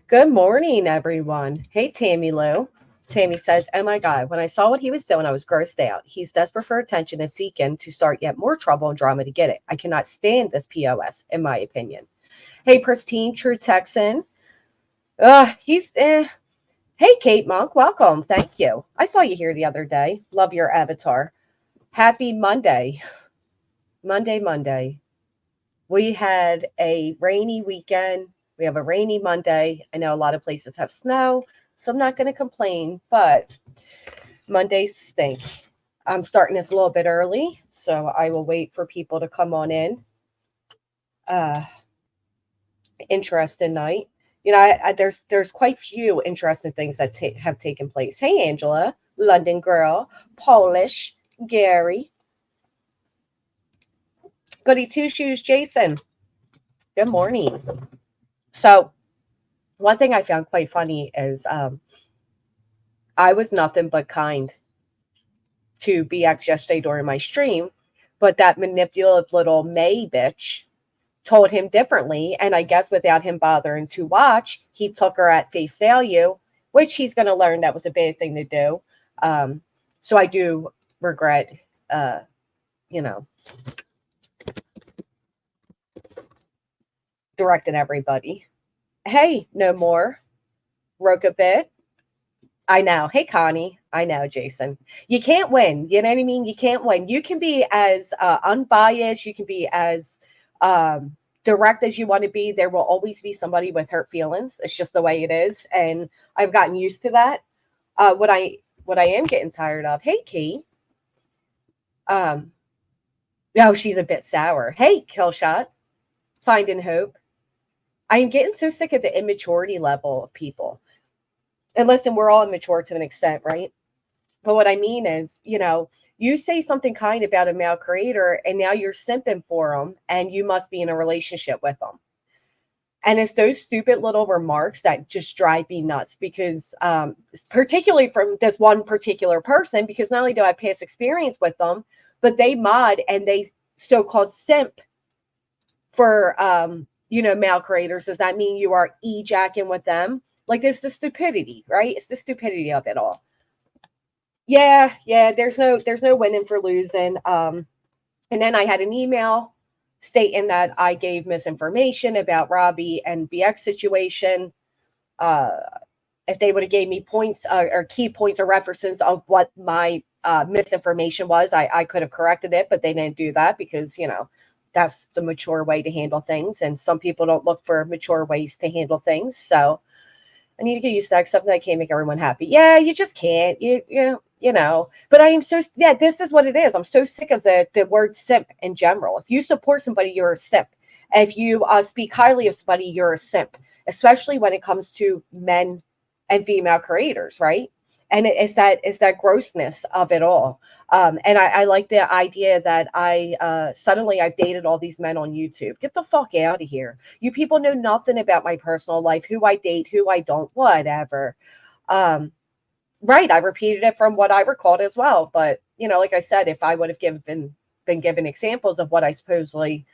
Good morning, everyone. Hey, Tammy Lou. Tammy says, "Oh my God, when I saw what he was doing, I was grossed out. He's desperate for attention and seeking to start yet more trouble and drama to get it. I cannot stand this POS, in my opinion." Hey, Pristine, True Texan. He's, Hey, Kate Monk, welcome. Thank you. I saw you here the other day. Love your avatar. Happy Monday. Monday. We had a rainy weekend. We have a rainy Monday. I know a lot of places have snow, so I'm not going to complain, but Mondays stink. I'm starting this a little bit early, so I will wait for people to come on in. Uh, Interesting night. There's quite few interesting things that have taken place. Hey, Angela, London girl, Polish, Gary, Goody Two Shoes, Jason. Good morning. So one thing I found quite funny is I was nothing but kind to BX yesterday during my stream, but that manipulative little May bitch told him differently. And I guess without him bothering to watch, he took her at face value, which he's going to learn that was a bad thing to do. So I do regret, uh, you know, directing everybody. Hey, no more. Roke a bit. I know. Hey, Connie. I know, Jason. You can't win. You know what I mean? You can't win. You can be as unbiased. You can be as direct as you want to be. There will always be somebody with hurt feelings. It's just the way it is, and I've gotten used to that. What I am getting tired of. Hey, Kate. Um, no, she's a bit sour. Hey, Killshot. Finding hope. I am getting so sick of the immaturity level of people. And listen, we're all immature to an extent, right? But what I mean is, you say something kind about a male creator and now you're simping for them and you must be in a relationship with them. And it's those stupid little remarks that just drive me nuts because, particularly from this one particular person, because not only do I have past experience with them, but they mod and they so-called simp for, male creators. Does that mean you are e-jacking with them? Like, it's the stupidity, right? It's the stupidity of it all. Yeah. There's no winning for losing. And then I had an email stating that I gave misinformation about Robbie and BX situation. Uh, if they would have gave me points or key points or references of what my misinformation was, I could have corrected it, but they didn't do that because that's the mature way to handle things, and some people don't look for mature ways to handle things. So I need to get used to that. Something that can't make everyone happy. Yeah, you just can't. But I am this is what it is. I'm so sick of the word simp in general. If you support somebody, you're a simp. If you speak highly of somebody, you're a simp, especially when it comes to men and female creators, right? And it's that grossness of it all. And I like the idea that suddenly I've dated all these men on YouTube. Get the fuck out of here. You people know nothing about my personal life, who I date, who I don't, whatever. Right, I repeated it from what I recalled as well. But like I said, if I would have been given examples of what I supposedly,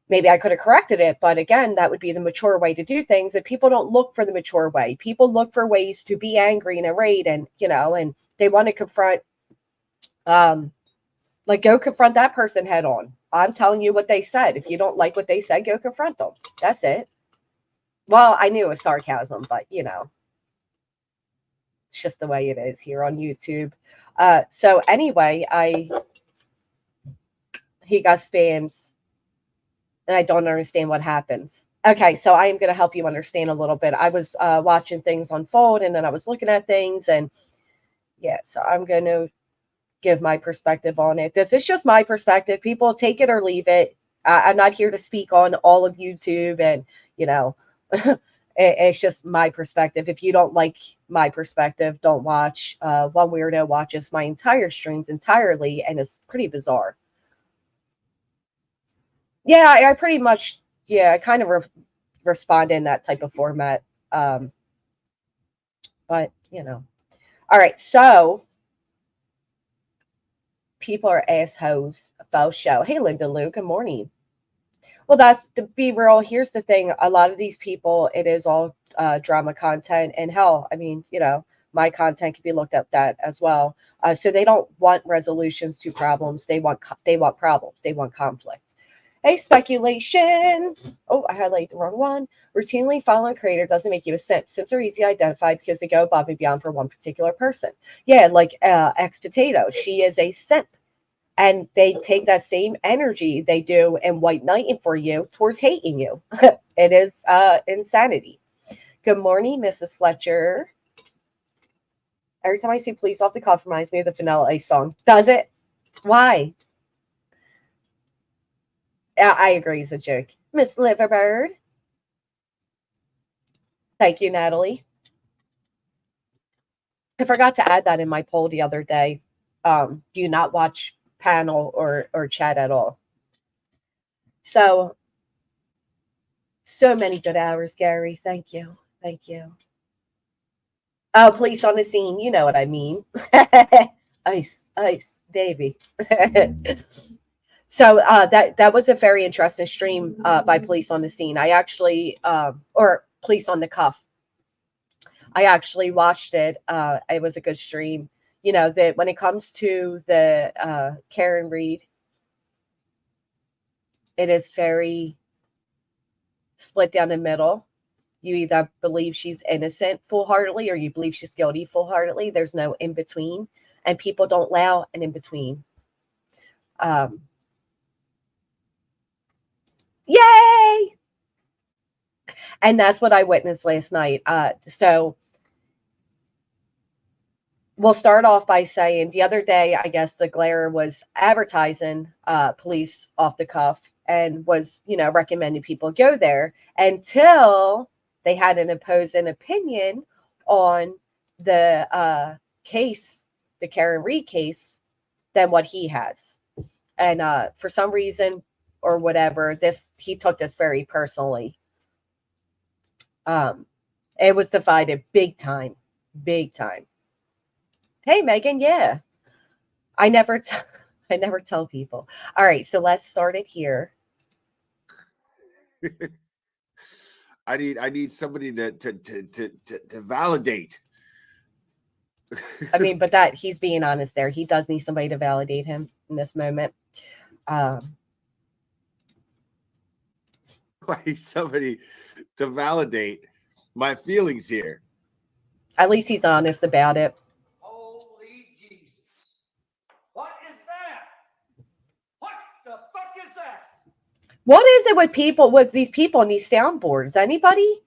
maybe I could have corrected it. But again, that would be the mature way to do things. And people don't look for the mature way. People look for ways to be angry and irate, and and they want to confront. Go confront that person head on. I'm telling you what they said. If you don't like what they said, go confront them. That's it. Well, I knew it was sarcasm, but it's just the way it is here on YouTube. So anyway, he got spams, and I don't understand what happens. Okay, so I am going to help you understand a little bit. I was watching things unfold, and then I was looking at things, and yeah, so I'm going to give my perspective on it. This is just my perspective. People take it or leave it. I'm not here to speak on all of YouTube, and it's just my perspective. If you don't like my perspective, don't watch. One weirdo watches my entire streams entirely, and it's pretty bizarre. Yeah, I pretty much, I kind of respond in that type of format. But all right. So people are assholes. Faux show. Hey, Linda Lou. Good morning. Well, that's to be real. Here's the thing: a lot of these people, it is all drama content, and hell, I mean, my content can be looked at that as well. So they don't want resolutions to problems. They want problems. They want conflict. Hey, speculation. Oh, I highlighted the wrong one. Routinely following a creator doesn't make you a simp. Simps are easy to identify because they go above and beyond for one particular person. Yeah, like X Potato. She is a simp. And they take that same energy they do in White Knighting for you towards hating you. It is insanity. Good morning, Mrs. Fletcher. Every time I see Police Off the Cuff reminds me of the Vanilla Ice song. Does it? Why? I agree, it's a joke. Miss Liverbird. Thank you, Natalie. I forgot to add that in my poll the other day. Do you not watch panel or chat at all? So many good hours, Gary. Thank you. Thank you. Oh, Police on the Scene. You know what I mean. Ice, baby. So that was a very interesting stream by Police on the Scene. I actually, or Police on the Cuff. I actually watched it. It was a good stream. That when it comes to the Karen Reed, it is very split down the middle. You either believe she's innocent full-heartedly or you believe she's guilty full-heartedly. There's no in-between, and people don't allow an in-between. Yay! And that's what I witnessed last night. So we'll start off by saying the other day, I guess the Glare was advertising Police Off the Cuff and was, recommending people go there until they had an opposing opinion on the case, the Karen Reed case, than what he has. And for some reason or whatever, he took this very personally. It was divided big time. Hey, Megan, yeah. I never tell people. All right, so let's start it here. I need somebody to validate. I mean, but that he's being honest there. He does need somebody to validate him in this moment. Like somebody to validate my feelings here. At least he's honest about it. Holy Jesus. What is that? What the fuck is that? What is it with these people on these soundboards? Anybody?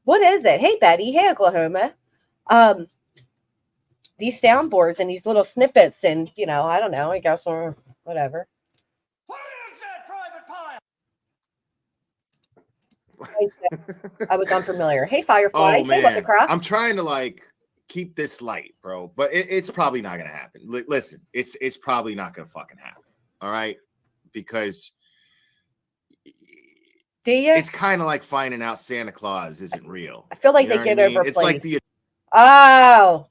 What is it? Hey, Betty. Hey, Oklahoma. These soundboards and these little snippets and, I don't know, I guess, or whatever. What is that, Private Pile? I was unfamiliar. Hey, Firefly. Oh, man. Hey, what the crap? I'm trying to keep this light, bro, but it's probably not gonna happen. Listen, it's probably not gonna fucking happen. All right, because do you? It's kind of like finding out Santa Claus isn't real. I feel like they get overplayed. It's like the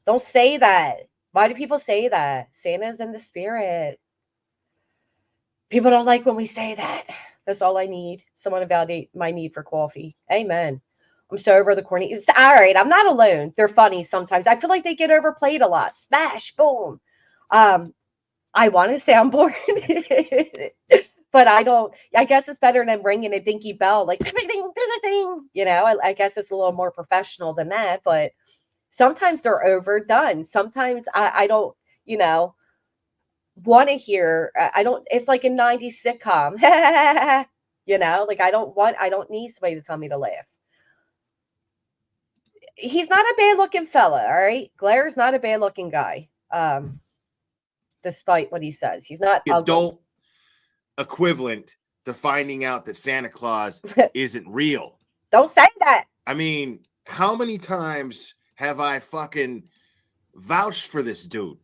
don't say that. Why do people say that? Santa's in the spirit. People don't like when we say that. That's all I need. Someone to validate my need for coffee. Amen. I'm so over the corny. It's all right. I'm not alone. They're funny sometimes. I feel like they get overplayed a lot. Smash, boom. I want a soundboard, but I don't. I guess it's better than ringing a dinky bell, like ding, ding, ding, ding. I guess it's a little more professional than that. But sometimes they're overdone. Sometimes I don't. Want to hear. I don't. It's like a 90s sitcom. I don't need somebody to tell me to laugh. He's not a bad looking fella, all right? Glaire's not a bad looking guy. Despite what he says. He's not adult equivalent to finding out that Santa Claus isn't real. Don't say that. I mean, how many times have I fucking vouched for this dude?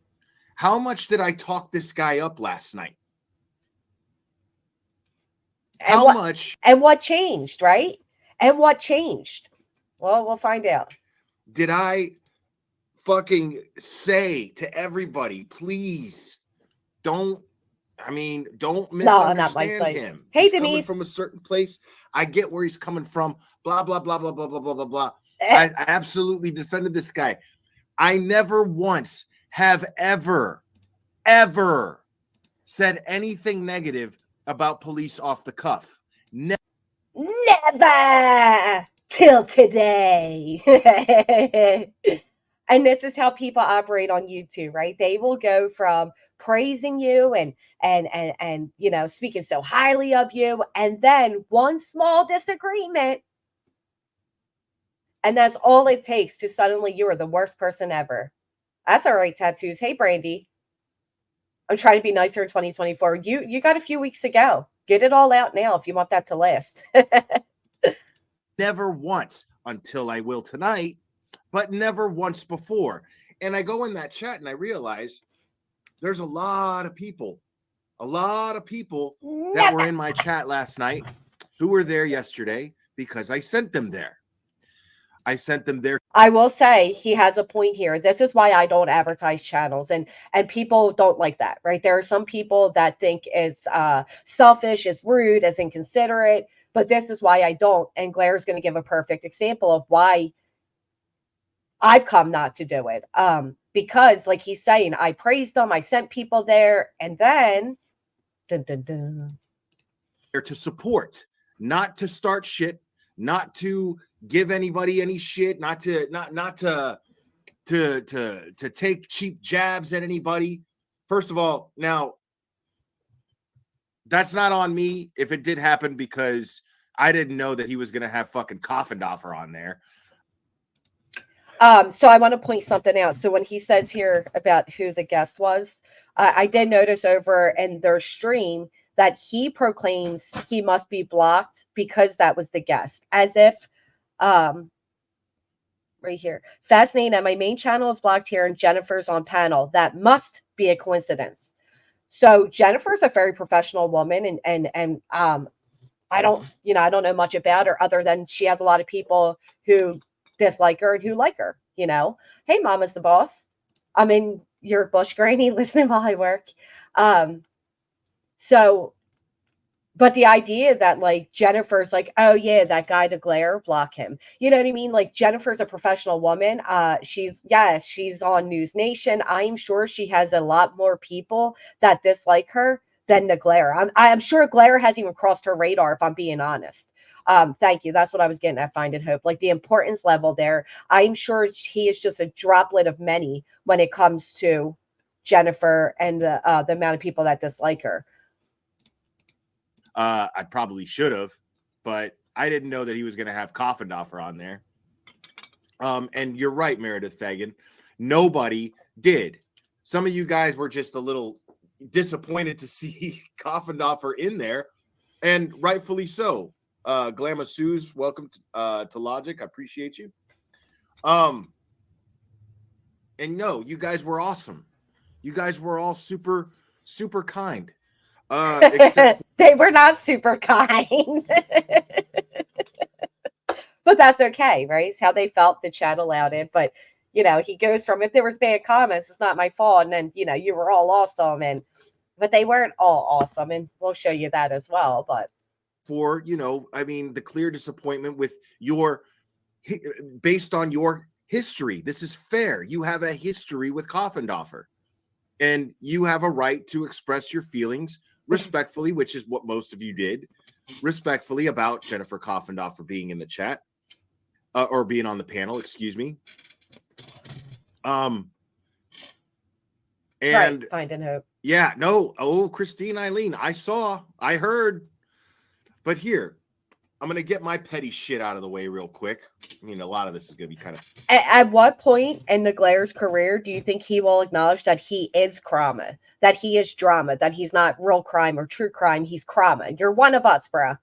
How much did I talk this guy up last night? How much? And what changed, right? And what changed? Well, we'll find out. Did I fucking say to everybody, please don't I mean, don't No, not my misunderstand site. him. Hey, He's coming Denise. from a certain place. I get where he's coming from. Blah, blah, blah, blah, blah, blah, blah, blah, blah. I absolutely defended this guy. I never once have ever said anything negative about police off the cuff. Never till today. And this is how people operate on YouTube, right? They will go from praising you and you know, speaking so highly of you, and then one small disagreement, and that's all it takes to suddenly you are the worst person ever. That's all right, tattoos. Hey, Brandy. I'm trying to be nicer in 2024. You got a few weeks to go. Get it all out now if you want that to last. Never once, until I will tonight, but never once before. And I go in that chat and I realize there's a lot of people that were in my chat last night who were there yesterday because I sent them there. I will say he has a point here. This is why I don't advertise channels, and people don't like that, right? There are some people that think it's selfish, it's rude, it's inconsiderate, but this is why I don't. And Glaire's going to give a perfect example of why I've come not to do it. Because like he's saying, I praised them, I sent people there, and then dun, dun, dun. They're to support, not to start shit, not to give anybody any shit, not to take cheap jabs at anybody. First of all, now that's not on me if it did happen, because I didn't know that he was going to have fucking Coffindoffer on there. So I want to point something out. So when he says here about who the guest was, I did notice over in their stream that he proclaims he must be blocked because that was the guest, as if right here, fascinating that my main channel is blocked here and Jennifer's on panel. That must be a coincidence. So Jennifer's a very professional woman, and I don't know much about her other than she has a lot of people who dislike her and who like her, you know. Hey, Mama's the boss. I'm in your bush granny listening while I work. So, but the idea that like Jennifer's like, oh yeah, that guy to Glare, block him. You know what I mean? Like Jennifer's a professional woman. She's on News Nation. I'm sure she has a lot more people that dislike her than the Glare. I'm sure Glare hasn't even crossed her radar, if I'm being honest. Thank you. That's what I was getting at, Find and Hope. Like the importance level there. I'm sure he is just a droplet of many when it comes to Jennifer and the amount of people that dislike her. I probably should have, but I didn't know that he was going to have Coffindoffer on there. And you're right, Meredith Fagan. Nobody did. Some of you guys were just a little disappointed to see Coffindoffer in there, and rightfully so. Glamour Suze, welcome to Logic. I appreciate you. And no, you guys were awesome. You guys were all super, super kind. Except they were not super kind. But that's okay, right? It's how they felt. The chat allowed it. But, you know, he goes from, if there was bad comments, it's not my fault. And then, you know, you were all awesome. But they weren't all awesome. And we'll show you that as well. But for, you know, I mean, the clear disappointment with based on your history. This is fair. You have a history with Coffindoffer, and you have a right to express your feelings respectfully, which is what most of you did, respectfully, about Jennifer Coffindoffer being in the chat or being on the panel, excuse me. And right, Find and Hope. Yeah, no. Oh, Christine Eileen, I heard. But here, I'm going to get my petty shit out of the way real quick. I mean, a lot of this is going to be kind of... At what point in the Glaire's career do you think he will acknowledge that he is crama, that he is drama, that he's not real crime or true crime, he's crama? You're one of us, bro.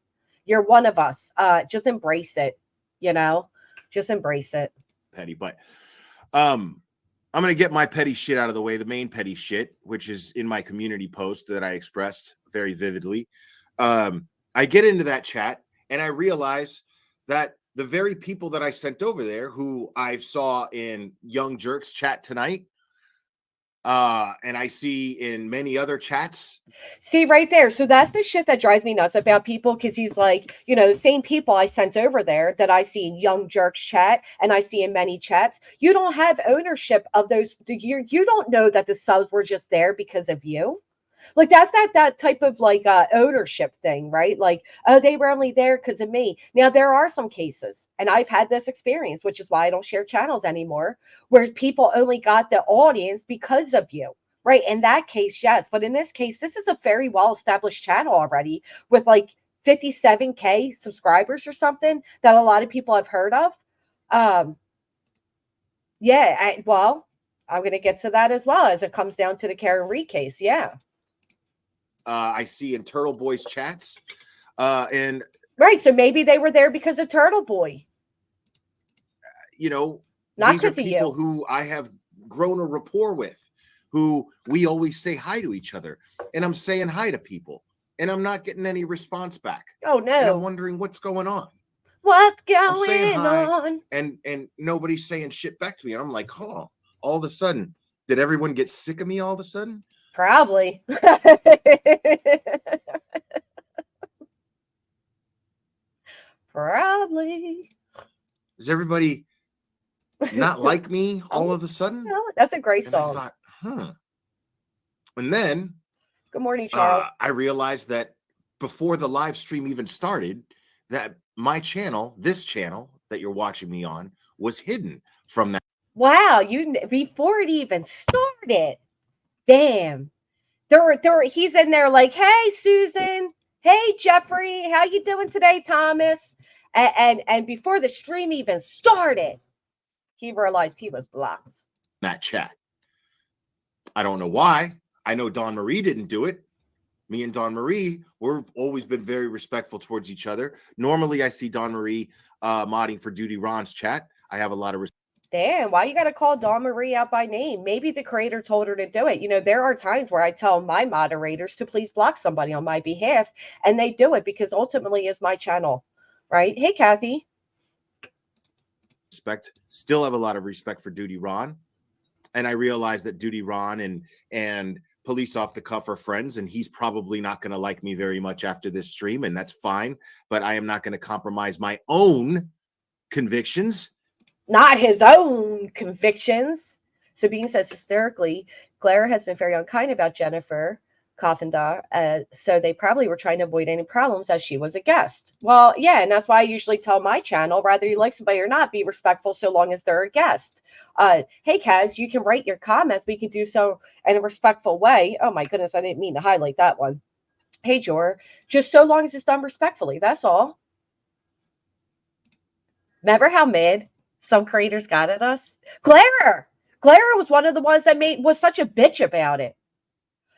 You're one of us. Just embrace it, you know? Just embrace it. Petty, but I'm going to get my petty shit out of the way, the main petty shit, which is in my community post that I expressed very vividly. I get into that chat, and I realize that the very people that I sent over there, who I saw in Young Jerk's chat tonight, And I see in many other chats. See right there. So that's the shit that drives me nuts about people, because he's like, you know, same people I sent over there that I see in Young Jerks chat and I see in many chats. You don't have ownership of those. You don't know that the subs were just there because of you. Like that's that type of like ownership thing, right? Like, oh, they were only there because of me. Now there are some cases, and I've had this experience, which is why I don't share channels anymore, where people only got the audience because of you. Right. In that case, yes. But in this case, this is a very well established channel already with like 57K subscribers or something that a lot of people have heard of. Yeah. Well, I'm going to get to that as well as it comes down to the Karen Reed case. Yeah. I see in Turtle Boy's chats. And right. So maybe they were there because of Turtle Boy. You know, not these are because of people you. who I have grown a rapport with, who we always say hi to each other. And I'm saying hi to people, and I'm not getting any response back. Oh, no. And I'm wondering what's going on. What's going I'm saying hi, on? and nobody's saying shit back to me. And I'm like, huh, all of a sudden, did everyone get sick of me all of a sudden? Probably. Probably. Does everybody not like me all of a sudden? No, that's a great And song. I thought, And then, good morning, Charles. I realized that before the live stream even started, that my channel, this channel that you're watching me on, was hidden from that. Wow, before it even started. Damn. He's in there like, hey, Susan. Hey, Jeffrey. How you doing today, Thomas? And before the stream even started, he realized he was blocked. That chat. I don't know why. I know Dawn Marie didn't do it. Me and Dawn Marie, we've always been very respectful towards each other. Normally, I see Dawn Marie modding for Duty Ron's chat. I have a lot of respect. Damn, why you got to call Dawn Marie out by name? Maybe the creator told her to do it. You know, there are times where I tell my moderators to please block somebody on my behalf, and they do it because ultimately it's my channel, right? Hey, Kathy. Still have a lot of respect for Duty Ron. And I realize that Duty Ron and Police Off the Cuff are friends, and he's probably not going to like me very much after this stream, and that's fine. But I am not going to compromise my own convictions. Not his own convictions. Sabine says, hysterically, Clara has been very unkind about Jennifer Coffindar, so they probably were trying to avoid any problems as she was a guest. Well, yeah, and that's why I usually tell my channel, whether you like somebody or not, be respectful so long as they're a guest. Hey, Kaz, you can write your comments, but you can do so in a respectful way. Oh, my goodness, I didn't mean to highlight that one. Hey, Jor, just so long as it's done respectfully, that's all. Remember how mad some creators got at us? Clara was one of the ones that was such a bitch about it.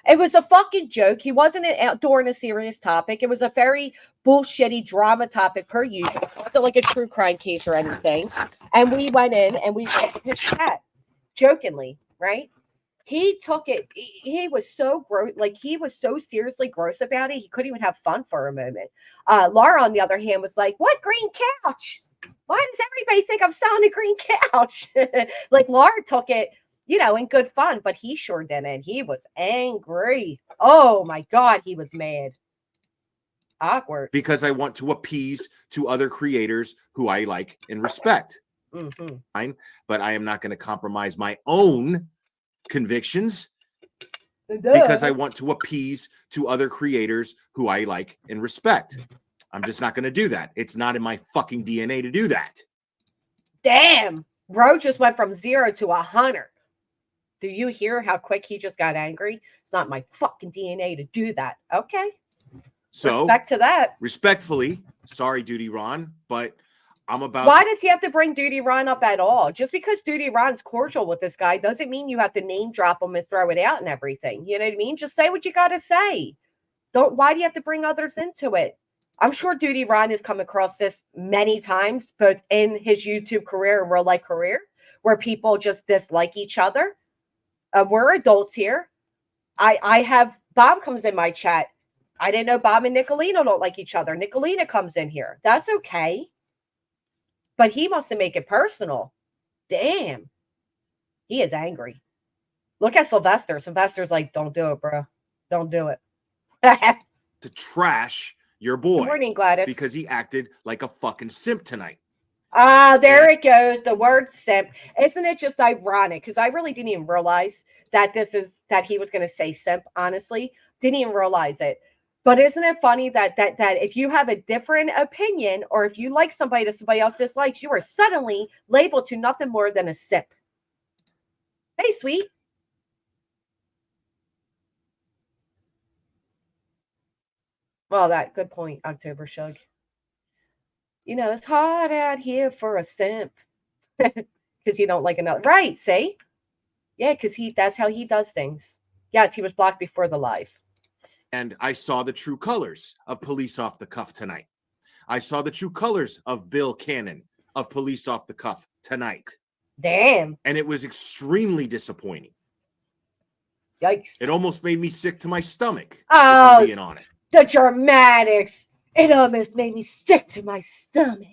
It was a fucking joke. He wasn't during a serious topic. It was a very bullshitty drama topic per usual. It wasn't like a true crime case or anything. And we went in and we read his chat jokingly, right? He took it. He was so gross. Like, he was so seriously gross about it. He couldn't even have fun for a moment. Laura, on the other hand, was like, what green couch? Why does everybody think I'm selling a green couch? Like, Laura took it, you know, in good fun, but he sure didn't. He was angry. Oh my God, he was mad. Awkward. Because I want to appease to other creators who I like and respect. Mm-hmm. Fine, but I am not going to compromise my own convictions because I want to appease to other creators who I like and respect. I'm just not going to do that. It's not in my fucking DNA to do that. Damn. Bro just went from 0 to 100. Do you hear how quick he just got angry? It's not my fucking DNA to do that. Okay. So, respect to that. Respectfully, sorry, Duty Ron, but I'm about. Why does he have to bring Duty Ron up at all? Just because Duty Ron's cordial with this guy doesn't mean you have to name drop him and throw it out and everything. You know what I mean? Just say what you got to say. Why do you have to bring others into it? I'm sure Duty Ron has come across this many times, both in his YouTube career and real life career, where people just dislike each other. We're adults here. I have Bob comes in my chat. I didn't know Bob and Nicolino don't like each other. Nicolina comes in here. That's okay. But he wants to make it personal. Damn. He is angry. Look at Sylvester. Sylvester's like, don't do it, bro. Don't do it. to trash your boy. Good morning, Gladys. Because he acted like a fucking simp tonight. Ah, there it goes. The word simp. Isn't it just ironic? Because I really didn't even realize that he was going to say simp, honestly. Didn't even realize it. But isn't it funny that if you have a different opinion, or if you like somebody that somebody else dislikes, you are suddenly labeled to nothing more than a simp. Hey, sweet. Well, good point, October Shug. You know, it's hard out here for a simp. Because you don't like another. Right, see? Yeah, because that's how he does things. Yes, he was blocked before the live. And I saw the true colors of Police Off the Cuff tonight. I saw the true colors of Bill Cannon of Police Off the Cuff tonight. Damn. And it was extremely disappointing. Yikes. It almost made me sick to my stomach, if Oh, I'm being honest. The dramatics. It almost made me sick to my stomach.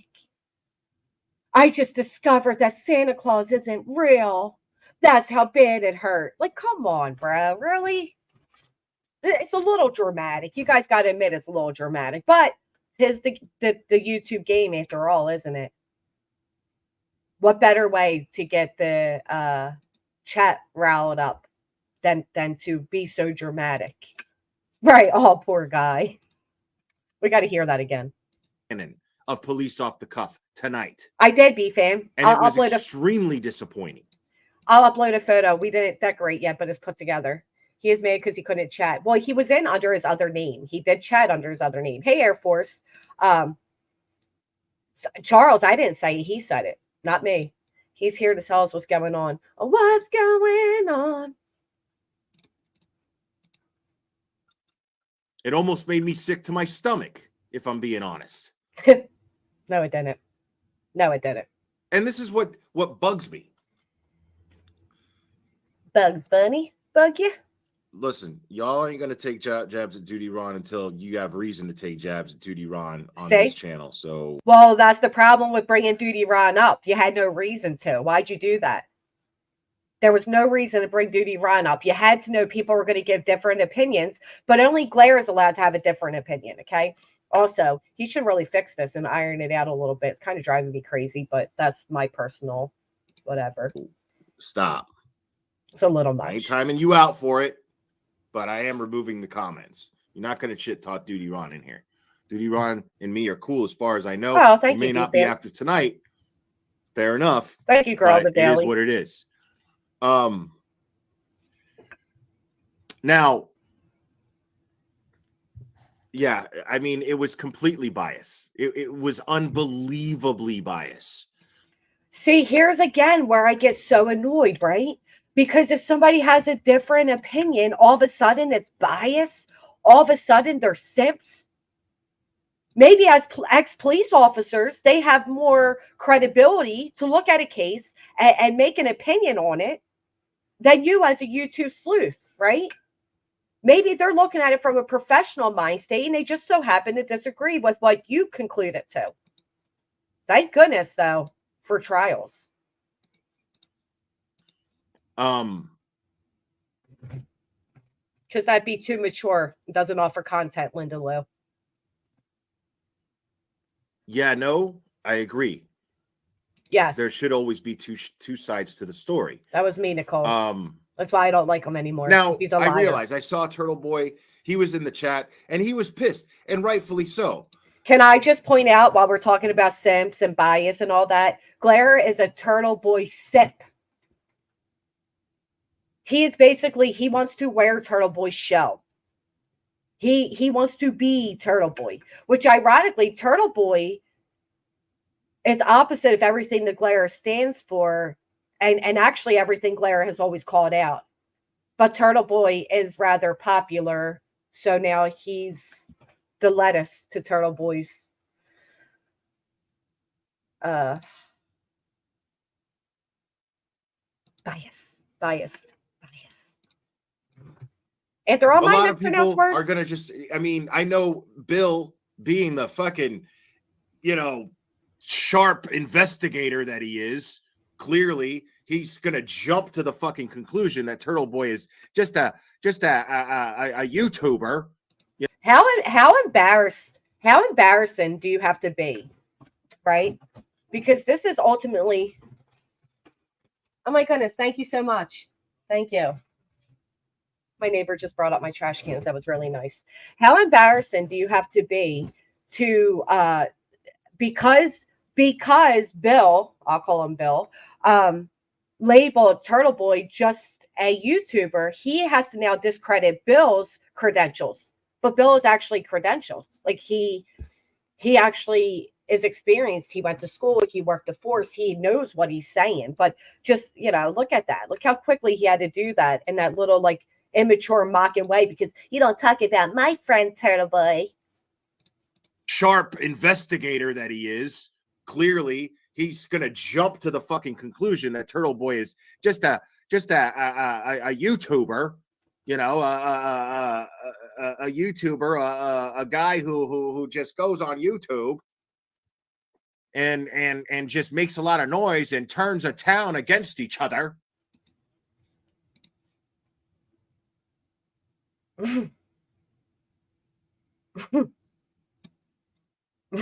I just discovered that Santa Claus isn't real. That's how bad it hurt. Like, come on, bro. Really? It's a little dramatic. You guys got to admit it's a little dramatic. But it's the YouTube game after all, isn't it? What better way to get the chat riled up than to be so dramatic? Right. Oh, poor guy. We got to hear that again. Of Police Off the Cuff tonight. I did, B-Fam. And it was extremely disappointing. I'll upload a photo. We didn't decorate yet, but it's put together. He is mad because he couldn't chat. Well, he was in under his other name. He did chat under his other name. Hey, Air Force. Charles, I didn't say it. He said it, not me. He's here to tell us what's going on. What's going on? It almost made me sick to my stomach, if I'm being honest. No, it didn't. No, it didn't. And this is what bugs me. Bugs Bunny? Bug you? Listen, y'all ain't going to take jabs at Duty Ron until you have reason to take jabs at Duty Ron on this channel. So, well, that's the problem with bringing Duty Ron up. You had no reason to. Why'd you do that? There was no reason to bring Duty Ron up. You had to know people were going to give different opinions, but only Glare is allowed to have a different opinion, okay? Also, he should really fix this and iron it out a little bit. It's kind of driving me crazy, but that's my personal whatever. Stop. It's a little much. I ain't timing you out for it, but I am removing the comments. You're not going to shit talk Duty Ron in here. Duty Ron and me are cool as far as I know. Oh, thank you. May not be after tonight. Fair enough. Thank you, girl. The daily. It is what it is. Now, yeah, I mean, it was completely biased. It was unbelievably biased. See, here's again where I get so annoyed, right? Because if somebody has a different opinion, all of a sudden it's bias. All of a sudden they're simps. Maybe as ex-police officers, they have more credibility to look at a case and make an opinion on it than you as a YouTube sleuth, right? Maybe they're looking at it from a professional mind state and they just so happen to disagree with what you concluded to. Thank goodness, though, for trials. Because that'd be too mature. It doesn't offer content, Linda Lou. Yeah, no, I agree. Yes. There should always be two sides to the story. That was me, Nicole. That's why I don't like him anymore. Now, he's a liar. I realized I saw Turtle Boy. He was in the chat, and he was pissed, and rightfully so. Can I just point out, while we're talking about simps and bias and all that, Glare is a Turtle Boy simp. He is basically, he wants to wear Turtle Boy's shell. He wants to be Turtle Boy, which ironically, Turtle Boy is opposite of everything that Glare stands for, and actually everything Glare has always called out. But Turtle Boy is rather popular, so now he's the lettuce to Turtle Boy's biased. After all my mispronounced words, are gonna just. I mean, I know Bill being the fucking, sharp investigator that he is. clearly he's gonna jump to the fucking conclusion that Turtle Boy is just a YouTuber. How embarrassing do you have to be, right? Because this is ultimately, oh my goodness, thank you so much. Thank you. My neighbor just brought up my trash cans. That was really nice. How embarrassing do you have to be to because Bill, I'll call him Bill, labeled Turtle Boy just a YouTuber, he has to now discredit Bill's credentials. But Bill is actually credentials. Like he actually is experienced. He went to school, he worked the force, he knows what he's saying. But just, look at that. Look how quickly he had to do that in that little like immature mocking way, because you don't talk about my friend Turtle Boy. Sharp investigator that he is, clearly he's gonna jump to the fucking conclusion that Turtle Boy is just a YouTuber, a YouTuber, a guy who just goes on YouTube and just makes a lot of noise and turns a town against each other.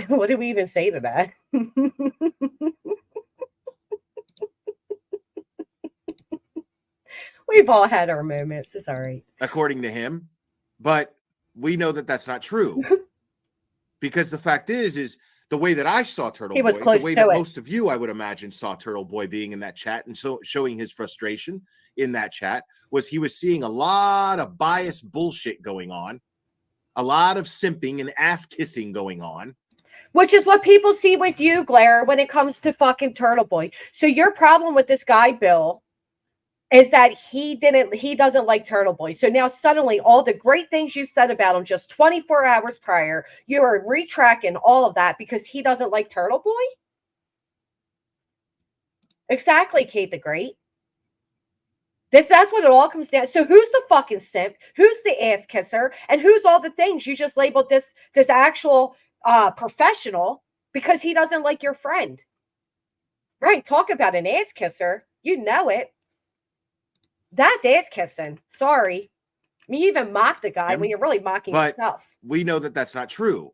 What do we even say to that? We've all had our moments. It's all right. According to him. But we know that that's not true. Because the fact is the way that I saw Turtle Boy, the way that most of you, I would imagine, saw Turtle Boy being in that chat and so showing his frustration in that chat, was he was seeing a lot of biased bullshit going on, a lot of simping and ass kissing going on. Which is what people see with you, Glare, when it comes to fucking Turtle Boy. So your problem with this guy, Bill, is that he doesn't like Turtle Boy. So now suddenly all the great things you said about him just 24 hours prior, you are retracting all of that because he doesn't like Turtle Boy? Exactly, Kate the Great. That's what it all comes down. So who's the fucking simp? Who's the ass kisser? And who's all the things you just labeled this actual professional because he doesn't like your friend? Right, talk about an ass kisser. You know it. That's ass kissing. Sorry. I mean, you even mock the guy when you're really mocking yourself. We know that that's not true.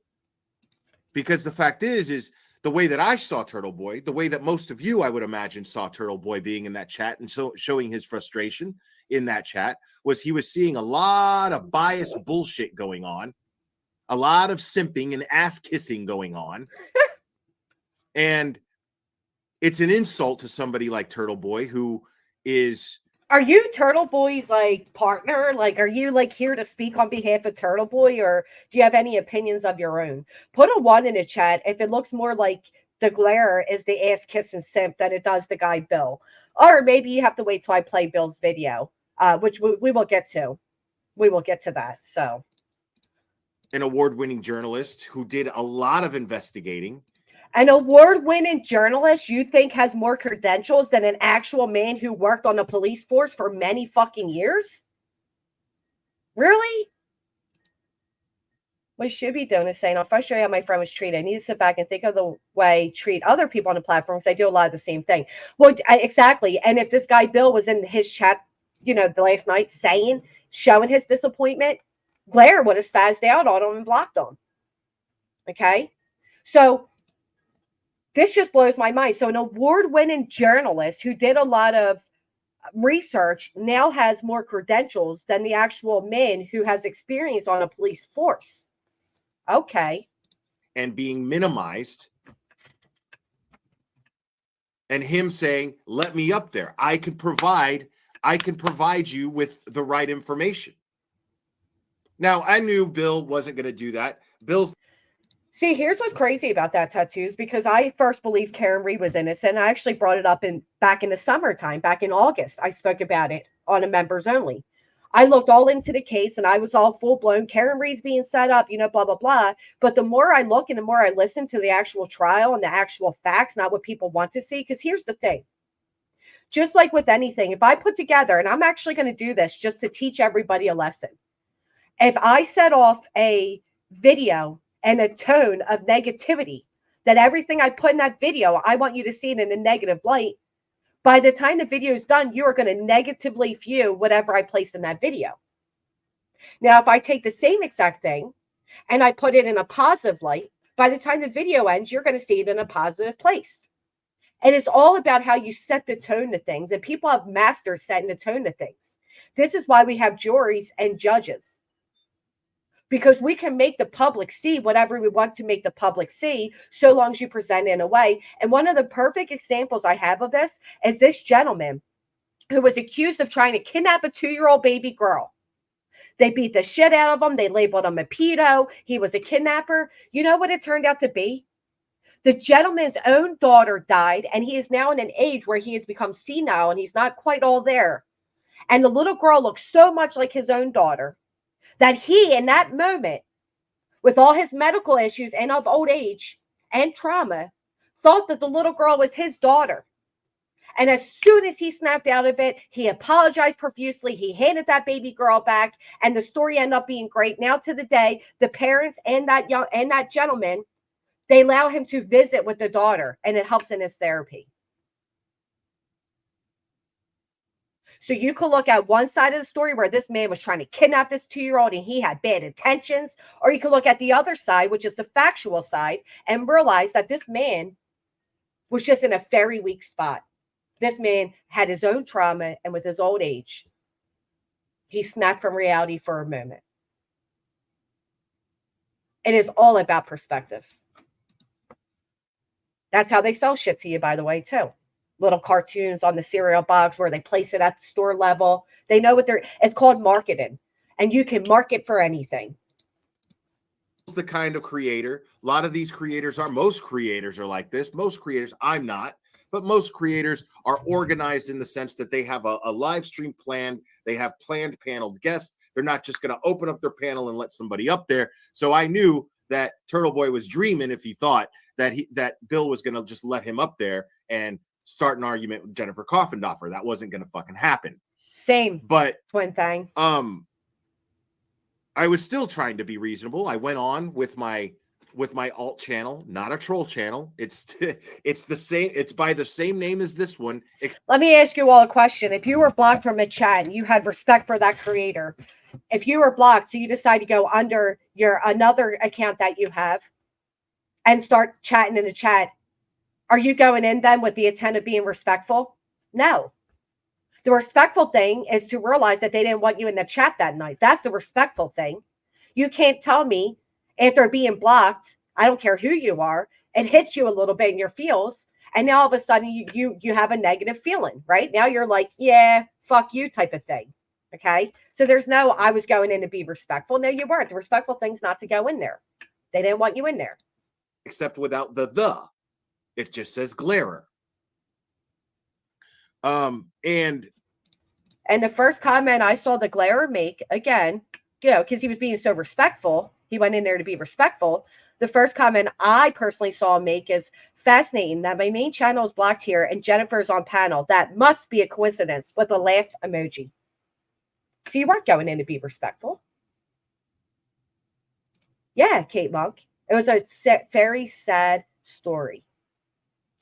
Because the fact is the way that I saw Turtle Boy, the way that most of you, I would imagine, saw Turtle Boy being in that chat and so showing his frustration in that chat, was he was seeing a lot of biased bullshit going on, a lot of simping and ass kissing going on. And it's an insult to somebody like Turtle Boy, who is... Are you Turtle Boy's like partner? Like, are you like here to speak on behalf of Turtle Boy, or do you have any opinions of your own? Put a 1 in the chat if it looks more like the Glare is the ass kissing simp than it does the guy Bill. Or maybe you have to wait till I play Bill's video, which we will get to. We will get to that. So, an award-winning journalist who did a lot of investigating. An award-winning journalist you think has more credentials than an actual man who worked on the police force for many fucking years? Really? What you should be doing is saying, I'll first show you how my friend was treated. I need to sit back and think of the way treat other people on the platform, because I do a lot of the same thing. Well, exactly. And if this guy Bill was in his chat, the last night showing his disappointment, Glare would have spazzed out on him and blocked him. Okay? So this just blows my mind. So an award-winning journalist who did a lot of research now has more credentials than the actual man who has experience on a police force. Okay. And being minimized. And him saying, let me up there. I can provide you with the right information. Now, I knew Bill wasn't going to do that. See, here's what's crazy about that, Tattoos, because I first believed Karen Reed was innocent. I actually brought it up back in the summertime, back in August. I spoke about it on a members only. I looked all into the case and I was all full blown. Karen Reed's being set up, blah, blah, blah. But the more I look and the more I listen to the actual trial and the actual facts, not what people want to see. Because here's the thing. Just like with anything, if I put together, and I'm actually going to do this just to teach everybody a lesson. If I set off a video and a tone of negativity, that everything I put in that video, I want you to see it in a negative light, By the time the video is done, you are going to negatively view whatever I placed in that video. Now, if I take the same exact thing and I put it in a positive light, by the time the video ends, you're going to see it in a positive place. And it's all about how you set the tone to things. And people have mastered setting the tone to things. This is why we have juries and judges. Because we can make the public see whatever we want to make the public see, so long as you present it in a way. And one of the perfect examples I have of this is this gentleman who was accused of trying to kidnap a 2-year-old baby girl. They beat the shit out of him. They labeled him a pedo. He was a kidnapper. You know what it turned out to be? The gentleman's own daughter died, and he is now in an age where he has become senile, and he's not quite all there. And the little girl looks so much like his own daughter that he, in that moment, with all his medical issues and of old age and trauma, thought that the little girl was his daughter. And as soon as he snapped out of it, he apologized profusely. He handed that baby girl back, and the story ended up being great. Now to the day, the parents and that gentleman, they allow him to visit with the daughter, and it helps in his therapy. So you could look at one side of the story where this man was trying to kidnap this 2-year-old and he had bad intentions, or you could look at the other side, which is the factual side, and realize that this man was just in a very weak spot. This man had his own trauma, and with his old age, he snapped from reality for a moment. It is all about perspective. That's how they sell shit to you, by the way, too. Little cartoons on the cereal box where they place it at the store level. They know what it's called marketing, and you can market for anything. The kind of creator, a lot of these creators most creators are like this. Most creators, I'm not, but most creators are organized in the sense that they have a live stream planned. They have planned paneled guests. They're not just going to open up their panel and let somebody up there. So I knew that Turtle Boy was dreaming if he thought that Bill was going to just let him up there and start an argument with Jennifer Coffindoffer. That wasn't going to fucking happen. Same. But twin thing. I was still trying to be reasonable. I went on with my alt channel, not a troll channel. It's the same. It's by the same name as this one. Let me ask you all a question. If you were blocked from a chat and you had respect for that creator, if you were blocked, so you decide to go under your another account that you have and start chatting in the chat, are you going in then with the intent of being respectful? No. The respectful thing is to realize that they didn't want you in the chat that night. That's the respectful thing. You can't tell me after being blocked, I don't care who you are, it hits you a little bit in your feels, and now all of a sudden you have a negative feeling, right? Now you're like, yeah, fuck you type of thing. Okay? So there's no, I was going in to be respectful. No, you weren't. The respectful thing's not to go in there. They didn't want you in there. Except without the. It just says Glairer. And the first comment I saw the Glairer make, again, because he was being so respectful, he went in there to be respectful. The first comment I personally saw him make is, fascinating that my main channel is blocked here and Jennifer's on panel. That must be a coincidence, with a laugh emoji. So you weren't going in to be respectful. Yeah, Kate Monk. It was a very sad story.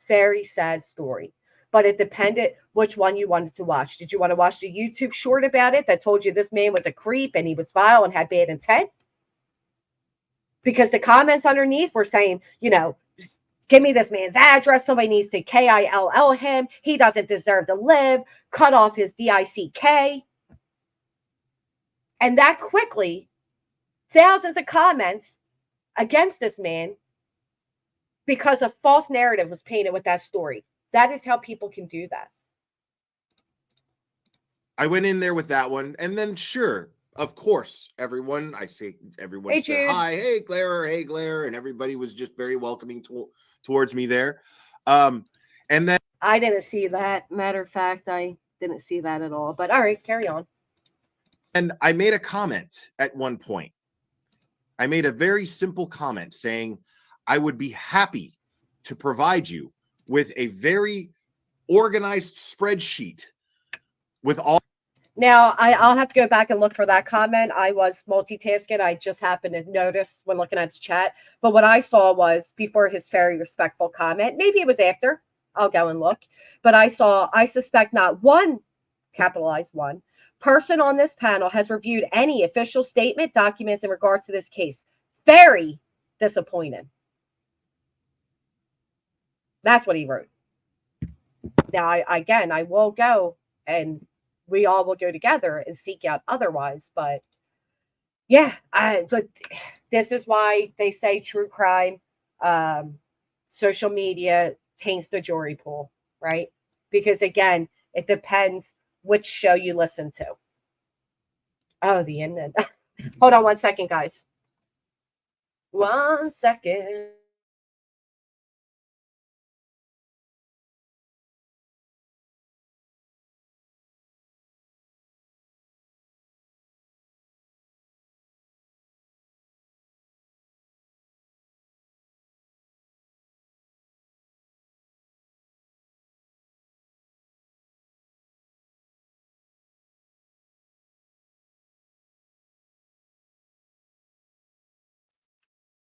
Very sad story. But it depended which one you wanted to watch. Did you want to watch the YouTube short about it that told you this man was a creep and he was vile and had bad intent? Because the comments underneath were saying, just give me this man's address. Somebody needs to KILL him. He doesn't deserve to live. Cut off his DICK. And that quickly, thousands of comments against this man because a false narrative was painted with that story. That is how people can do that. I went in there with that one, and then sure, of course, everyone said hi, hey Glairer, and everybody was just very welcoming towards me there. And then I didn't see that. Matter of fact, I didn't see that at all. But all right, carry on. And I made a comment at one point. I made a very simple comment saying I would be happy to provide you with a very organized spreadsheet with all. Now, I'll have to go back and look for that comment. I was multitasking. I just happened to notice when looking at the chat. But what I saw was before his very respectful comment. Maybe it was after. I'll go and look. But I suspect not one, capitalized one, person on this panel has reviewed any official statement, documents in regards to this case. Very disappointed. That's what he wrote. Now, I will go and we all will go together and seek out otherwise. But yeah, but this is why they say true crime, social media taints the jury pool, right? Because again, it depends which show you listen to. Oh, the end. Hold on 1 second, guys. 1 second.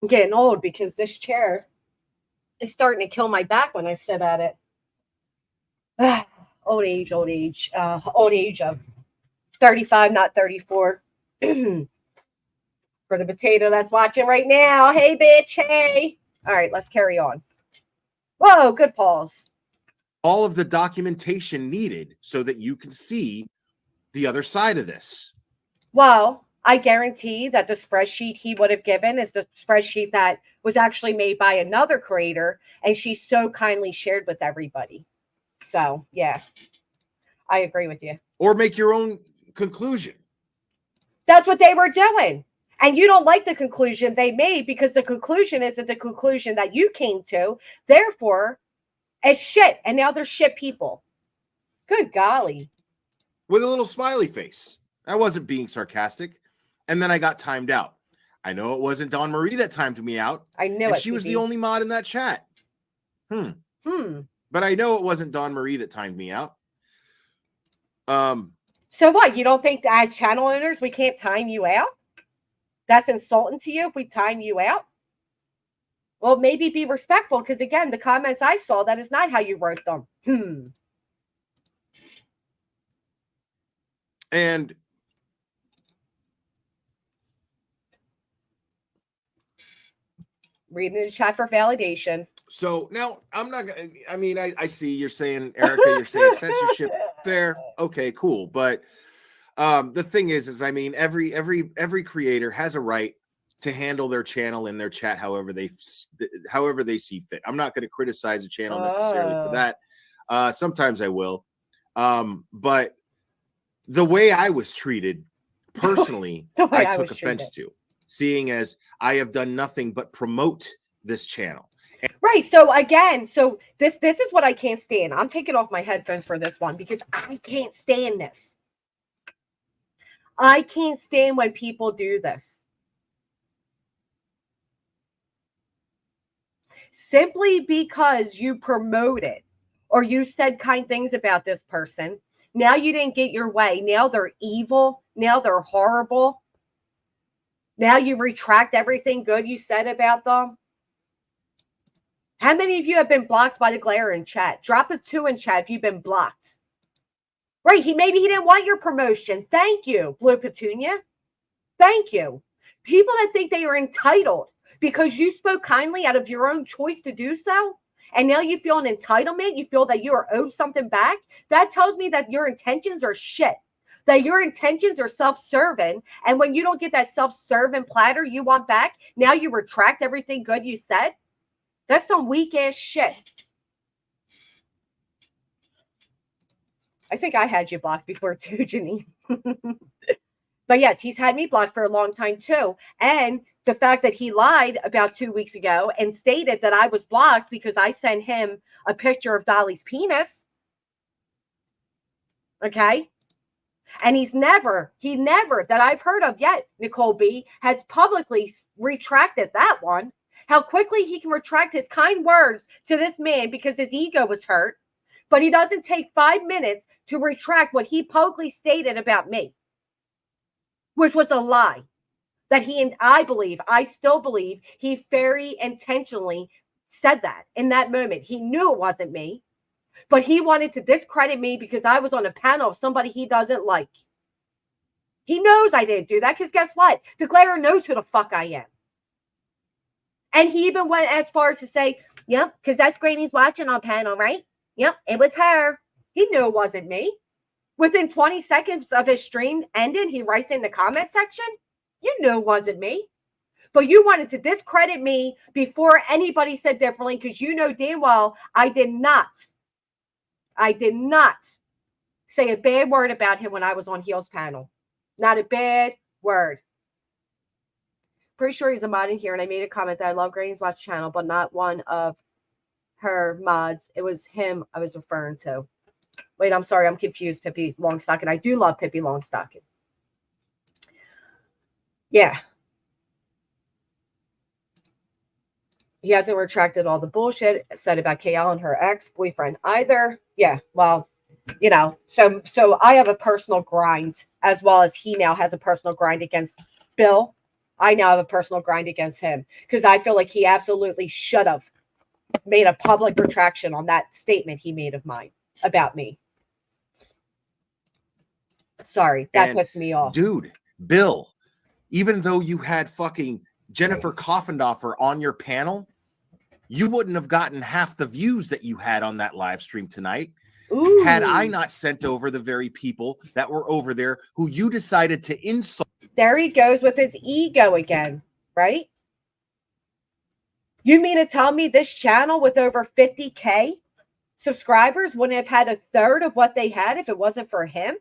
I'm getting old because this chair is starting to kill my back when I sit at it. Old age of 35, not 34. For the potato that's watching right now. Hey, bitch. Hey. All right, let's carry on. Whoa, good pause. All of the documentation needed so that you can see the other side of this. Well, I guarantee that the spreadsheet he would have given is the spreadsheet that was actually made by another creator, and she so kindly shared with everybody. So, yeah, I agree with you. Or make your own conclusion. That's what they were doing. And you don't like the conclusion they made because the conclusion isn't the conclusion that you came to. Therefore, it's shit. And now they're shit people. Good golly. With a little smiley face. I wasn't being sarcastic. And then I got timed out. I know it wasn't Dawn Marie that timed me out. I knew and it. She was the only mod in that chat. But I know it wasn't Dawn Marie that timed me out. So what? You don't think as channel owners we can't time you out? That's insulting to you if we time you out? Well, maybe be respectful because, again, the comments I saw, that is not how you wrote them. And reading the chat for validation. So now I'm not going to, I mean, I see you're saying, Erica, you're saying censorship. Fair. Okay, cool. But the thing is, I mean, every creator has a right to handle their channel and their chat however they see fit. I'm not going to criticize a channel necessarily for that. Sometimes I will. But the way I was treated personally, I took offense to, seeing as I have done nothing but promote this channel. Right. So again, this is what I can't stand. I'm taking off my headphones for this one because I can't stand this. I can't stand when people do this. Simply because you promoted or you said kind things about this person, now you didn't get your way. Now they're evil. Now they're horrible. Now you retract everything good you said about them. How many of you have been blocked by the glare in chat? Drop a 2 in chat if you've been blocked. Right, maybe he didn't want your promotion. Thank you, Blue Petunia. Thank you. People that think they are entitled because you spoke kindly out of your own choice to do so, and now you feel an entitlement, you feel that you are owed something back, that tells me that your intentions are shit. That your intentions are self-serving, and when you don't get that self-serving platter you want back, now you retract everything good you said. That's some weak-ass shit. I think I had you blocked before too, Janine. But yes, he's had me blocked for a long time too. And the fact that he lied about 2 weeks ago and stated that I was blocked because I sent him a picture of Dolly's penis. Okay? And he never, that I've heard of yet, Nicole B, has publicly retracted that one. How quickly he can retract his kind words to this man because his ego was hurt. But he doesn't take 5 minutes to retract what he publicly stated about me, which was a lie. That I still believe he very intentionally said that in that moment. He knew it wasn't me. But he wanted to discredit me because I was on a panel of somebody he doesn't like. He knows I didn't do that because guess what? Declare knows who the fuck I am. And he even went as far as to say, yep, because that's Granny's watching on panel, right? Yep, it was her. He knew it wasn't me. Within 20 seconds of his stream ending, he writes in the comment section, you knew it wasn't me. But you wanted to discredit me before anybody said differently because you know damn well I did not say a bad word about him when I was on Heel's panel. Not a bad word. Pretty sure he's a mod in here, and I made a comment that I love Granny's Watch channel, but not one of her mods. It was him I was referring to. Wait, I'm sorry. I'm confused, Pippi Longstocking. I do love Pippi Longstocking. Yeah. He hasn't retracted all the bullshit said about KL and her ex-boyfriend either. Yeah, well, you know, so I have a personal grind as well as he now has a personal grind against Bill. I now have a personal grind against him because I feel like he absolutely should have made a public retraction on that statement he made of mine about me. Sorry, that pissed me off. Dude, Bill, even though you had fucking Jennifer Coffendoffer on your panel, you wouldn't have gotten half the views that you had on that live stream tonight. Ooh. Had I not sent over the very people that were over there who you decided to insult. There he goes with his ego again, right? You mean to tell me this channel with over 50K subscribers wouldn't have had a third of what they had if it wasn't for him?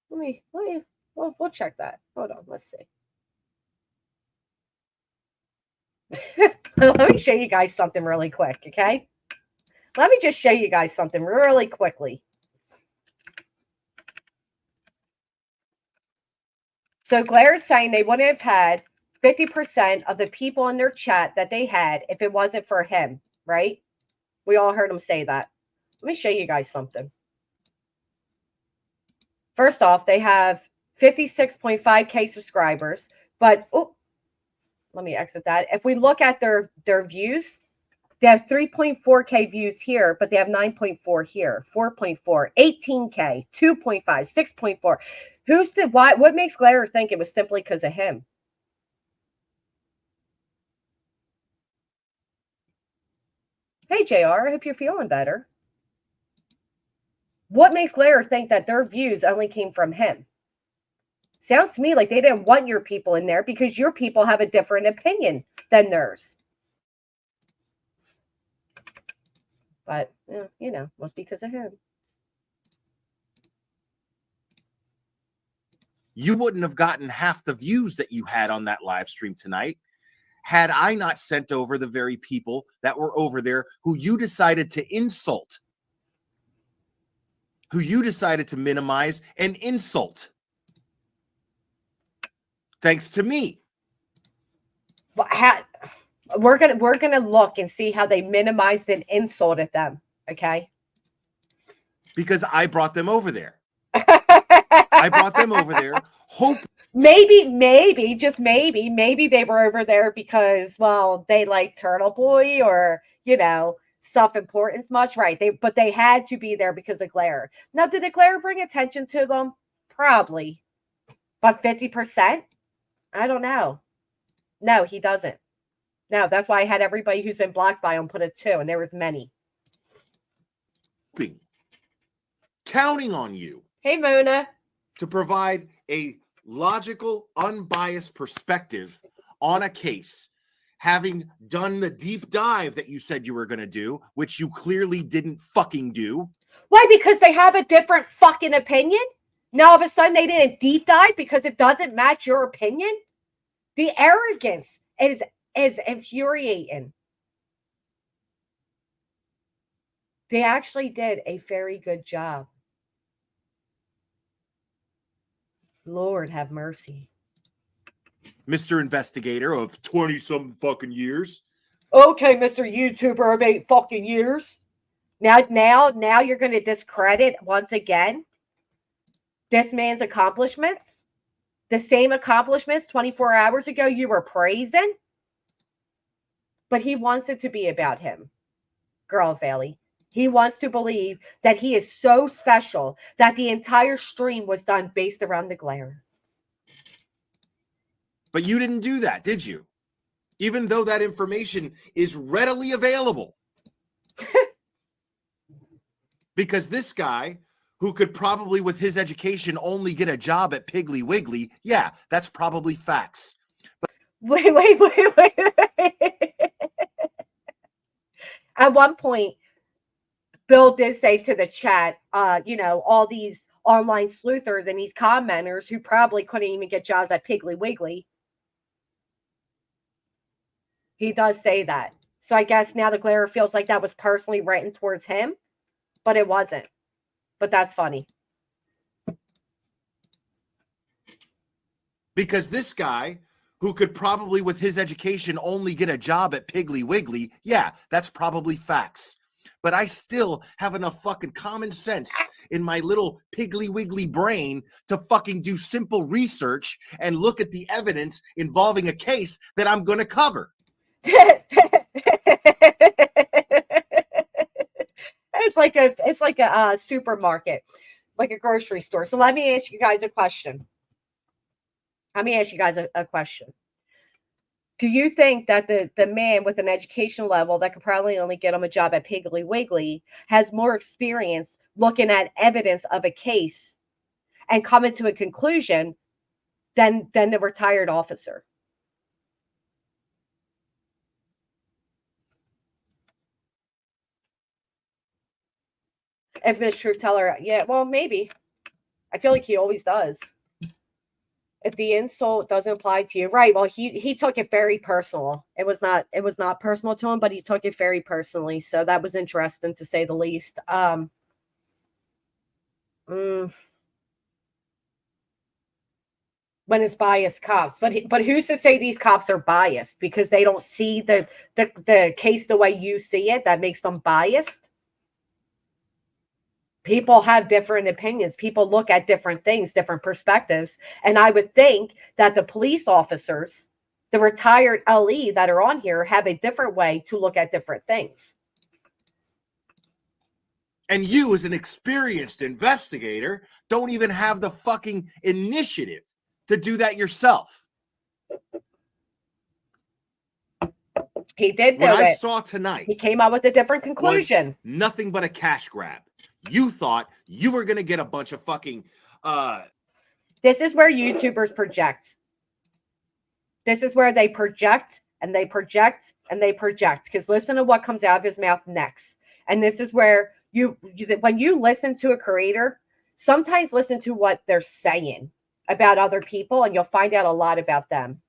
We'll check that. Hold on, let's see. Let me show you guys something really quick, okay? Let me just show you guys something really quickly. So Claire is saying they wouldn't have had 50% of the people in their chat that they had if it wasn't for him, right? We all heard him say that. Let me show you guys something. First off, they have 56.5K subscribers, but let me exit that. If we look at their views, they have 3.4K views here, but they have 9.4 here, 4.4, 18K, 2.5, 6.4. Who's the why? What makes Glare think it was simply because of him? Hey, JR, I hope you're feeling better. What makes Glare think that their views only came from him? Sounds to me like they didn't want your people in there because your people have a different opinion than theirs. But, you know, must be because of him. You wouldn't have gotten half the views that you had on that live stream tonight had I not sent over the very people that were over there who you decided to insult, who you decided to minimize and insult. Thanks to me. Well, we're gonna look and see how they minimized and insulted them. Okay. Because I brought them over there. I brought them over there. Maybe, just maybe they were over there because, well, they like Turtle Boy or, you know, self-importance much, right? But they had to be there because of Glare. Now, did the Glare bring attention to them? Probably. But 50%? I don't know. No, he doesn't. No, that's why I had everybody who's been blocked by him put a 2, and there was many. Counting on you. Hey, Mona. To provide a logical, unbiased perspective on a case, having done the deep dive that you said you were going to do, which you clearly didn't fucking do. Why? Because they have a different fucking opinion? Now, all of a sudden, they didn't deep dive because it doesn't match your opinion? The arrogance is infuriating. They actually did a very good job. Lord have mercy. Mr. Investigator of 20-some fucking years. Okay, Mr. YouTuber of 8 fucking years. Now you're going to discredit once again this man's accomplishments? The same accomplishments 24 hours ago you were praising? But he wants it to be about him. Girl Valley. He wants to believe that he is so special that the entire stream was done based around the glare. But you didn't do that, did you? Even though that information is readily available. Because this guy, who could probably, with his education, only get a job at Piggly Wiggly, yeah, that's probably facts. But Wait. At one point, Bill did say to the chat, all these online sleuthers and these commenters who probably couldn't even get jobs at Piggly Wiggly. He does say that. So I guess now the glare feels like that was personally written towards him, but it wasn't. But that's funny. Because this guy, who could probably, with his education, only get a job at Piggly Wiggly, yeah, that's probably facts. But I still have enough fucking common sense in my little Piggly Wiggly brain to fucking do simple research and look at the evidence involving a case that I'm going to cover. It's like a supermarket, like a grocery store. So let me ask you guys a question. Do you think that the man with an education level that could probably only get him a job at Piggly Wiggly has more experience looking at evidence of a case and coming to a conclusion than the retired officer? If Miss Truth Teller, yeah, well, maybe. I feel like he always does. If the insult doesn't apply to you, right? Well, he took it very personal. It was not personal to him, but he took it very personally. So that was interesting, to say the least. When it's biased cops, but who's to say these cops are biased because they don't see the case the way you see it? That makes them biased. People have different opinions. People look at different things, different perspectives. And I would think that the police officers, the retired LE that are on here, have a different way to look at different things. And you, as an experienced investigator, don't even have the fucking initiative to do that yourself. He did do what I it. saw tonight, He came out with a different conclusion. Nothing but a cash grab. You thought you were going to get a bunch of fucking... This is where YouTubers project. This is where they project and they project and they project. Because listen to what comes out of his mouth next. And this is where when you listen to a creator, sometimes listen to what they're saying about other people, and you'll find out a lot about them.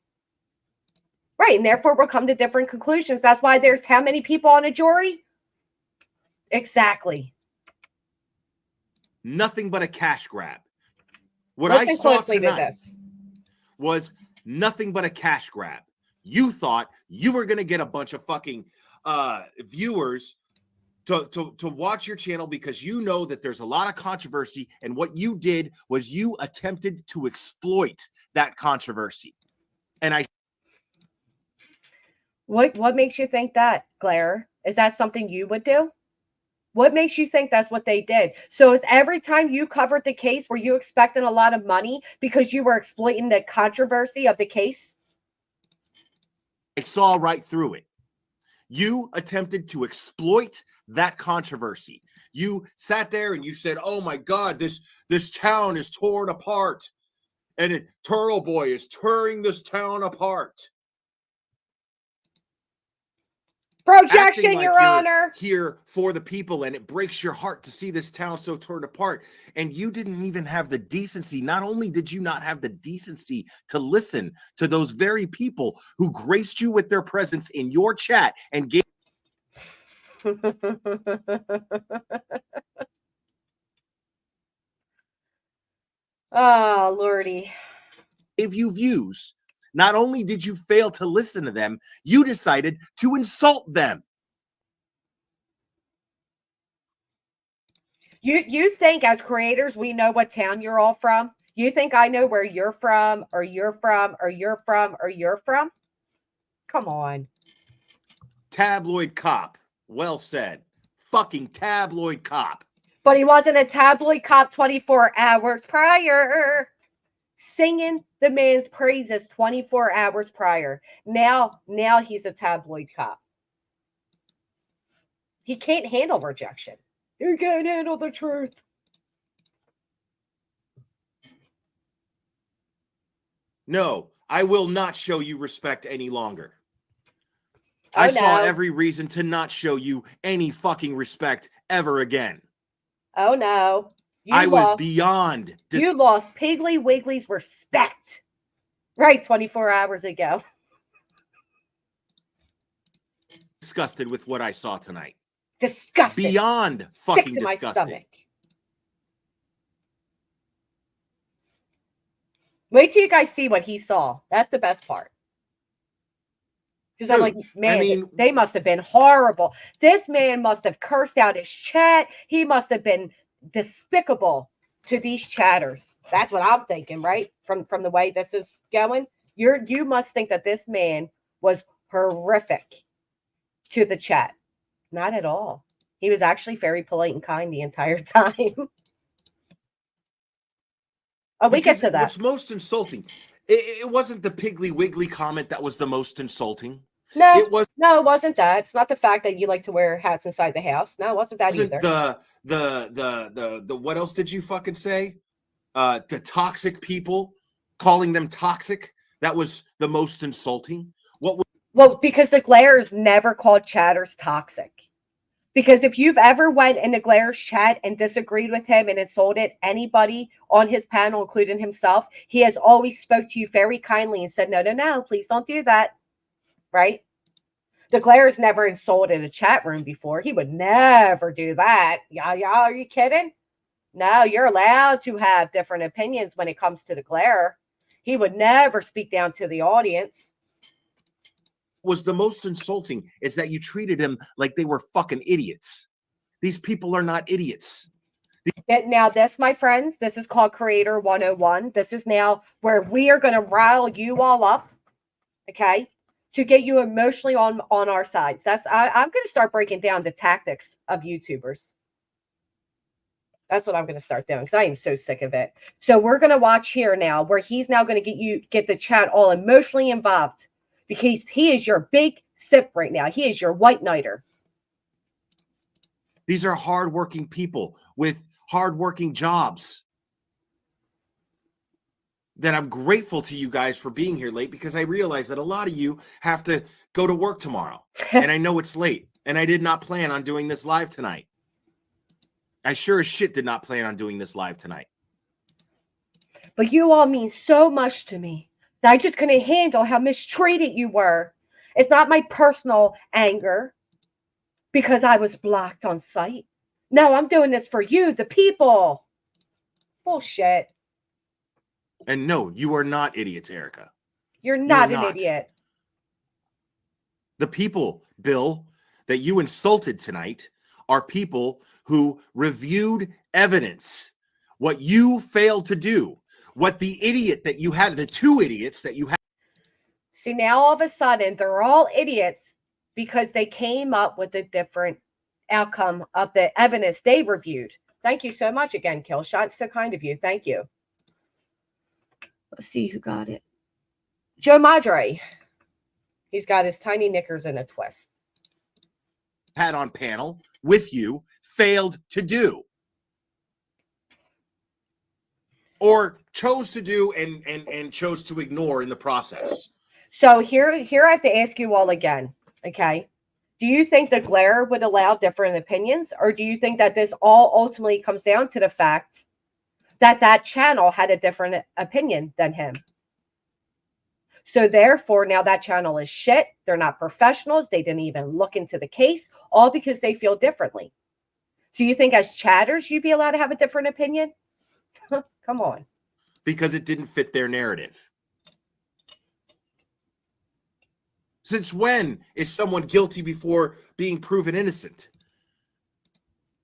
Right. And therefore, we'll come to different conclusions. That's why there's how many people on a jury? Exactly. Nothing but a cash grab. What Listen I saw closely tonight to this. was nothing but a cash grab. You thought you were going to get a bunch of fucking viewers to watch your channel because you know that there's a lot of controversy, and what you did was you attempted to exploit that controversy. And What makes you think that, Claire? Is that something you would do? What makes you think that's what they did? So is every time you covered the case, were you expecting a lot of money because you were exploiting the controversy of the case? I saw right through it. You attempted to exploit that controversy. You sat there and you said, oh my God, this town is torn apart. And Turtle Boy is tearing this town apart. Projection, like Your Honor. Here for the people, and it breaks your heart to see this town so torn apart. And you didn't even have the decency. Not only did you not have the decency to listen to those very people who graced you with their presence in your chat and gave Oh, Lordy. Gave you views. Not only did you fail to listen to them, you decided to insult them. You think as creators we know what town you're all from? You think I know where you're from, or you're from, or you're from, or you're from? Come on. Tabloid cop. Well said. Fucking tabloid cop. But he wasn't a tabloid cop 24 hours prior. Singing the man's praises 24 hours prior. Now he's a tabloid cop. He can't handle rejection. You can't handle the truth. No, I will not show you respect any longer. Oh, I saw no. every reason to not show you any fucking respect ever again. Oh no. I was beyond. You lost Piggly Wiggly's respect. Right, 24 hours ago. Disgusted with what I saw tonight. Disgusted. Beyond Sick fucking to my disgusted. stomach. Wait till you guys see what he saw. That's the best part. Because I'm like, man, they must have been horrible. This man must have cursed out his chat. He must have been despicable to these chatters. That's what I'm thinking, right? From the way this is going. You must think that this man was horrific to the chat. Not at all. He was actually very polite and kind the entire time. Oh, we get to that. What's most insulting, it wasn't the Piggly Wiggly comment that was the most insulting. No, it wasn't that. It's not the fact that you like to wear hats inside the house. No, it wasn't that either. The what else did you fucking say? The toxic people, calling them toxic. That was the most insulting. Well, because the Glares never called chatters toxic. Because if you've ever went in the Glares chat and disagreed with him and insulted anybody on his panel, including himself, he has always spoke to you very kindly and said, no, please don't do that. Right? The Glares never insulted a chat room before. He would never do that. Yeah, are you kidding? No, you're allowed to have different opinions when it comes to the Glare. He would never speak down to the audience. Was the most insulting is that you treated him like they were fucking idiots. These people are not idiots. Now this, my friends, this is called Creator 101. This is now where we are going to rile you all up, okay, to get you emotionally on our sides. I'm going to start breaking down the tactics of YouTubers. That's what I'm going to start doing because I am so sick of it. So we're going to watch here now where he's now going to get the chat all emotionally involved because he is your big sip right now. He is your white knighter. These are hardworking people with hardworking jobs. That I'm grateful to you guys for being here late because I realize that a lot of you have to go to work tomorrow. And I know it's late. And I did not plan on doing this live tonight. I sure as shit did not plan on doing this live tonight. But you all mean so much to me that I just couldn't handle how mistreated you were. It's not my personal anger because I was blocked on site. No, I'm doing this for you, the people. Bullshit. And no, you are not idiots, Erica. You're not an idiot. The people, Bill, that you insulted tonight are people who reviewed evidence. What you failed to do, what the idiot that you had, the two idiots that you had. See, now all of a sudden, they're all idiots because they came up with a different outcome of the evidence they reviewed. Thank you so much again, Killshot. So kind of you. Thank you. Let's see who got it. Joe Madre. He's got his tiny knickers in a twist. Had on panel with you failed to do. Or chose to do and chose to ignore in the process. So here I have to ask you all again, okay? Do you think the Glare would allow different opinions? Or do you think that this all ultimately comes down to the fact that channel had a different opinion than him? So therefore, now that channel is shit. They're not professionals. They didn't even look into the case, all because they feel differently. So you think as chatters, you'd be allowed to have a different opinion? Come on. Because it didn't fit their narrative. Since when is someone guilty before being proven innocent?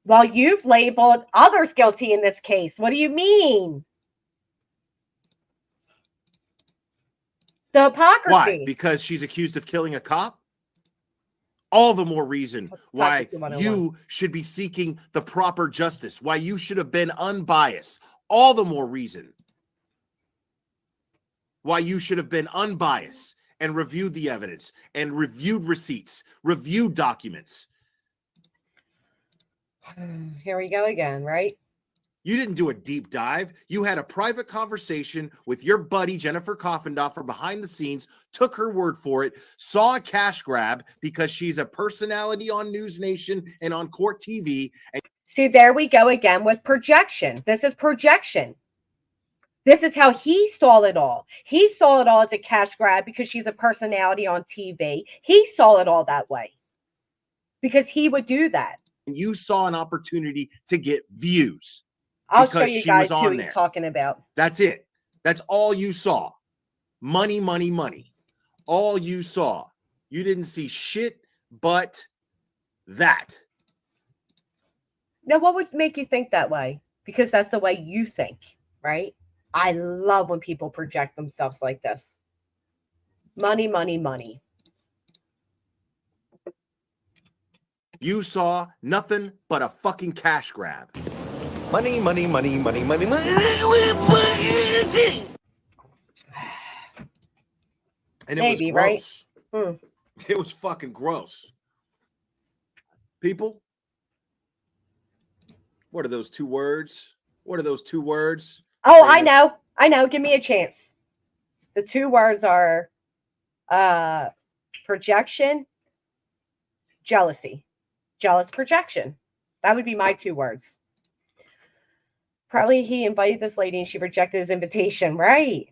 Well, you've labeled others guilty in this case. What do you mean? The hypocrisy. Why? Because she's accused of killing a cop? All the more reason why Practice 101. you should be seeking the proper justice, why you should have been unbiased. All the more reason why you should have been unbiased and reviewed the evidence and reviewed receipts, reviewed documents. Here we go again, right? You didn't do a deep dive. You had a private conversation with your buddy, Jennifer Coffendoffer, behind the scenes, took her word for it, saw a cash grab because she's a personality on News Nation and on Court TV. And see, there we go again with projection. This is projection. This is how he saw it all. He saw it all as a cash grab because she's a personality on TV. He saw it all that way because he would do that. you saw an opportunity to get views. I'll show you guys who he's talking about. That's it. That's all you saw. Money, money, money. All you saw. You didn't see shit but that. Now, what would make you think that way? Because that's the way you think, right? I love when people project themselves like this. Money, money, money. You saw nothing but a fucking cash grab. Money, money, money, money, money, money. And it Maybe, was gross. right? It was fucking gross. People, what are those two words? What are those two words? Oh, I know. I know. Give me a chance. The two words are projection, jealousy. Jealous projection. That would be my two words. Probably he invited this lady and she rejected his invitation. Right.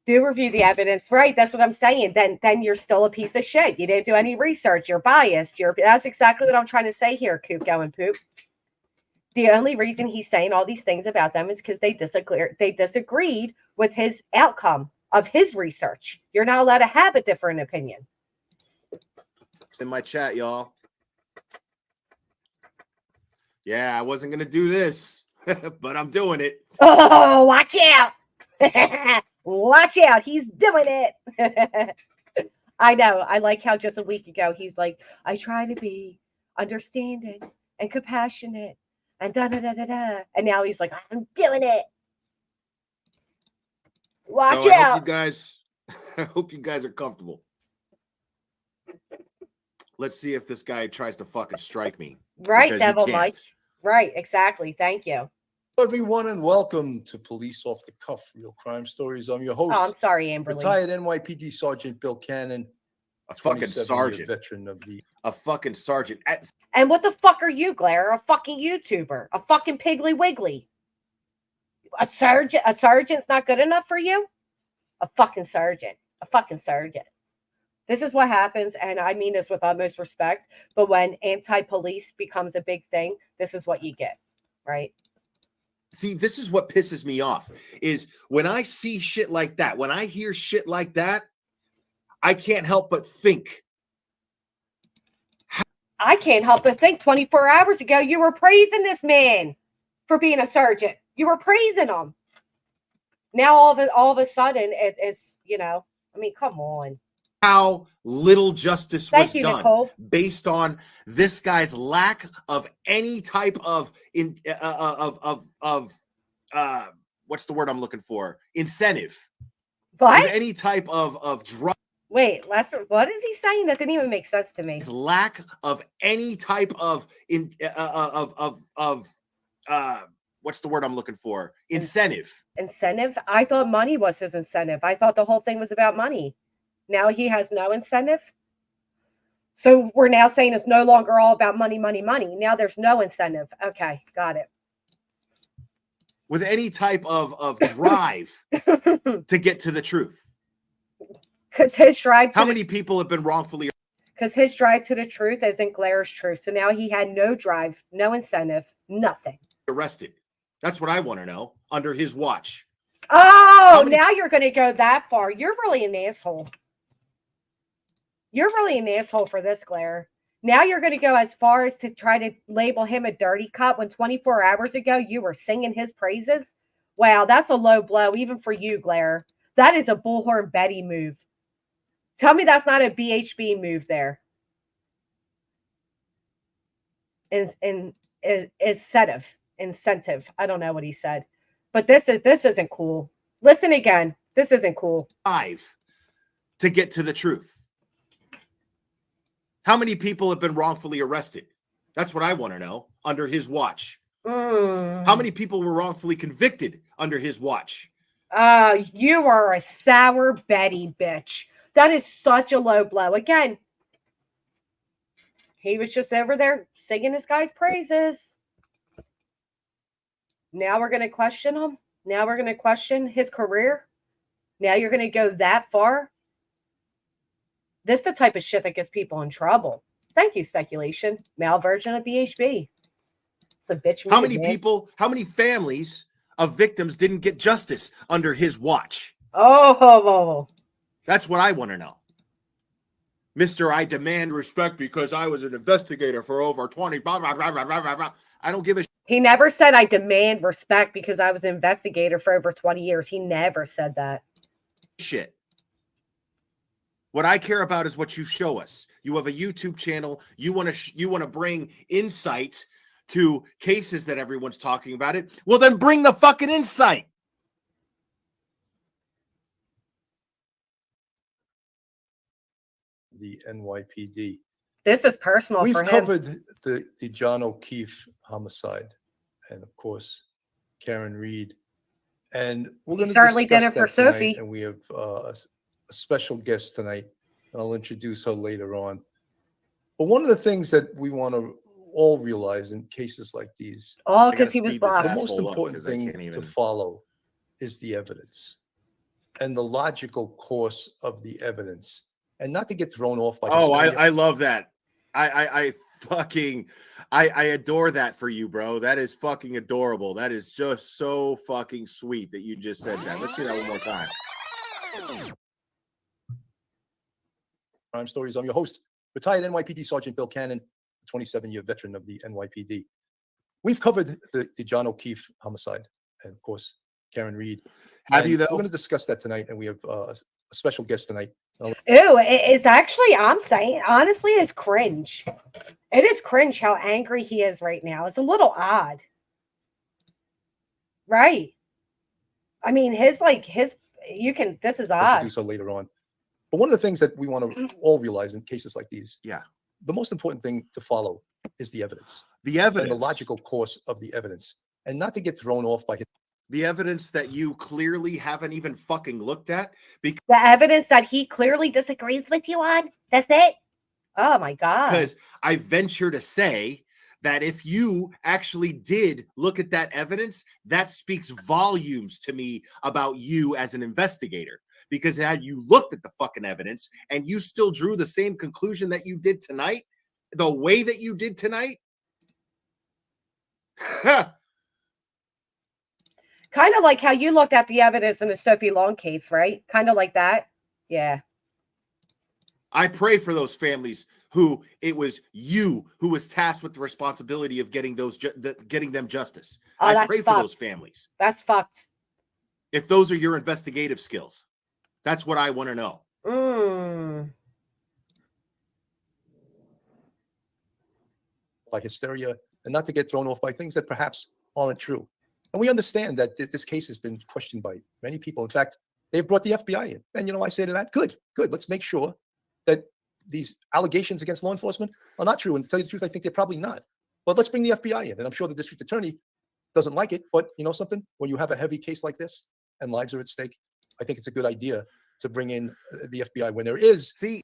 Do review the evidence. Right. That's what I'm saying. Then you're still a piece of shit. You didn't do any research. You're biased. That's exactly what I'm trying to say here, Coop going poop. The only reason he's saying all these things about them is because they disagreed with his outcome of his research. You're not allowed to have a different opinion. In my chat, y'all. Yeah, I wasn't going to do this, but I'm doing it. Oh, watch out. Watch out. He's doing it. I know. I like how just a week ago, he's like, I try to be understanding and compassionate and da-da-da-da-da. And now he's like, I'm doing it. Watch out. I hope you guys are comfortable. Let's see if this guy tries to fucking strike me. Right, Devil Mike. Right, exactly. Thank you. Everyone, and welcome to Police Off the Cuff, Real Crime Stories. I'm your host. Oh, I'm sorry, Amberly. Retired NYPD Sergeant Bill Cannon. A fucking sergeant. Veteran of the... A fucking sergeant. And what the fuck are you, Glare? A fucking YouTuber. A fucking Piggly Wiggly. A sergeant's not good enough for you? A fucking sergeant. A fucking sergeant. This is what happens, and I mean this with utmost respect, but when anti-police becomes a big thing, this is what you get, right? See, this is what pisses me off, is when I see shit like that, when I hear shit like that, I can't help but think. I can't help but think 24 hours ago, you were praising this man for being a sergeant. You were praising him. Now all of a sudden, it's, you know, I mean, come on. How little justice was done Nicole. Based on this guy's lack of any type of what's the word I'm looking for? Incentive. What? Any type of drug. Wait, what is he saying? That didn't even make sense to me. His lack of any type of what's the word I'm looking for? Incentive. Incentive? I thought money was his incentive. I thought the whole thing was about money. Now he has no incentive. So we're now saying it's no longer all about money, money, money. Now there's no incentive. Okay, got it. With any type of drive to get to the truth. Because his drive to how many people have been wrongfully? Because his drive to the truth isn't Glaire's truth. So now he had no drive, no incentive, nothing. Arrested. That's what I want to know. Under his watch. Oh, now you're going to go that far. You're really an asshole. You're really an asshole for this, Glare. Now you're going to go as far as to try to label him a dirty cop when 24 hours ago you were singing his praises. Wow, that's a low blow even for you, Glare. That is a Bullhorn Betty move. Tell me that's not a BHB move there. incentive. I don't know what he said, but this isn't cool. Listen again. This isn't cool. To get to the truth. How many people have been wrongfully arrested? That's what I want to know. Under his watch. How many people were wrongfully convicted under his watch? You are a sour Betty bitch. That is such a low blow. Again, he was just over there singing this guy's praises. Now we're going to question him. Now we're going to question his career. Now you're going to go that far. This is the type of shit that gets people in trouble. Thank you, Speculation. Male version of BHB. It's a bitch. How many people, how many families of victims didn't get justice under his watch? Oh. That's what I want to know. Mr. I demand respect because I was an investigator for over 20. Blah, blah, blah, blah, blah, blah. I don't give a shit. He never said I demand respect because I was an investigator for over 20 years. He never said that. Shit. What I care about is what you show us. You have a YouTube channel. You want to bring insight to cases that everyone's talking about it. Well, then bring the fucking insight. The NYPD. This is personal We've for him. covered the John O'Keefe homicide, and of course, Karen Reed. And we're going to certainly did discuss it for that tonight, Sophie. and we have a special guest tonight, and I'll introduce her later on. But one of the things that we want to all realize in cases like these, All because he was the black. most important thing to follow is the evidence and the logical course of the evidence, and not to get thrown off by. Oh, I love that. I adore that for you, bro. That is fucking adorable. That is just so fucking sweet that you just said that. Let's hear that one more time. Crime Stories. I'm your host, retired NYPD Sergeant Bill Cannon, 27-year veteran of the NYPD. We've covered the John O'Keefe homicide and, of course, Karen Reed. Have you, though? We're going to discuss that tonight, and we have a special guest tonight. Ew, it's actually, I'm saying, honestly, it's cringe. It is cringe how angry he is right now. It's a little odd. Right. I mean, this is odd. Introduce her later on. But one of the things that we want to all realize in cases like these, the most important thing to follow is the evidence. The evidence. And the logical course of the evidence. And not to get thrown off by the evidence that you clearly haven't even fucking looked at. The evidence that he clearly disagrees with you on? That's it? Oh, my God. Because I venture to say that if you actually did look at that evidence, that speaks volumes to me about you as an investigator. Because had you looked at the fucking evidence and you still drew the same conclusion that you did tonight, the way that you did tonight, kind of like how you looked at the evidence in the Sophie Long case, right? Kind of like that. Yeah. I pray for those families who it was you who was tasked with the responsibility of getting them justice. Oh, I pray for those families. That's fucked. If those are your investigative skills, that's what I want to know. By hysteria, and not to get thrown off by things that perhaps aren't true. And we understand that this case has been questioned by many people. In fact, they've brought the FBI in. And I say to that, good. Let's make sure that these allegations against law enforcement are not true. And to tell you the truth, I think they're probably not. But let's bring the FBI in. And I'm sure the district attorney doesn't like it. But you know something? When you have a heavy case like this and lives are at stake, I think it's a good idea to bring in the FBI when there is. See,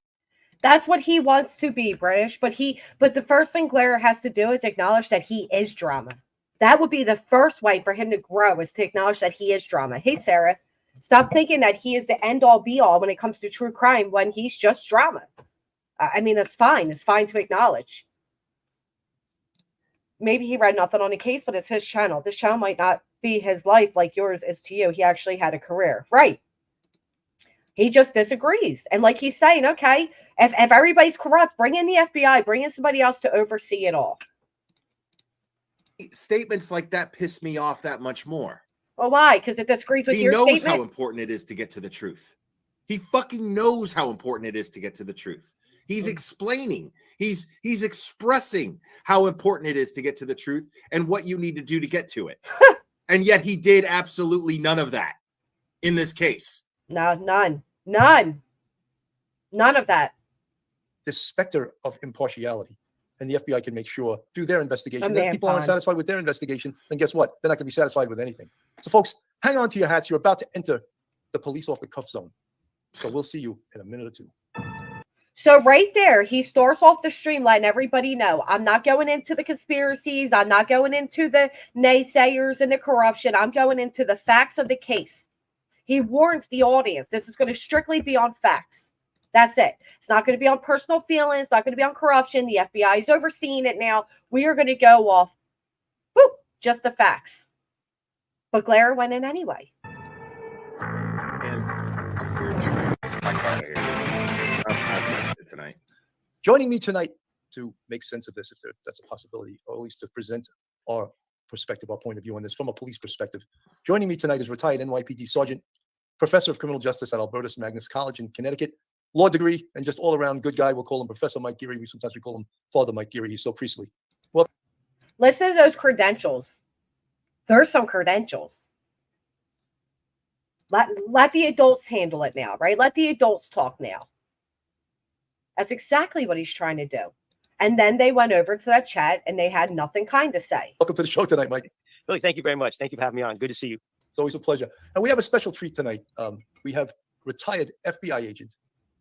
that's what he wants to be, British. But the first thing Blair has to do is acknowledge that he is drama. That would be the first way for him to grow, is to acknowledge that he is drama. Hey, Sarah, stop thinking that he is the end all be all when it comes to true crime when he's just drama. I mean, that's fine. It's fine to acknowledge. Maybe he read nothing on the case, but it's his channel. This channel might not be his life like yours is to you. He actually had a career. Right. He just disagrees. And like he's saying, okay, if everybody's corrupt, bring in the FBI, bring in somebody else to oversee it all. Statements like that piss me off that much more. Well, why? Because it disagrees with your statement? He knows how important it is to get to the truth. He fucking knows how important it is to get to the truth. He's explaining. He's expressing how important it is to get to the truth and what you need to do to get to it. And yet he did absolutely none of that in this case. No, none of that. This specter of impartiality, and the FBI can make sure through their investigation. A If man people aren't pond. satisfied with their investigation, then guess what? They're not going to be satisfied with anything. So, folks, hang on to your hats. You're about to enter the police off the cuff zone. So we'll see you in a minute or two. So right there, he starts off the stream letting everybody know, I'm not going into the conspiracies. I'm not going into the naysayers and the corruption. I'm going into the facts of the case. He warns the audience, this is going to strictly be on facts. That's it. It's not going to be on personal feelings. It's not going to be on corruption. The FBI is overseeing it now. We are going to go off, whoop, just the facts. But Blair went in anyway. And I'm tonight. Joining me tonight to make sense of this, if that's a possibility, or at least to present our perspective, our point of view on this from a police perspective. Joining me tonight is retired NYPD Sergeant, Professor of Criminal Justice at Albertus Magnus College in Connecticut, law degree, and just all-around good guy. We'll call him Professor Mike Geary. Sometimes we call him Father Mike Geary. He's so priestly. Well, listen to those credentials. There's some credentials. Let the adults handle it now, right? Let the adults talk now. That's exactly what he's trying to do. And then they went over to that chat and they had nothing kind to say. welcome to the show tonight, Mike. Billy, thank you very much. Thank you for having me on. Good to see you. It's always a pleasure. And we have a special treat tonight. We have retired FBI agent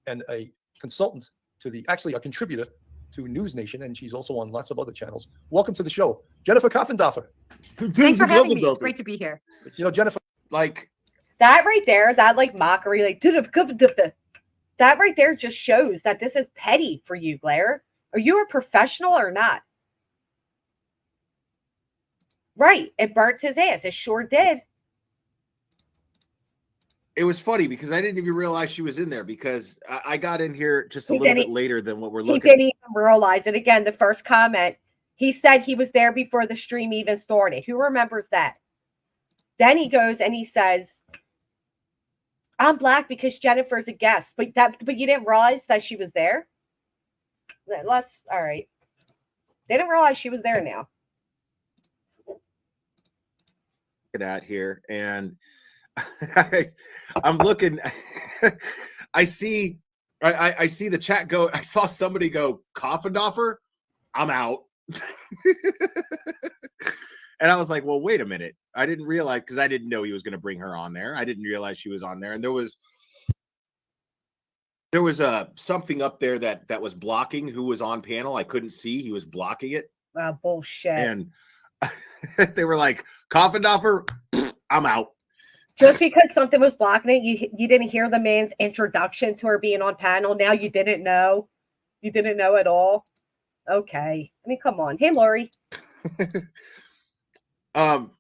and a consultant to actually a contributor to News Nation, and she's also on lots of other channels. Welcome to the show, Jennifer Koffendorfer. Thanks for having me. It's great to be here. You know, Jennifer, Like, That right there, that like mockery, like that right there just shows that this is petty for you, Blair. Are you a professional or not? Right. It burnt his ass. It sure did. it was funny because I didn't even realize she was in there because I got in here just a little bit later than what we're He looking. didn't even realize it. Again, the first comment, he said he was there before the stream even started. Who remembers that? Then he goes and he says, I'm black because Jennifer's a guest. But you didn't realize that she was there? All right. They didn't realize she was there now. At here, and I'm looking. I see the chat go. I saw somebody go Koffendorfer. I'm out. And I was like, well, wait a minute. I didn't realize because I didn't know he was going to bring her on there. I didn't realize she was on there, and there was something up there that was blocking who was on panel. I couldn't see. He was blocking it. Bullshit. And they were like, Koffendorfer, I'm out. Just because something was blocking it, you didn't hear the man's introduction to her being on panel. Now you didn't know. You didn't know at all. Okay. I mean, come on. Hey, Lori. Well,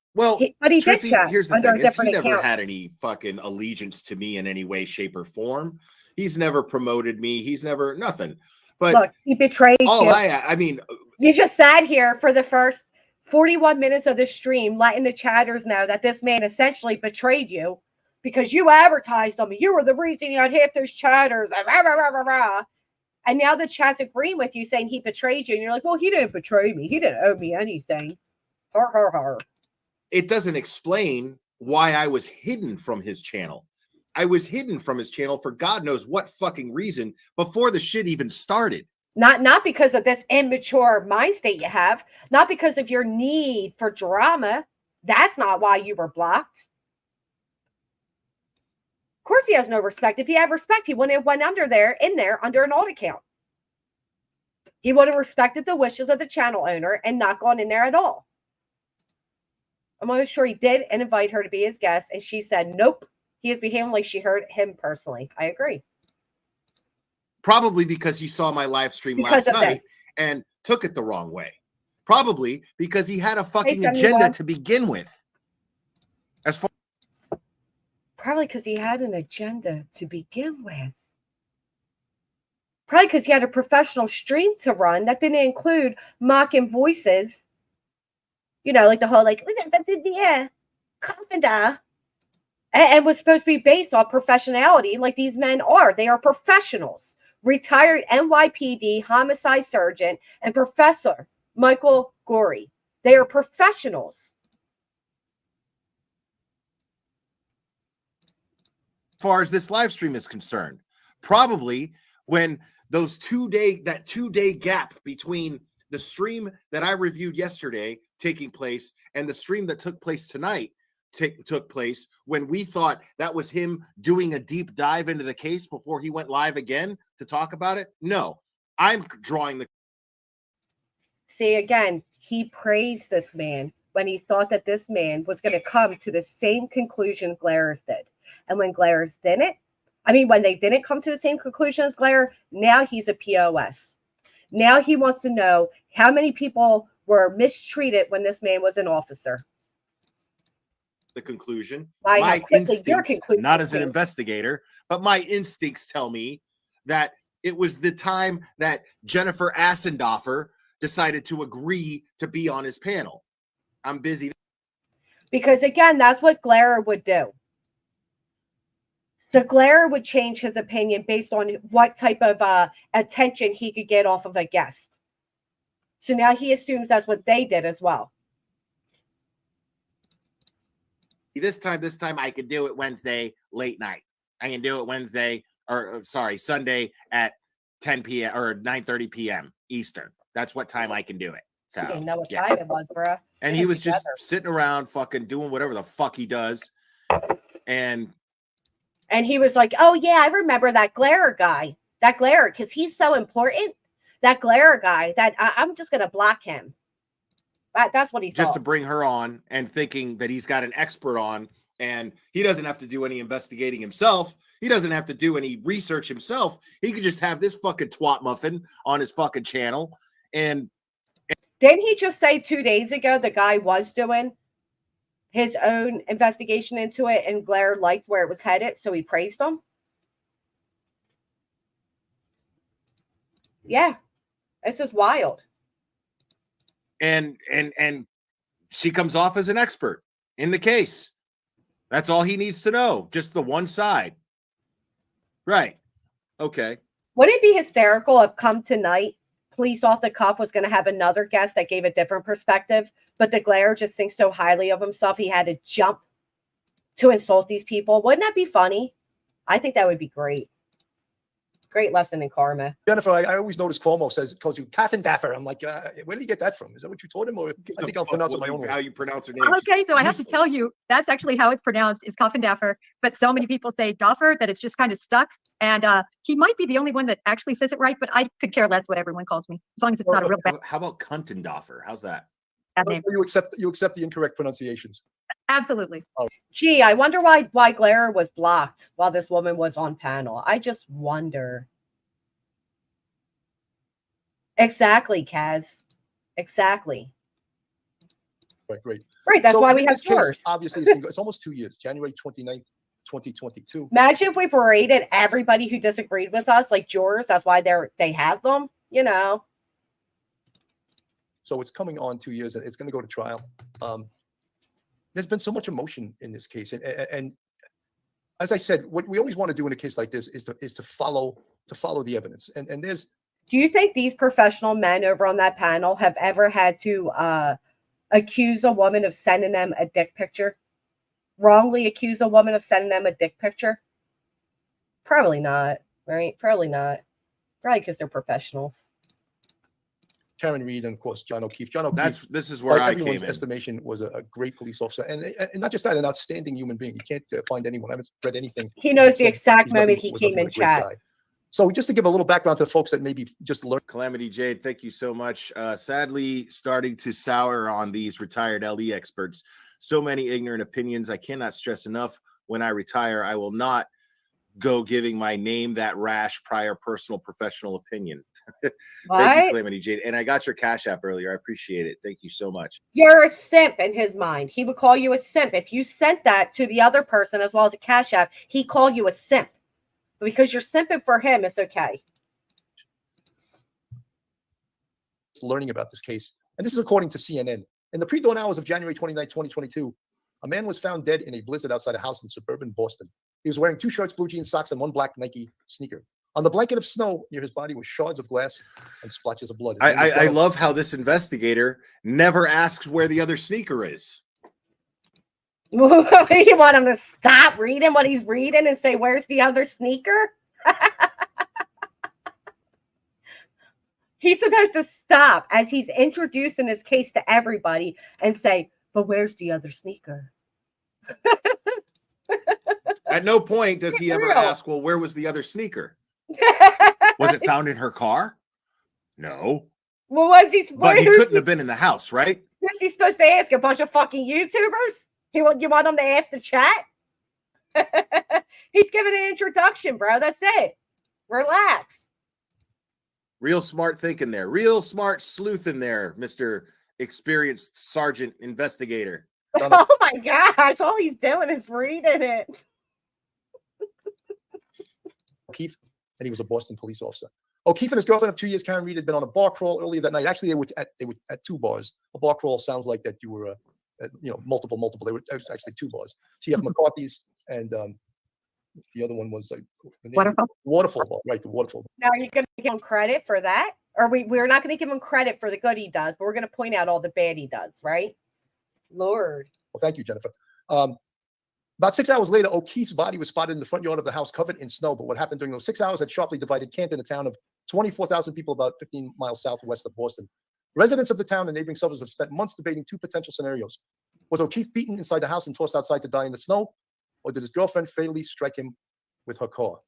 But he did Triffy, chat here's the under a thing: is he different never account. had any fucking allegiance to me in any way, shape, or form. He's never promoted me. He's never nothing. But Look, he betrayed you. I mean, You just sat here for the first 41 minutes of the stream, letting the chatters know that this man essentially betrayed you because you advertised him. You were the reason you had hit those chatters. And now the chat's agreeing with you, saying he betrayed you. And you're like, well, he didn't betray me. He didn't owe me anything. Har, har, har. it doesn't explain why I was hidden from his channel. I was hidden from his channel for God knows what fucking reason before the shit even started. Not because of this immature mind state you have, not because of your need for drama. That's not why you were blocked. Of course he has no respect. If he had respect, he wouldn't have went in there under an alt account. He would have respected the wishes of the channel owner and not gone in there at all. I'm almost sure he did and invite her to be his guest, and she said, nope. He is behaving like she heard him personally. I agree. Probably because he saw my live stream last night and took it the wrong way. Probably because he had a fucking agenda to begin with. Probably because he had an agenda to begin with. Probably because he had a professional stream to run that didn't include mocking voices. You know, like the whole, like, yeah, Carpenter. And was supposed to be based on professionality like these men are. They are professionals. retired NYPD homicide sergeant, and Professor Michael Gorey. They are professionals. As far as this live stream is concerned, probably when that 2-day gap between the stream that I reviewed yesterday taking place and the stream that took place tonight took place, when we thought that was him doing a deep dive into the case before he went live again to talk about it. No, I'm drawing the. See, again, he praised this man when he thought that this man was going to come to the same conclusion Glares did. And when Glares didn't, when they didn't come to the same conclusion as Glare, now he's a POS. Now he wants to know how many people were mistreated when this man was an officer. The conclusion. My My instincts, conclusion not as an is. investigator, but my instincts tell me that it was the time that Jennifer Assendoffer decided to agree to be on his panel. I'm busy. Because again, that's what Glare would do. The Glare would change his opinion based on what type of attention he could get off of a guest. So now he assumes that's what they did as well. This time I could do it Wednesday late night. I can do it Sunday at 10 p.m. or 9:30 p.m. Eastern. That's what time I can do it. So, I didn't know what time it was, bro. And he was just sitting around fucking doing whatever the fuck he does. And he was like, oh, yeah, I remember that Glare guy. That Glare, because he's so important. That Glare guy, that I'm just going to block him. That's what he thought. Just to bring her on and thinking that he's got an expert on, and he doesn't have to do any investigating himself. He doesn't have to do any research himself. He could just have this fucking twat muffin on his fucking channel. And didn't he just say 2 days ago the guy was doing his own investigation into it and Glare liked where it was headed, so he praised him? Yeah. This is wild. And she comes off as an expert in the case. That's all he needs to know. Just the one side. Right. Okay. Wouldn't it be hysterical if come tonight, Police Off the Cuff was going to have another guest that gave a different perspective, but the Glare just thinks so highly of himself he had to jump to insult these people? Wouldn't that be funny? I think that would be great. Great lesson in karma. Jennifer, I always notice Cuomo calls you Kaffendaffer. I'm like, where did he get that from? Is that what you taught him? Or I think I'll pronounce it my own way. How you pronounce her name? Okay, so I have to tell you, that's actually how it's pronounced, is Coffindaffer. But so many people say Doffer that it's just kind of stuck. And he might be the only one that actually says it right, but I could care less what everyone calls me, as long as it's not a real bad How about Cuntendoffer? How's that? name. You accept the incorrect pronunciations. Absolutely. Gee, I wonder why Glare was blocked while this woman was on panel. I just wonder. Exactly, Kaz. Exactly. Right, great. Right, that's So why we in have this case, jurors. obviously, it's almost 2 years, January 29th, 2022. Imagine if we paraded everybody who disagreed with us like jurors. That's why they have them, you know. So it's coming on 2 years, and it's going to go to trial. There's been so much emotion in this case, and as I said, what we always want to do in a case like this is to follow the evidence. And there's. Do you think these professional men over on that panel have ever had to accuse a woman of sending them a dick picture? Wrongly accuse a woman of sending them a dick picture? Probably not, right? Probably not. Probably because they're professionals. Karen Reed and of course John O'Keefe. John O'Keefe, This is where by I came everyone's in. estimation, was a great police officer, and not just that, an outstanding human being. You can't find anyone. I haven't read anything. He knows the said exact he's moment nothing- he was came nothing in but a great chat. guy. So just to give a little background to the folks that maybe just learned. Calamity Jade, thank you so much. Sadly, starting to sour on these retired LE experts. So many ignorant opinions. I cannot stress enough. When I retire, I will not go giving my name that rash prior personal professional opinion. Thank you, Calamity Jade. And I got your Cash App earlier. I appreciate it. Thank you so much. You're a simp in his mind. He would call you a simp. If you sent that to the other person as well as a Cash App, he'd call you a simp. But because you're simping for him, it's okay. Learning about this case, and this is according to CNN. In the pre-dawn hours of January 29, 2022, a man was found dead in a blizzard outside a house in suburban Boston. He was wearing 2 shirts, blue jeans, socks, and 1 black Nike sneaker. On the blanket of snow near his body were shards of glass and splotches of blood. I love how this investigator never asks where the other sneaker is. You want him to stop reading what he's reading and say, where's the other sneaker? He's supposed to stop as he's introducing his case to everybody and say, but where's the other sneaker? At no point does he ever ask, well, where was the other sneaker? Was it found in her car? No. Well, was he? But he couldn't have been in the house, right? Who's he supposed to ask? A bunch of fucking YouTubers? You want him to ask the chat? He's giving an introduction, bro. That's it. Relax. Real smart thinking there. Real smart sleuth in there, Mr. Experienced Sergeant Investigator. Oh my gosh. All he's doing is reading it. O'Keefe, and he was a Boston police officer. O'Keefe and his girlfriend of 2 years, Karen Reed, had been on a bar crawl earlier that night. Actually, they were at two bars. A bar crawl sounds like that you were, at, multiple. There was actually two bars. C.F. McCarthy's and the other one was like Waterfall Bar, right? The Waterfall Bar. Now, are you going to give him credit for that? Or we're not going to give him credit for the good he does, but we're going to point out all the bad he does, right? Lord. Well, thank you, Jennifer. About 6 hours later, O'Keefe's body was spotted in the front yard of the house covered in snow. But what happened during those 6 hours had sharply divided Canton, a town of 24,000 people about 15 miles southwest of Boston. Residents of the town and neighboring suburbs have spent months debating two potential scenarios. Was O'Keefe beaten inside the house and tossed outside to die in the snow? Or did his girlfriend fatally strike him with her car?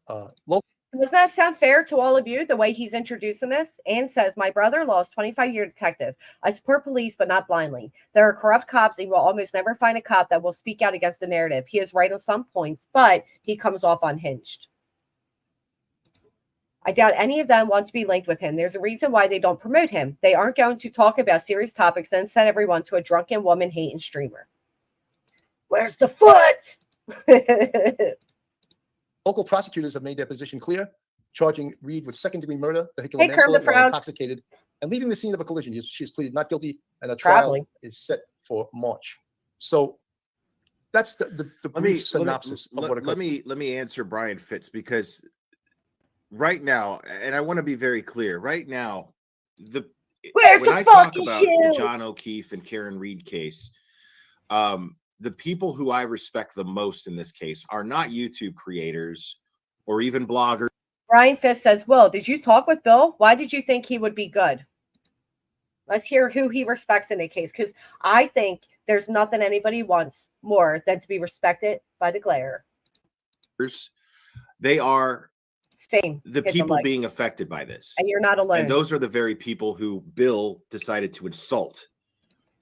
Does that sound fair to all of you, the way he's introducing this? Anne says, my brother-in-law is 25-year detective. I support police, but not blindly. There are corrupt cops, and you will almost never find a cop that will speak out against the narrative. He is right on some points, but he comes off unhinged. I doubt any of them want to be linked with him. There's a reason why they don't promote him. They aren't going to talk about serious topics and send everyone to a drunken woman-hating streamer. Where's the foot? Local prosecutors have made their position clear, charging Reed with second-degree murder, vehicular Hey, Kermit manslaughter, while Frown. intoxicated, and leaving the scene of a collision. She's pleaded not guilty, and a trial is set for March. So that's the brief synopsis of what occurred. Let me answer Brian Fitz, because right now, and I want to be very clear, right now, Where's when the I talk fucking about shoe? the John O'Keefe and Karen Reed case, the people who I respect the most in this case are not YouTube creators or even bloggers. Brian Fisk says, Will, did you talk with Bill? Why did you think he would be good? Let's hear who he respects in the case, because I think there's nothing anybody wants more than to be respected by the glare. They are the people being affected by this. And you're not alone. And those are the very people who Bill decided to insult.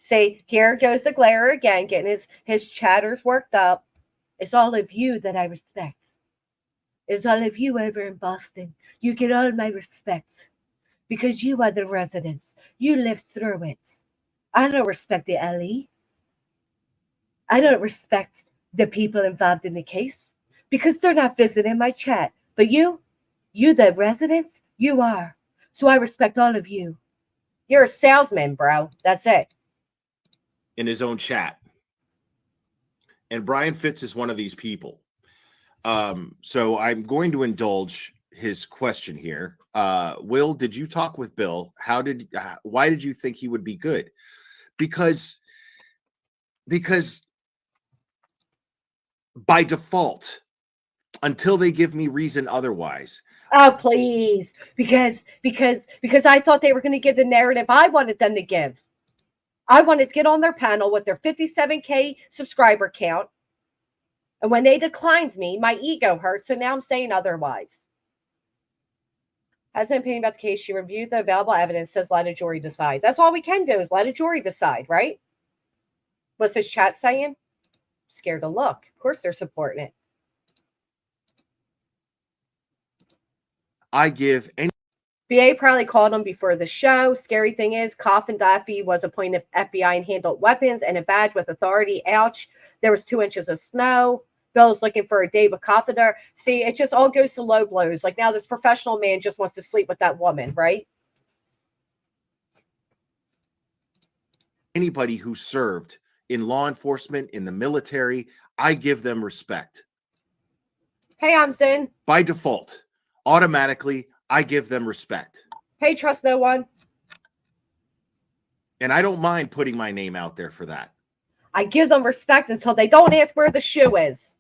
Say, here goes the glare again, getting his chatters worked up. It's all of you that I respect. It's all of you over in Boston. You get all my respect because you are the residents. You lived through it. I don't respect the LE. I don't respect the people involved in the case because they're not visiting my chat. But you the residents, you are. So I respect all of you. You're a salesman, bro. That's it. In his own chat. And Brian Fitz is one of these people. So I'm going to indulge his question here. Will, did you talk with Bill? Why did you think he would be good? Because by default, until they give me reason otherwise. Oh, please. Because I thought they were going to give the narrative I wanted them to give. I wanted to get on their panel with their 57K subscriber count. And when they declined me, my ego hurt. So now I'm saying otherwise. Has an opinion about the case. She reviewed the available evidence, says let a jury decide. That's all we can do is let a jury decide, right? What's his chat saying? Scared to look. Of course they're supporting it. I give any. BA probably called him before the show. Scary thing is, Coffin Daffy was appointed FBI and handled weapons and a badge with authority. Ouch. There was 2 inches of snow. Bill's looking for a day with Coffin there. See, it just all goes to low blows. Like now this professional man just wants to sleep with that woman, right? Anybody who served in law enforcement, in the military, I give them respect. Hey, I'm Zin. By default. automatically I give them respect. Hey, trust no one. And I don't mind putting my name out there for that. I give them respect until they don't ask where the shoe is.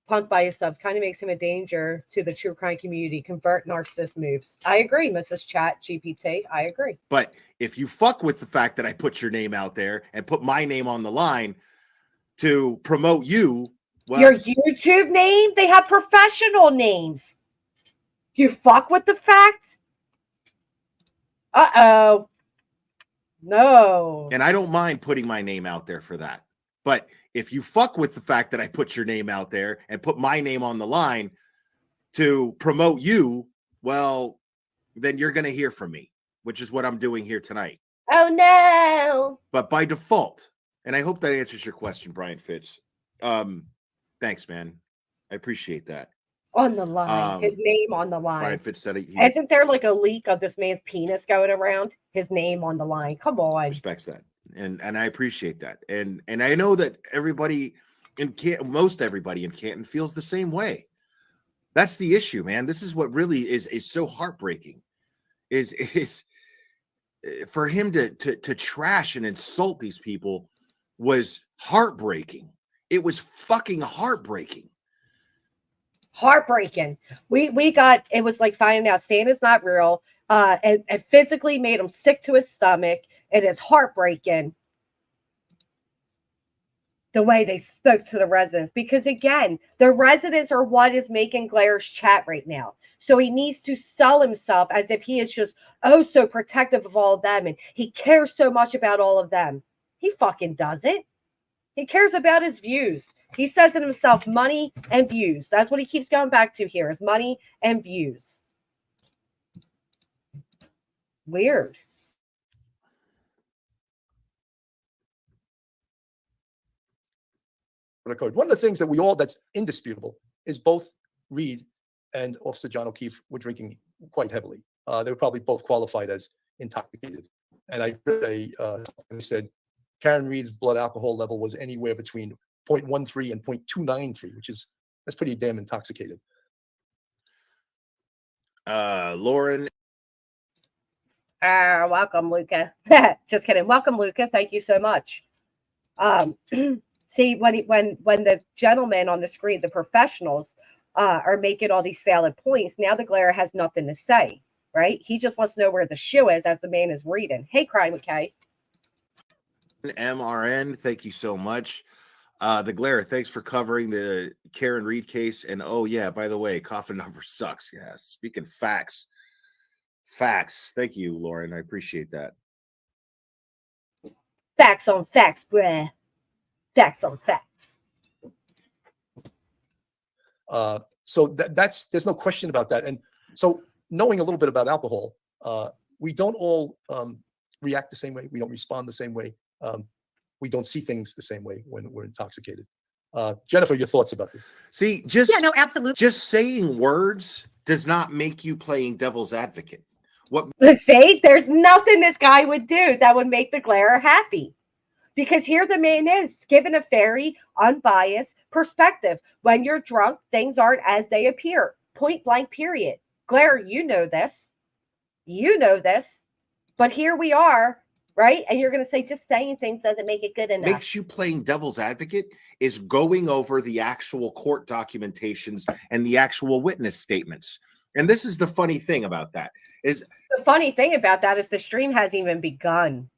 Punk by his subs kind of makes him a danger to the true crime community. Convert narcissist moves. I agree, Mrs. Chat GPT. I agree. But if you fuck with the fact that I put your name out there and put my name on the line to promote you, well, your YouTube name, they have professional names. You fuck with the fact? Uh-oh. No. and I don't mind putting my name out there for that. But if you fuck with the fact that I put your name out there and put my name on the line to promote you, well, then you're going to hear from me, which is what I'm doing here tonight. Oh, no. But by default, and I hope that answers your question, Brian Fitz. Thanks, man. I appreciate that. On the line. His name on the line. Brian Fitz said it. Isn't there like a leak of this man's penis going around? His name on the line. Come on. Respects that. And I appreciate that. And I know that everybody in Canton, most everybody in Canton feels the same way. That's the issue, man. This is what really is so heartbreaking. Is for him to trash and insult these people was heartbreaking. It was fucking heartbreaking. Heartbreaking. We got, it was like finding out Santa's not real. And physically made him sick to his stomach. It is heartbreaking the way they spoke to the residents, because again, the residents are what is making Glaire's chat right now. So he needs to sell himself as if he is just so protective of all of them and he cares so much about all of them. He fucking doesn't. He cares about his views. He says it himself, money and views. That's what he keeps going back to here, is money and views. Weird. One of the things that that's indisputable is both Reed and Officer John O'Keefe were drinking quite heavily. They were probably both qualified as intoxicated. And I said Karen Reed's blood alcohol level was anywhere between 0.13 and 0.293, that's pretty damn intoxicated. Lauren. Welcome, Luca. Just kidding. Welcome, Luca. Thank you so much. See, when the gentlemen on the screen, the professionals, are making all these valid points, now the Glare has nothing to say, right? He just wants to know where the shoe is as the man is reading. Hey, Crime with K. MRN, thank you so much. The Glare, thanks for covering the Karen Reed case. And oh, yeah, by the way, coffin number sucks. Yeah, speaking facts. Thank you, Lauren. I appreciate that. Facts on facts, bruh. Facts on facts. So there's no question about that. And so knowing a little bit about alcohol, we don't all react the same way. We don't respond the same way. We don't see things the same way when we're intoxicated. Jennifer, your thoughts about this? See, no, absolutely. Just saying words does not make you playing devil's advocate. See, there's nothing this guy would do that would make the Glare happy. Because here the man is given a very unbiased perspective. When you're drunk, things aren't as they appear. Point blank, period. Glare, you know this. You know this. But here we are, right? And you're going to say just saying things doesn't make it good enough. Makes you playing devil's advocate is going over the actual court documentations and the actual witness statements. And this is the funny thing about that. The funny thing about that is the stream hasn't even begun.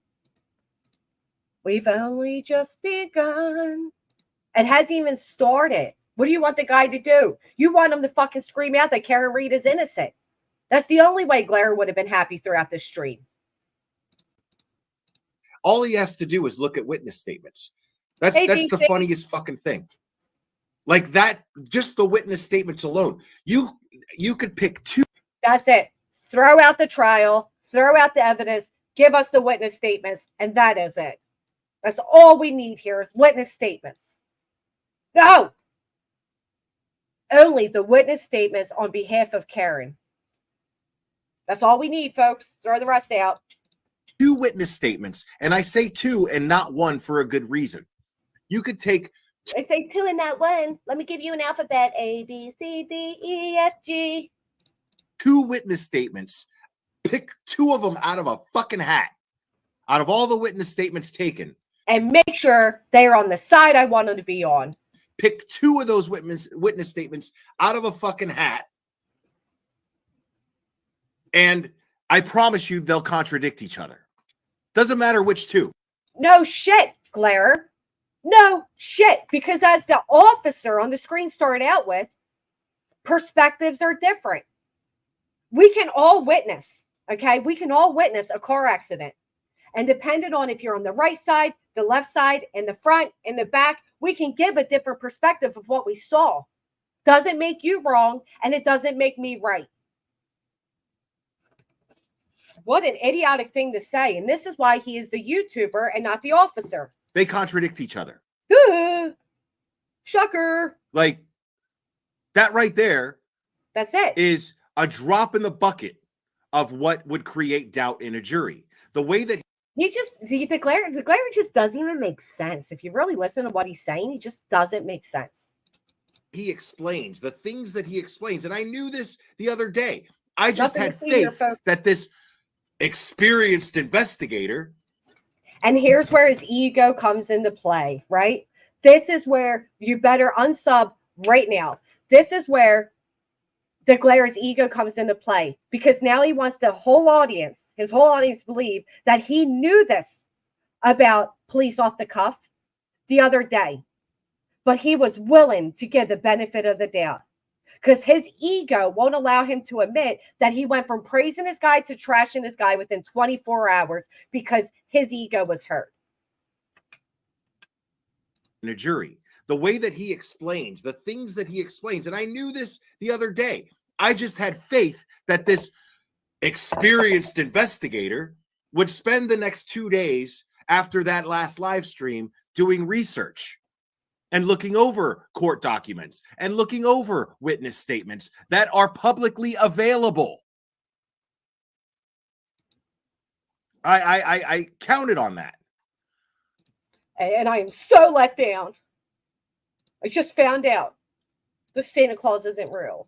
We've only just begun. It hasn't even started. What do you want the guy to do? You want him to fucking scream out that Karen Reed is innocent. That's the only way Glare would have been happy throughout this stream. All he has to do is look at witness statements. That's the funniest fucking thing. Like that, just the witness statements alone. You could pick two. That's it. Throw out the trial, throw out the evidence, give us the witness statements, and that is it. That's all we need here is witness statements. No! Only the witness statements on behalf of Karen. That's all we need, folks. Throw the rest out. Two witness statements, and I say two and not one for a good reason. You could take I say 2 and not 1. Let me give you an alphabet. A, B, C, D, E, F, G. 2 witness statements. Pick 2 of them out of a fucking hat. Out of all the witness statements taken. And make sure they're on the side I want them to be on. Pick 2 of those witness statements out of a fucking hat. And I promise you they'll contradict each other. Doesn't matter which 2. No shit, Glare. No shit. Because as the officer on the screen started out with, perspectives are different. We can all witness, okay? We can all witness a car accident. And depending on if you're on the right side, the left side, in the front, in the back, we can give a different perspective of what we saw. Doesn't make you wrong, and it doesn't make me right. What an idiotic thing to say. And this is why he is the YouTuber and not the officer. They contradict each other. Shocker. Like, that right there That's it. is a drop in the bucket of what would create doubt in a jury. The way that The glare just doesn't even make sense. If you really listen to what he's saying, he just doesn't make sense. he explains, the things that he explains, and I knew this the other day. I just Nothing had to see here, faith folks. that this experienced investigator. And here's where his ego comes into play, right? This is where you better unsub right now. This is where the Glare's ego comes into play, because now he wants his whole audience believe that he knew this about police off the cuff the other day, but he was willing to give the benefit of the doubt because his ego won't allow him to admit that he went from praising this guy to trashing this guy within 24 hours because his ego was hurt. In a jury, the way that he explains, the things that he explains, and I knew this the other day. I just had faith that this experienced investigator would spend the next 2 days after that last live stream doing research and looking over court documents and looking over witness statements that are publicly available. I counted on that. And I am so let down. I just found out the Santa Claus isn't real.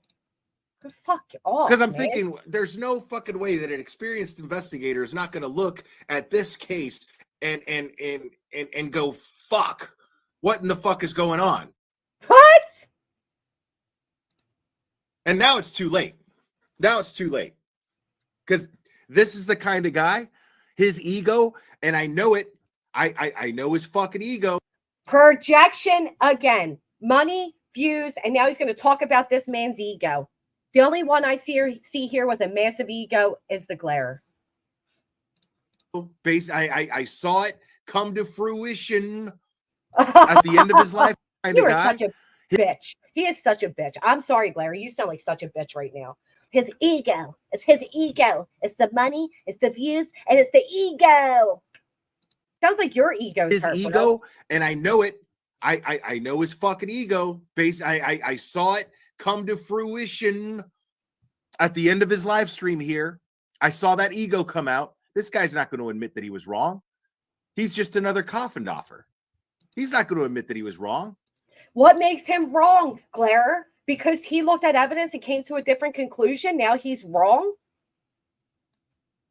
Fuck off. Because I'm man. thinking there's no fucking way that an experienced investigator is not going to look at this case and go, fuck, what in the fuck is going on? What? And now it's too late. Now it's too late. Because this is the kind of guy, his ego, and I know it. I know his fucking ego. Projection again. Money, views, and now he's going to talk about this man's ego. The only one I see here with a massive ego is the Glare. I saw it come to fruition at the end of his life. You are such a bitch. He is such a bitch. I'm sorry, Glare. You sound like such a bitch right now. His ego. It's his ego. It's the money, it's the views, and it's the ego. Sounds like your ego. His ego, and I know it. I know his fucking ego. I saw it come to fruition at the end of his live stream here. I saw that ego come out. This guy's not going to admit that he was wrong. He's just another coffin doffer. He's not going to admit that he was wrong. What makes him wrong, Glare? Because he looked at evidence and came to a different conclusion. Now he's wrong.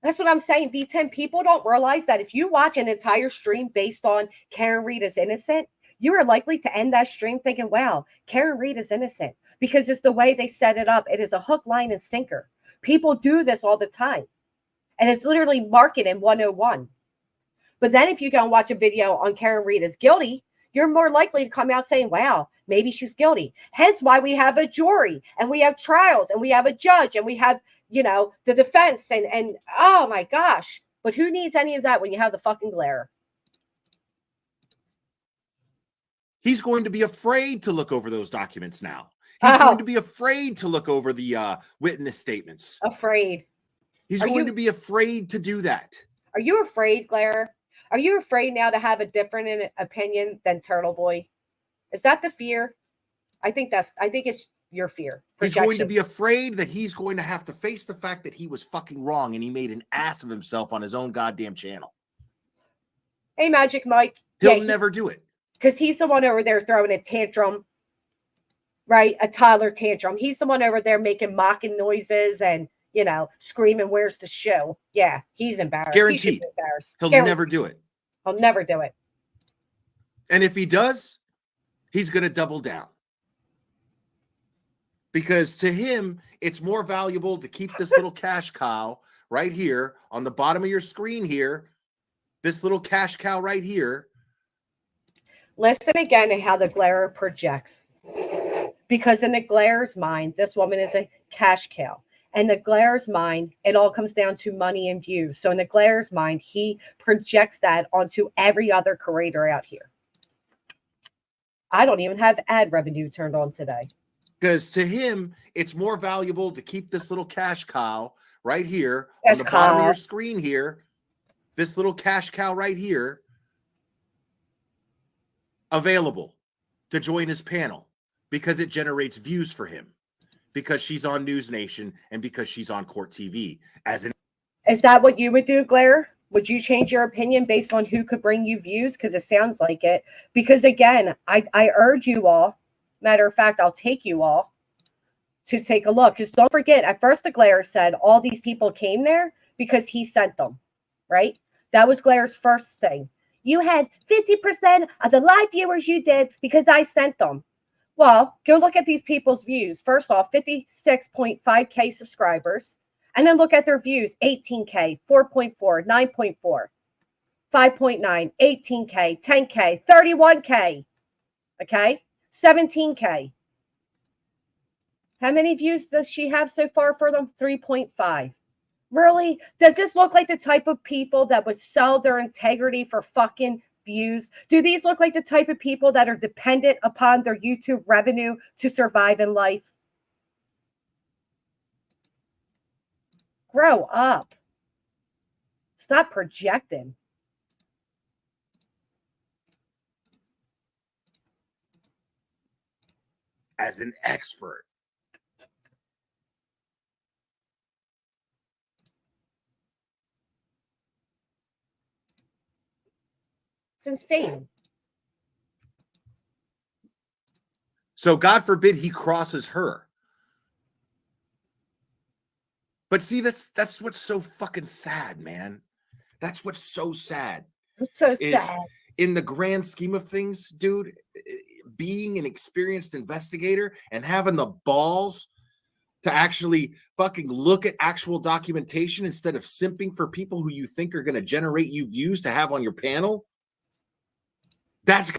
That's what I'm saying, B10. People don't realize that if you watch an entire stream based on Karen Read is innocent, you are likely to end that stream thinking, wow, Karen Read is innocent, because it's the way they set it up. It is a hook, line, and sinker. People do this all the time. And it's literally marketing 101. But then if you go and watch a video on Karen Read is guilty, you're more likely to come out saying, wow, maybe she's guilty. Hence why we have a jury and we have trials and we have a judge and we have, you know, the defense and oh my gosh. But who needs any of that when you have the fucking Glare? He's going to be afraid to look over those documents now. He's going to be afraid to look over the witness statements. Afraid. He's going to be afraid to do that. Are you afraid, Glare? Are you afraid now to have a different opinion than Turtle Boy? Is that the fear? I think it's your fear. Projection. He's going to be afraid that he's going to have to face the fact that he was fucking wrong and he made an ass of himself on his own goddamn channel. Hey, Magic Mike. He'll never do it. because he's the one over there throwing a tantrum, right? A toddler tantrum. He's the one over there making mocking noises and, you know, screaming, "Where's the show?" Yeah, he's embarrassed. He should Guaranteed. be embarrassed. He'll Guaranteed. never do it. He'll never do it. And if he does, he's going to double down. Because to him, it's more valuable to keep this little cash cow right here on the bottom of your screen here. This little cash cow right here. Listen again to how the glarer projects. Because in the glarer's mind, this woman is a cash cow. In the glarer's mind, it all comes down to money and views. So in the glarer's mind, he projects that onto every other creator out here. I don't even have ad revenue turned on today. Because to him, it's more valuable to keep this little cash cow right here Cash on the bottom of cow. your screen here. This little cash cow right here available to join his panel because it generates views for him, because she's on News Nation and because she's on Court TV. Is that what you would do, Glare? Would you change your opinion based on who could bring you views? Because it sounds like it. Because again, I urge you all, matter of fact, I'll take you all to take a look. Because don't forget, at first the Glare said all these people came there because he sent them, right? That was Glare's first thing. You had 50% of the live viewers you did because I sent them. Well, go look at these people's views. First off, 56.5K subscribers. And then look at their views. 18K, 4.4, 9.4, 5.9, 18K, 10K, 31K. Okay? 17K. How many views does she have so far for them? 3.5. Really? Does this look like the type of people that would sell their integrity for fucking views? Do these look like the type of people that are dependent upon their YouTube revenue to survive in life? Grow up. Stop projecting. As an expert. It's insane. So God forbid he crosses her. But see, that's what's so fucking sad, man. That's what's so sad. It's so is sad. In the grand scheme of things, dude, being an experienced investigator and having the balls to actually fucking look at actual documentation instead of simping for people who you think are going to generate you views to have on your panel. That's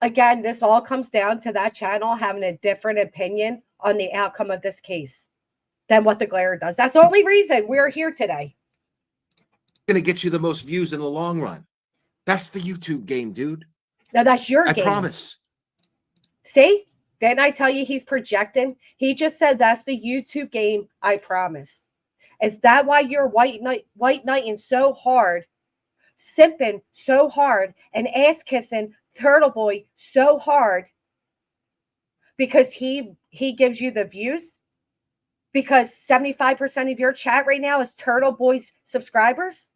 Again, this all comes down to that channel having a different opinion on the outcome of this case than what the Glare does. That's the only reason we're here today. going to get you the most views in the long run. That's the YouTube game, dude. Now that's your I game. promise. See? Didn't I tell you he's projecting? He just said that's the YouTube game, I promise. Is that why you're white knighting so hard, simping so hard, and ass kissing Turtle Boy so hard? Because he gives you the views? Because 75% of your chat right now is Turtle Boy's subscribers?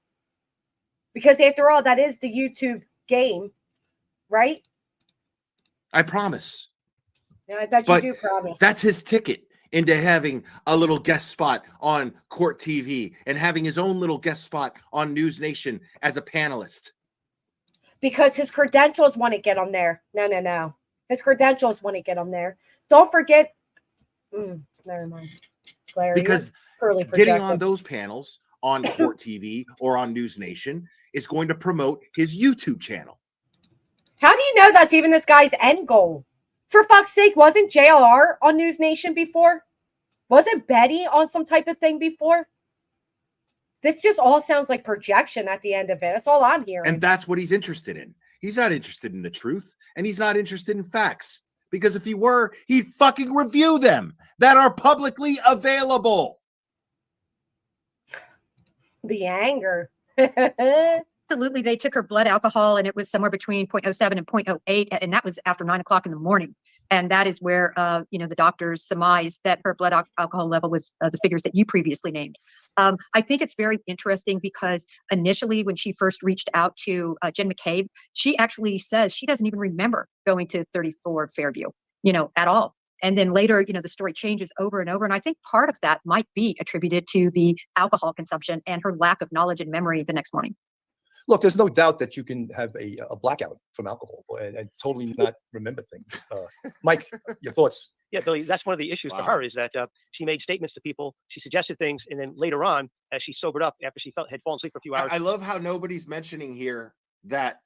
Because after all, that is the YouTube game, right? I promise. Yeah, I bet But you do promise. that's his ticket into having a little guest spot on Court TV and having his own little guest spot on News Nation as a panelist. Because his credentials want to get him there. No. His credentials want to get him there. Don't forget. Never mind. Larry, Because getting getting on those panels on Court TV or on News Nation is going to promote his YouTube channel. How do you know that's even this guy's end goal? For fuck's sake, wasn't JLR on News Nation before? Wasn't Betty on some type of thing before? This just all sounds like projection at the end of it. That's all I'm hearing. And that's what he's interested in. He's not interested in the truth, and he's not interested in facts. Because if he were, he'd fucking review them that are publicly available. The anger. Absolutely. They took her blood alcohol and it was somewhere between 0.07 and 0.08. And that was after 9 o'clock in the morning. And that is where, the doctors surmised that her blood alcohol level was the figures that you previously named. I think it's very interesting because initially when she first reached out to Jen McCabe, she actually says she doesn't even remember going to 34 Fairview, at all. And then later, the story changes over and over. And I think part of that might be attributed to the alcohol consumption and her lack of knowledge and memory the next morning. Look, there's no doubt that you can have a blackout from alcohol and totally not remember things. Mike, your thoughts? Yeah, Billy, that's one of the issues for her is that she made statements to people, she suggested things, and then later on, as she sobered up after she had fallen asleep for a few hours. I love how nobody's mentioning here that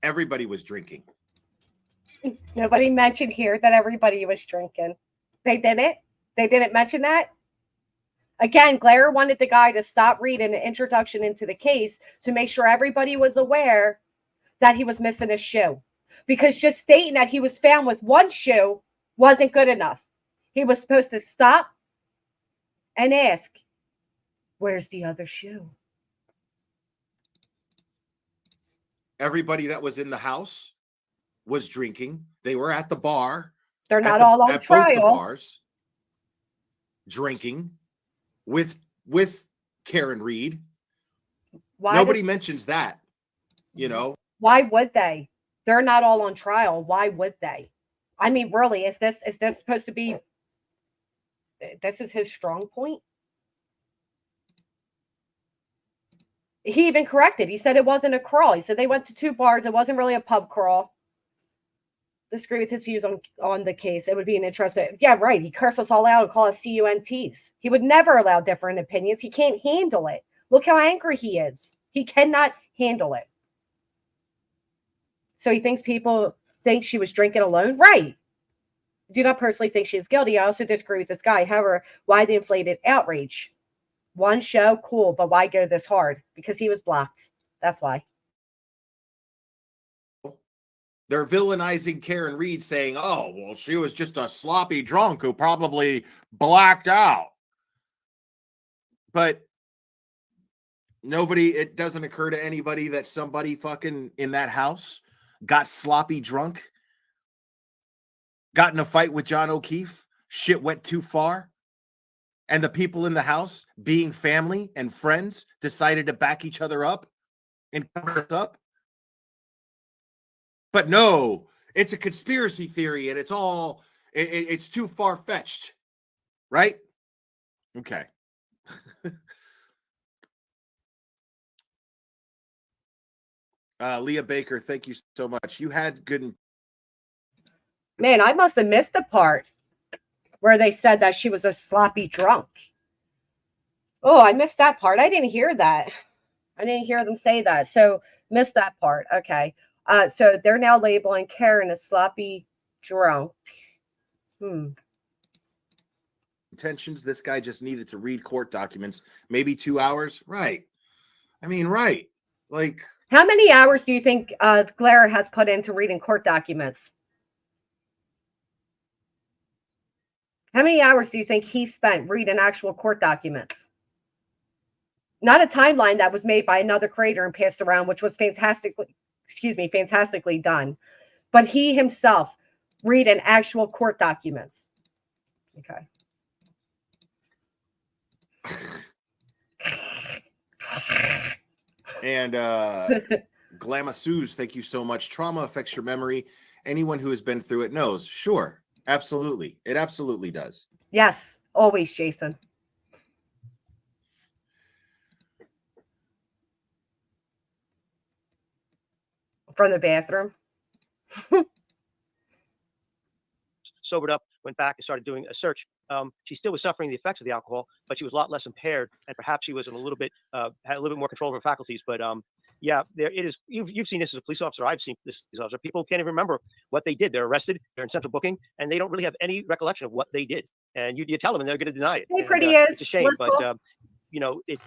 everybody was drinking. Nobody mentioned here that everybody was drinking. They didn't. They didn't mention that. Again, Glare wanted the guy to stop reading the introduction into the case to make sure everybody was aware that he was missing a shoe. Because just stating that he was found with one shoe wasn't good enough. He was supposed to stop and ask, where's the other shoe? Everybody that was in the house was drinking. They were at the bar. They're not all on trial. Both the bars, drinking with Karen Reed. Nobody mentions that, Why would they? They're not all on trial. Why would they? I mean, really, is this supposed to be? This is his strong point. He even corrected. He said it wasn't a crawl. He said they went to 2 bars. It wasn't really a pub crawl. Disagree with his views on the case. It would be an interesting. Yeah, right. He cursed us all out and called us CUNTs. He would never allow different opinions. He can't handle it. Look how angry he is. He cannot handle it. So he thinks people think she was drinking alone. Right. I do not personally think she is guilty. I also disagree with this guy. However, why the inflated outrage? One show, cool, but why go this hard? Because he was blocked. That's why. They're villainizing Karen Reed, saying, oh, well, she was just a sloppy drunk who probably blacked out. But it doesn't occur to anybody that somebody fucking in that house got sloppy drunk, got in a fight with John O'Keefe, shit went too far, and the people in the house, being family and friends, decided to back each other up and cover us up. But no, it's a conspiracy theory and it's too far-fetched, right? Okay. Leah Baker, thank you so much. You had good. Man, I must have missed the part where they said that she was a sloppy drunk. Oh, I missed that part. I didn't hear that. I didn't hear them say that. So missed that part. Okay. So they're now labeling Karen a sloppy drunk. Intentions. This guy just needed to read court documents. Maybe 2 hours. Right. I mean, right. Like, how many hours do you think Glare has put into reading court documents? How many hours do you think he spent reading actual court documents? Not a timeline that was made by another creator and passed around, which was fantastically done. But he himself reading actual court documents. Okay. And Glamasuz, thank you so much. Trauma affects your memory. Anyone who has been through it knows. Sure. Absolutely. It absolutely does. Yes. Always, Jason. From the bathroom. Sobered up, went back and started doing a search. She still was suffering the effects of the alcohol, but she was a lot less impaired, and perhaps she was had a little bit more control of her faculties. But yeah, there it is. You've seen this as a police officer. I've seen this as a police officer. People can't even remember what they did. They're arrested. They're in central booking, and they don't really have any recollection of what they did. And you tell them, and they're going to deny it. Hey, pretty is. It's a shame, but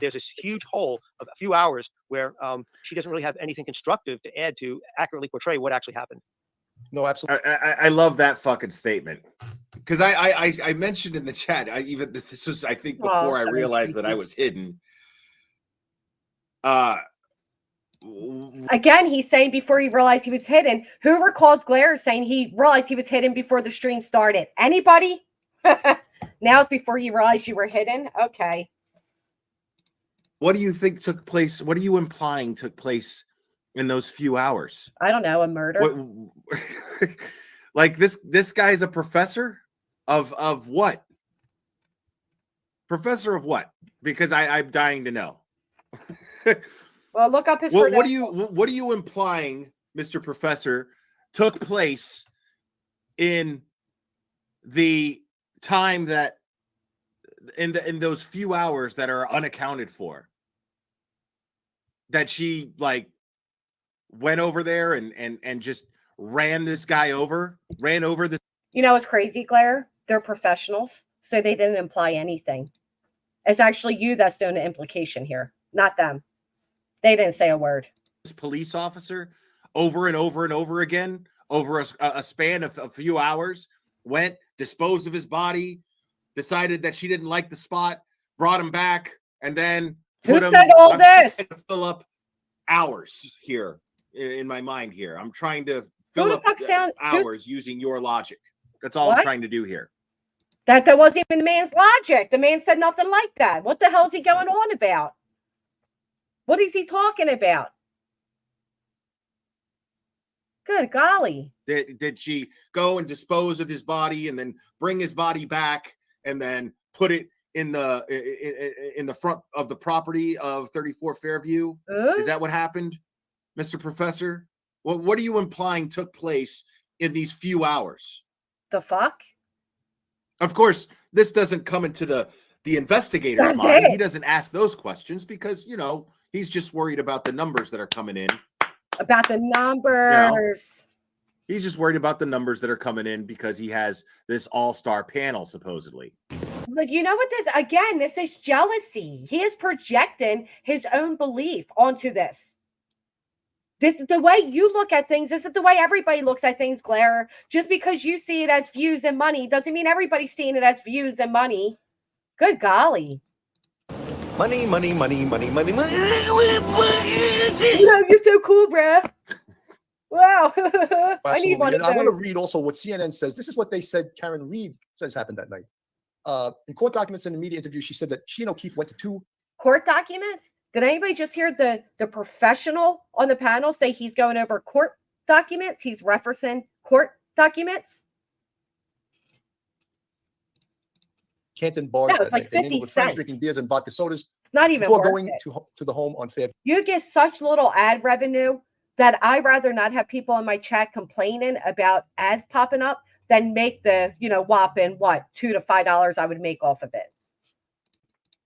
there's this huge hole of a few hours where she doesn't really have anything constructive to add to accurately portray what actually happened. No, absolutely. I love that fucking statement, because I mentioned in the chat. This was, I think, before I realized that I was hidden. Again, he's saying before he realized he was hidden. Who recalls Glare saying he realized he was hidden before the stream started? Anybody? Now it's before you realized you were hidden? Okay. What do you think took place? What are you implying took place in those few hours? I don't know, a murder. What, like this guy's a professor of what? Professor of what? Because I'm dying to know. Well, look up his what are you implying, Mr. Professor, took place in the time that in those few hours that are unaccounted for? That she like went over there and just ran this guy over, ran over the. You know, it's crazy, Glare. They're professionals, so they didn't imply anything. It's actually you that's doing the implication here, not them. They didn't say a word. This police officer over and over and over again over a span of a few hours went, disposed of his body, decided that she didn't like the spot, brought him back, and then who said all this? To fill up hours here in my mind here. I'm trying to fill up hours using your logic. That's all I'm trying to do here. That wasn't even the man's logic. The man said nothing like that. What the hell is he going on about? What is he talking about? Good golly. Did she go and dispose of his body and then bring his body back and then put it in the front of the property of 34 Fairview? Is that what happened, Mr. Professor? What are you implying took place in these few hours? The fuck? Of course, this doesn't come into the investigator's mind. He doesn't ask those questions because, you know, he's just worried about the numbers that are coming in. About the numbers. You know, he's just worried about the numbers that are coming in because he has this all-star panel, supposedly. But you know what this is jealousy. He is projecting his own belief onto this. This is the way you look at things. This is the way everybody looks at things, Glare. Just because you see it as views and money doesn't mean everybody's seeing it as views and money. Good golly. Money, money, money, money, money, money. Yeah, you're so cool, bruh. Wow. I need one of those. I want to read also what CNN says. This is what they said Karen Reed says happened that night. In court documents and in a media interview, she said that she and O'Keefe went to 2 court documents. Did anybody just hear the professional on the panel say he's going over court documents? He's referencing court documents. Canton bars. No, it's like 50 cents. Drinking beers and vodka sodas. It's not even before worth going it. to the home on Fairview. You get such little ad revenue that I'd rather not have people in my chat complaining about ads popping up than make the, you know, whopping $2 to $5 I would make off of it.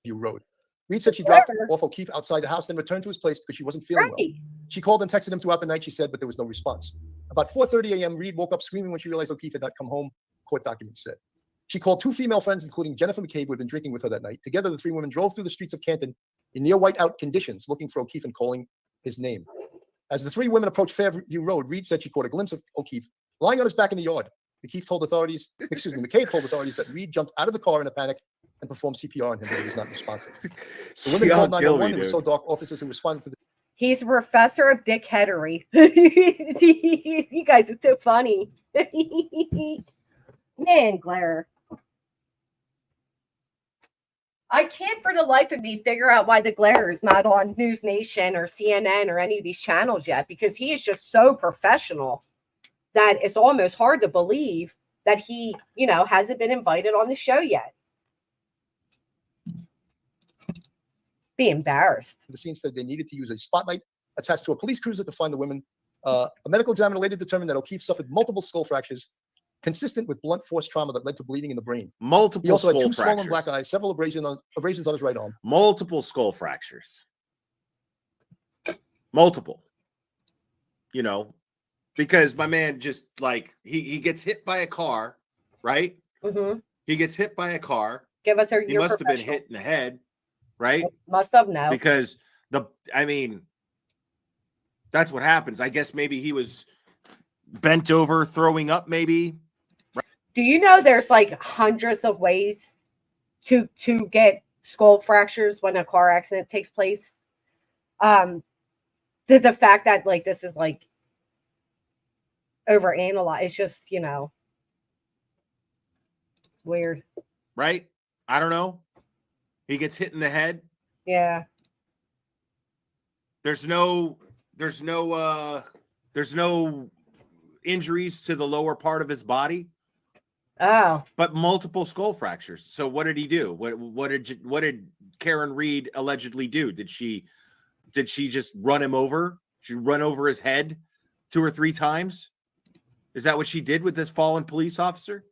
You wrote. Reed said she dropped off O'Keefe outside the house, then returned to his place because she wasn't feeling well. She called and texted him throughout the night, she said, but there was no response. About 4:30 a.m., Reed woke up screaming when she realized O'Keefe had not come home, court documents said. She called 2 female friends, including Jennifer McCabe, who had been drinking with her that night. Together, the 3 women drove through the streets of Canton in near whiteout conditions, looking for O'Keefe and calling his name. As the 3 women approached Fairview Road, Reed said she caught a glimpse of O'Keefe lying on his back in the yard. McCabe told authorities that Reed jumped out of the car in a panic and performed CPR on him, but he was not responsive. The women called 911. It was so dark, officers who responded to the... He's a professor of dickheadery. You guys are so funny. Man, Glare. I can't for the life of me figure out why the Glare is not on News Nation or CNN or any of these channels yet, because he is just so professional that it's almost hard to believe that he, you know, hasn't been invited on the show yet. Be embarrassed. The scene said they needed to use a spotlight attached to a police cruiser to find the women. A medical examiner later determined that O'Keefe suffered multiple skull fractures consistent with blunt force trauma that led to bleeding in the brain. Multiple He also skull had 2 fractures. swollen black eyes, several abrasions on his right arm. Multiple skull fractures. Multiple. You know, because my man just like he gets hit by a car, right? Mm-hmm. He gets hit by a car. Give us He must have been hit in the head, right? Must have, no. Because that's what happens. I guess maybe he was bent over, throwing up, maybe. Right? Do you know there's like hundreds of ways to get skull fractures when a car accident takes place? The The fact that like this is like overanalyzed, it's just, weird. Right? I don't know. He gets hit in the head. Yeah. There's no injuries to the lower part of his body, Oh. but multiple skull fractures. So what did he do? What did Karen Reed allegedly do? Did she just run him over? She run over his head 2 or 3 times? Is that what she did with this fallen police officer?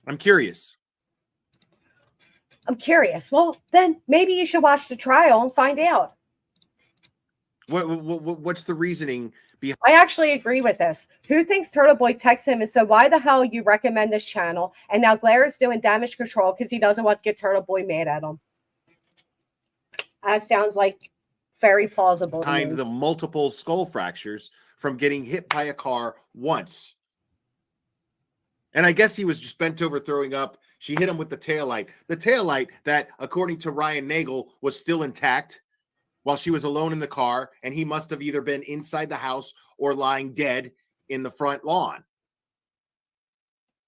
I'm curious. Well, then maybe you should watch the trial and find out. What's the reasoning behind? I actually agree with this. Who thinks Turtle Boy texted him and said, why the hell you recommend this channel? And now Blair is doing damage control because he doesn't want to get Turtle Boy mad at him. That sounds like very plausible. Behind the multiple skull fractures from getting hit by a car once. And I guess he was just bent over throwing up. She hit him with the taillight. The taillight that, according to Ryan Nagel, was still intact while she was alone in the car, and he must have either been inside the house or lying dead in the front lawn.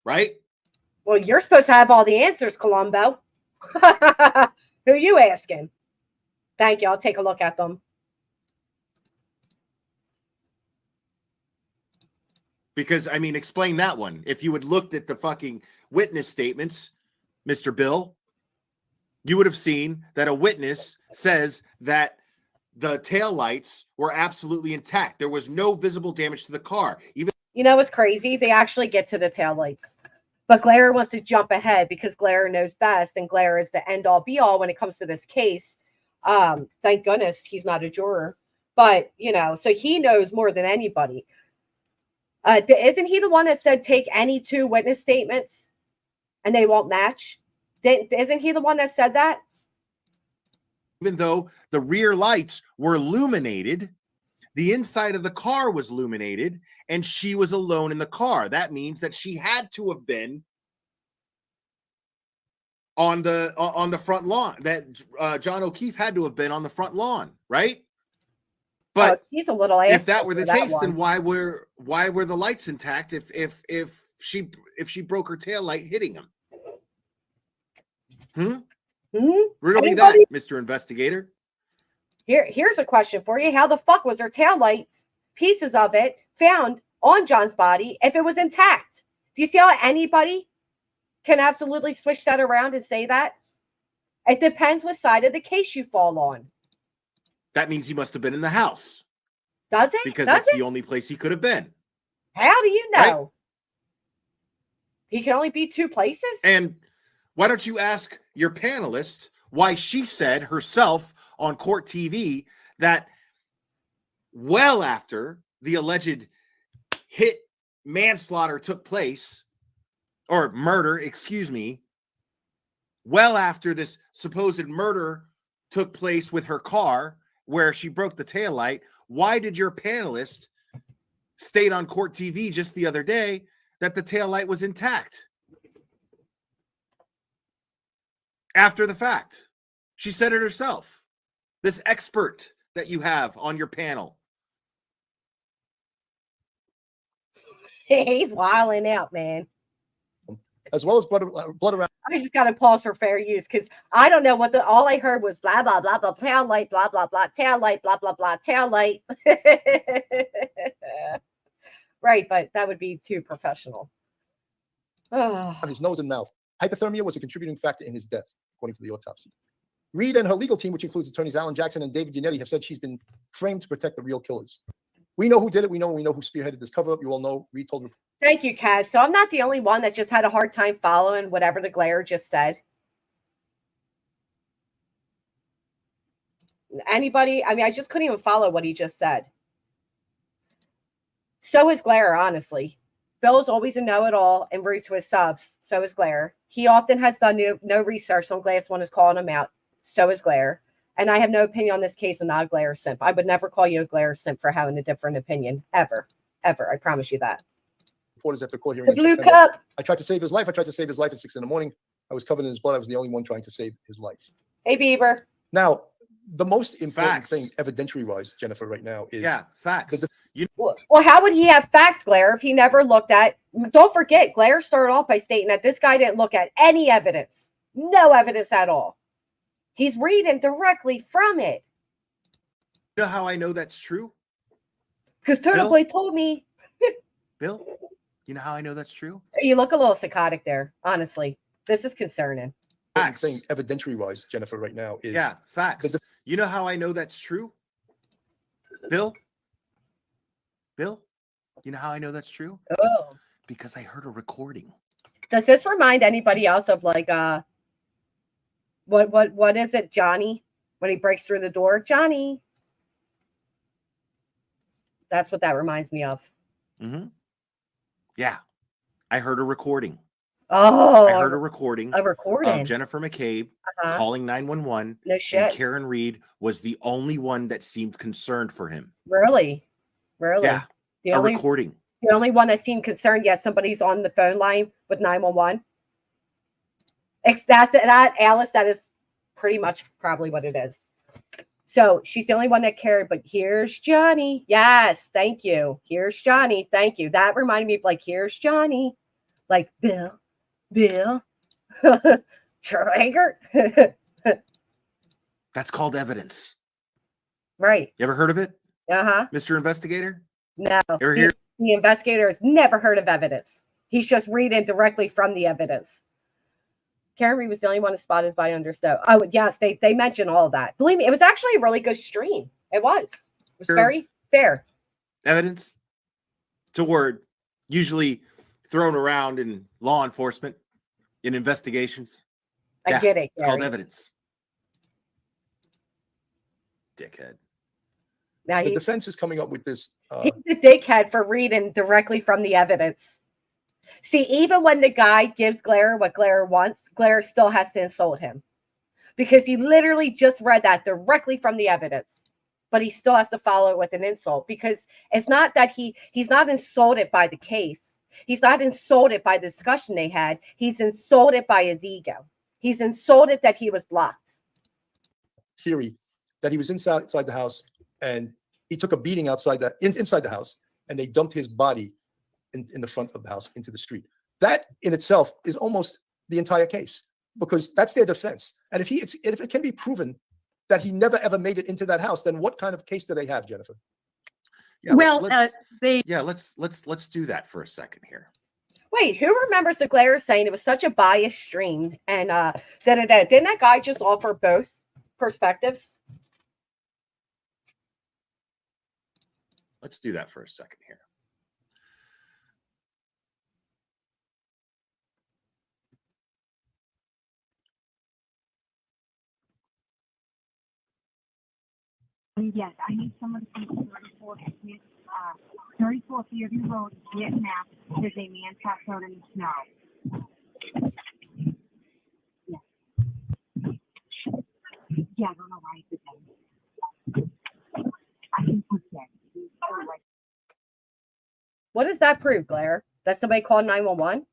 Right? Well, you're supposed to have all the answers, Columbo. Who you asking? Thank you. I'll take a look at them. Because, I mean, explain that one. If you had looked at the fucking witness statements, Mr. Bill, you would have seen that a witness says that the taillights were absolutely intact. There was no visible damage to the car. Even what's crazy? They actually get to the taillights. But Glare wants to jump ahead because Glare knows best, and Glare is the end-all be-all when it comes to this case. Thank goodness he's not a juror. But, so he knows more than anybody. Isn't he the one that said take any 2 witness statements and they won't match? Isn't he the one that said that? Even though the rear lights were illuminated, the inside of the car was illuminated, and she was alone in the car. That means that she had to have been on the front lawn. That John O'Keefe had to have been on the front lawn, right? But he's a little. If that were the case, then why were the lights intact? If she broke her taillight hitting him? Riddle me that, Mr. Investigator. Here's a question for you. How the fuck was her taillights, pieces of it, found on John's body if it was intact? Do you see how anybody can absolutely switch that around and say that? It depends what side of the case you fall on. That means he must have been in the house. Does it? Because that's the only place he could have been. How do you know? Right? He can only be 2 places? And why don't you ask your panelist why she said herself on court TV that well after the alleged hit manslaughter took place, or murder, excuse me, well after this supposed murder took place with her car where she broke the taillight, why did your panelist state on court TV just the other day that the taillight was intact? After the fact. She said it herself. This expert that you have on your panel. He's wilding out, man. As well as blood around. I just got to pause for fair use because I don't know what all I heard was blah, blah, blah, blah, tail light, blah, blah, blah, tail light, blah, blah, blah, tail light. Right, but that would be too professional. On his nose and mouth. Hypothermia was a contributing factor in his death, according to the autopsy. Reed and her legal team, which includes attorneys Alan Jackson and David Yannetti, have said she's been framed to protect the real killers. We know who did it. We know who spearheaded this cover-up. You all know. Reed told her. Thank you, Kaz. So I'm not the only one that just had a hard time following whatever the Glare just said. Anybody? I mean, I just couldn't even follow what he just said. So is Glare, honestly. Bill's always a know-it-all and rude to his subs. So is Glare. He often has done no research on Glass One is calling him out. So is Glare. And I have no opinion on this case. I'm not a Glare simp. I would never call you a Glare simp for having a different opinion. Ever. Ever. I promise you that. Reporters after court hearing. The blue cup. I tried to save his life. I tried to save his life at 6 a.m. I was covered in his blood. I was the only one trying to save his life. Hey, Bieber. Now, The most important Facts. thing, evidentiary-wise, Jennifer, right now is facts. Well, how would he have facts, Glare, if he never looked at? Don't forget, Glare started off by stating that this guy didn't look at any evidence, no evidence at all. He's reading directly from it. You know how I know that's true? Because Turtle Bill? Boy told me. Bill, you know how I know that's true? You look a little psychotic there, honestly. This is concerning. Facts. thing, evidentiary-wise, Jennifer, right now is facts. You know how I know that's true? Bill, you know how I know that's true? Oh. Because I heard a recording. Does this remind anybody else of like what is it, Johnny? When he breaks through the door, Johnny. That's what that reminds me of. Mm-hmm. Yeah. I heard a recording. Oh, I heard a recording. A recording. Of Jennifer McCabe calling 911. No shit. And Karen Reed was the only one that seemed concerned for him. Really? Yeah. Recording. The only one that seemed concerned, yes, somebody's on the phone line with 911. That's that, Alice, that is pretty much probably what it is. So she's the only one that cared, but here's Johnny. Yes, thank you. Here's Johnny. Thank you. That reminded me of like, here's Johnny. Like, Bill. Trigger. That's called evidence. Right. You ever heard of it? Uh-huh. Mr. Investigator? No. Ever hear? The investigator has never heard of evidence. He's just reading directly from the evidence. Karen Reed was the only one to spot his body under stove. Oh, yes, they mentioned all of that. Believe me, it was actually a really good stream. It was. It was very fair. Evidence? It's a word usually thrown around in law enforcement, in investigations. I get it, It's called evidence. Dickhead. Now the defense is coming up with this. He's a dickhead for reading directly from the evidence. See, even when the guy gives Glare what Glare wants, Glare still has to insult him. Because he literally just read that directly from the evidence. But he still has to follow it with an insult. Because it's not that he's not insulted by the case. He's not insulted by the discussion they had. He's insulted by his ego. He's insulted that he was blocked. Theory that he was inside the house and he took a beating inside the house, and they dumped his body in the front of the house into the street. That in itself is almost the entire case, because that's their defense. And if it can be proven that he never ever made it into that house, then what kind of case do they have, Jennifer? Yeah, Well, let's do that for a second here. Wait, who remembers the Glare saying it was such a biased stream and didn't that guy just offer both perspectives? Let's do that for a second here. Yes, I need someone from 34 Fairview Road, Vietnam. There's a man passed out in the snow. Yeah, I don't know why he did that. I can put that. What does that prove, Glare? That somebody called 911?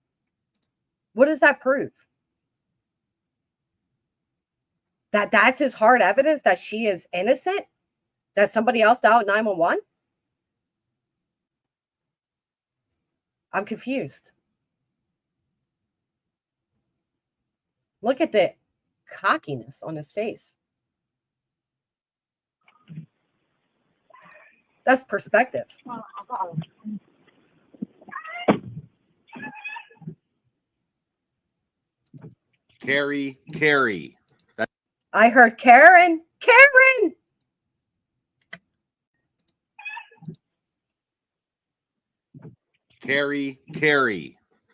What does that prove? That's his hard evidence that she is innocent? That somebody else dialed 911? I'm confused. Look at the cockiness on his face. That's perspective. Carrie. I heard Karen. Carrie.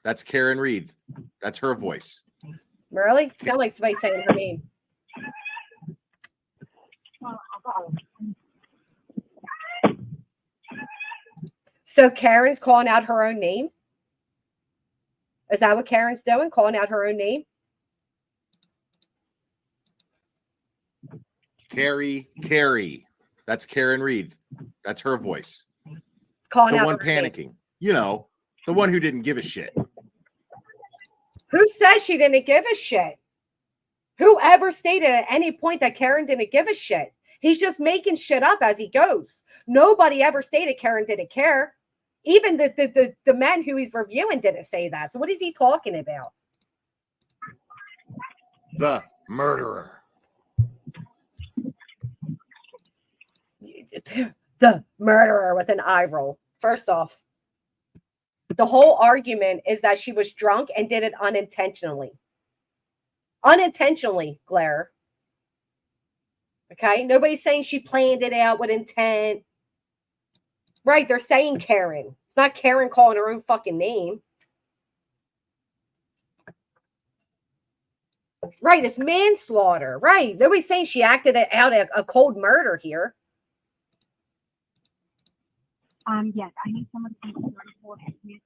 That's Karen Reed. That's her voice. Really? Sound like somebody saying her name. So Karen's calling out her own name? Is that what Karen's doing? Calling out her own name? Carrie. That's Karen Reed. That's her voice. Calling the out one her name. panicking. You know, the one who didn't give a shit. Who says she didn't give a shit? Whoever stated at any point that Karen didn't give a shit? He's just making shit up as he goes. Nobody ever stated Karen didn't care. Even the men who he's reviewing didn't say that. So what is he talking about? The murderer. The murderer with an eye roll. First off, the whole argument is that she was drunk and did it unintentionally. Unintentionally, Glare. Okay? Nobody's saying she planned it out with intent. Right, they're saying Karen. It's not Karen calling her own fucking name. Right, it's manslaughter. Right. Nobody's saying she acted out a cold murder here. Yes, I need someone to be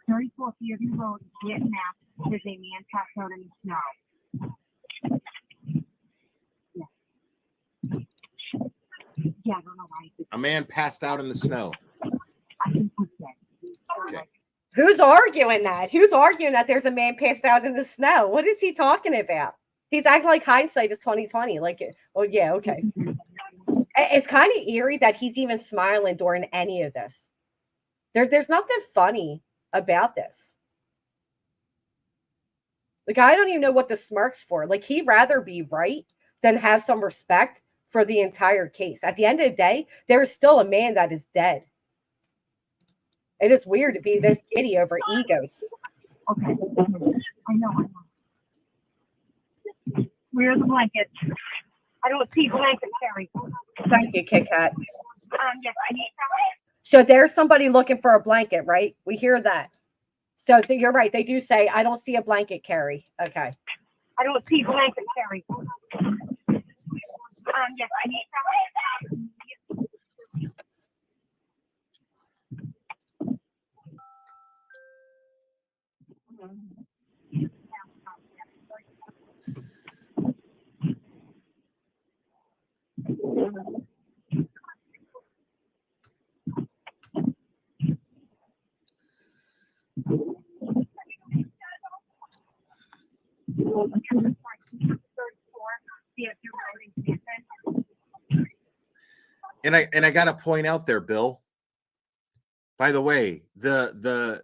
34 Fairview Road, Vietnam. There's a man passed out in the snow. Yeah, I don't know why. A man passed out in the snow. I think he's dead. Okay. Who's arguing that? Who's arguing that there's a man passed out in the snow? What is he talking about? He's acting like hindsight is 2020. Like, oh yeah, okay. It's kind of eerie that he's even smiling during any of this. There's nothing funny about this. Like, I don't even know what the smirk's for. Like, he'd rather be right than have some respect for the entire case. At the end of the day, there is still a man that is dead. It is weird to be this giddy over egos. Okay. I know. Where are the blankets? I don't see blankets, Carrie. Thank you, Kit Kat. Yes, I need some. So there's somebody looking for a blanket, right? We hear that. So you're right. They do say, I don't see a blanket, Carrie. Okay. I don't see blankets, Carrie. Yes, I need some. And I gotta point out there, Bill. By the way, the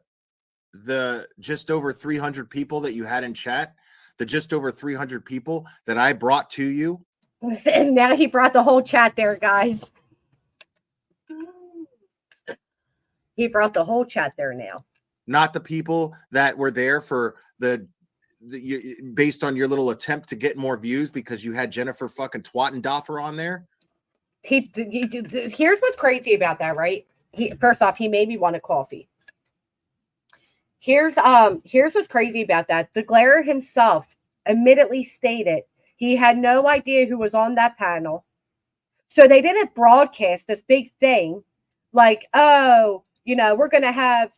just over 300 people that you had in chat, the just over 300 people that I brought to you. And now he brought the whole chat there, guys. He brought the whole chat there now. Not the people that were there for based on your little attempt to get more views because you had Jennifer fucking Twattendoffer on there. Here's what's crazy about that, right? First off, he made me want a coffee. Here's what's crazy about that. The Glare himself admittedly stated he had no idea who was on that panel. So they didn't broadcast this big thing like, oh, we're going to have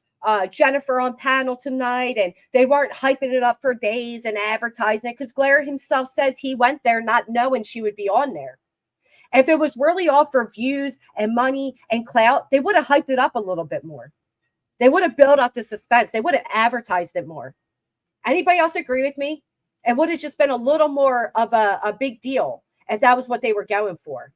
Jennifer on panel tonight, and they weren't hyping it up for days and advertising it because Glare himself says he went there not knowing she would be on there. If it was really all for views and money and clout, they would have hyped it up a little bit more. They would have built up the suspense. They would have advertised it more. Anybody else agree with me? It would have just been a little more of a big deal if that was what they were going for.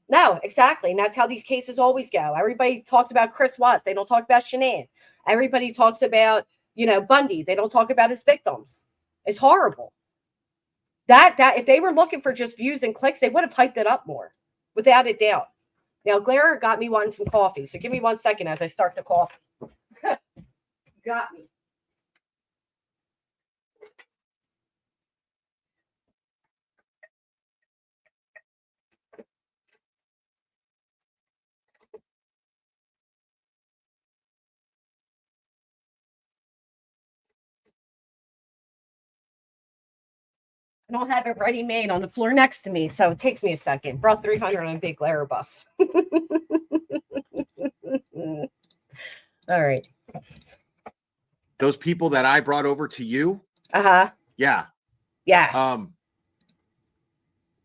No, exactly. And that's how these cases always go. Everybody talks about Chris Watts. They don't talk about Shanann. Everybody talks about, Bundy. They don't talk about his victims. It's horrible. That if they were looking for just views and clicks, they would have hyped it up more, without a doubt. Now, Glare got me wanting some coffee, so give me 1 second as I start the coffee. Got me. I don't have it ready made on the floor next to me, so it takes me a second. Brought 300 on a big Glare bus. All right. Those people that I brought over to you. Uh-huh. Yeah. Yeah.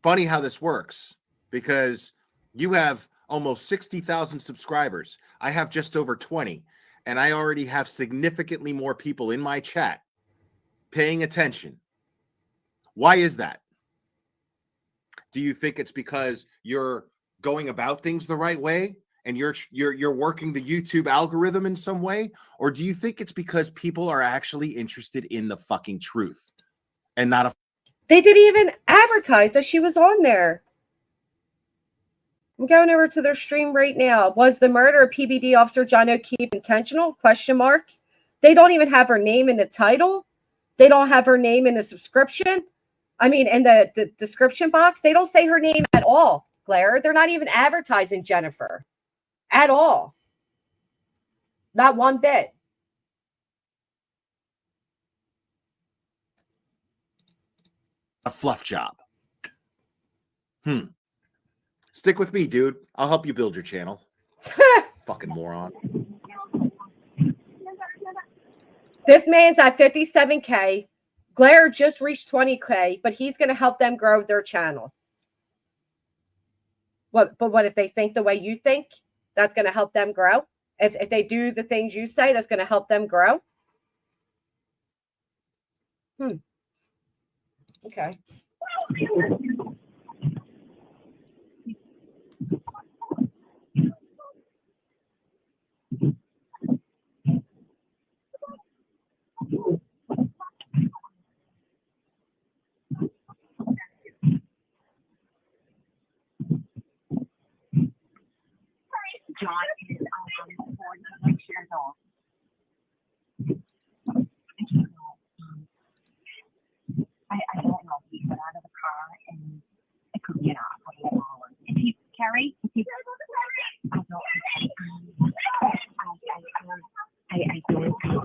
Funny how this works because you have almost 60,000 subscribers. I have just over 20, and I already have significantly more people in my chat paying attention. Why is that? Do you think it's because you're going about things the right way and you're working the YouTube algorithm in some way? Or do you think it's because people are actually interested in the fucking truth and not a... They didn't even advertise that she was on there. I'm going over to their stream right now. Was the murder of PBD officer John O'Keefe intentional? Question mark. They don't even have her name in the title. They don't have her name in the subscription. I mean, in the description box. They don't say her name at all, Claire. They're not even advertising Jennifer at all. Not one bit. A fluff job. Stick with me, dude. I'll help you build your channel. Fucking moron. This man's at 57K. Blair just reached 20K, but he's going to help them grow their channel. But what if they think the way you think? That's going to help them grow. If they do the things you say, that's going to help them grow. Okay. John is 46 years old. I don't know. He got out of the car and it could be an hour. Is he Carrie? Is he? I don't know. I don't know.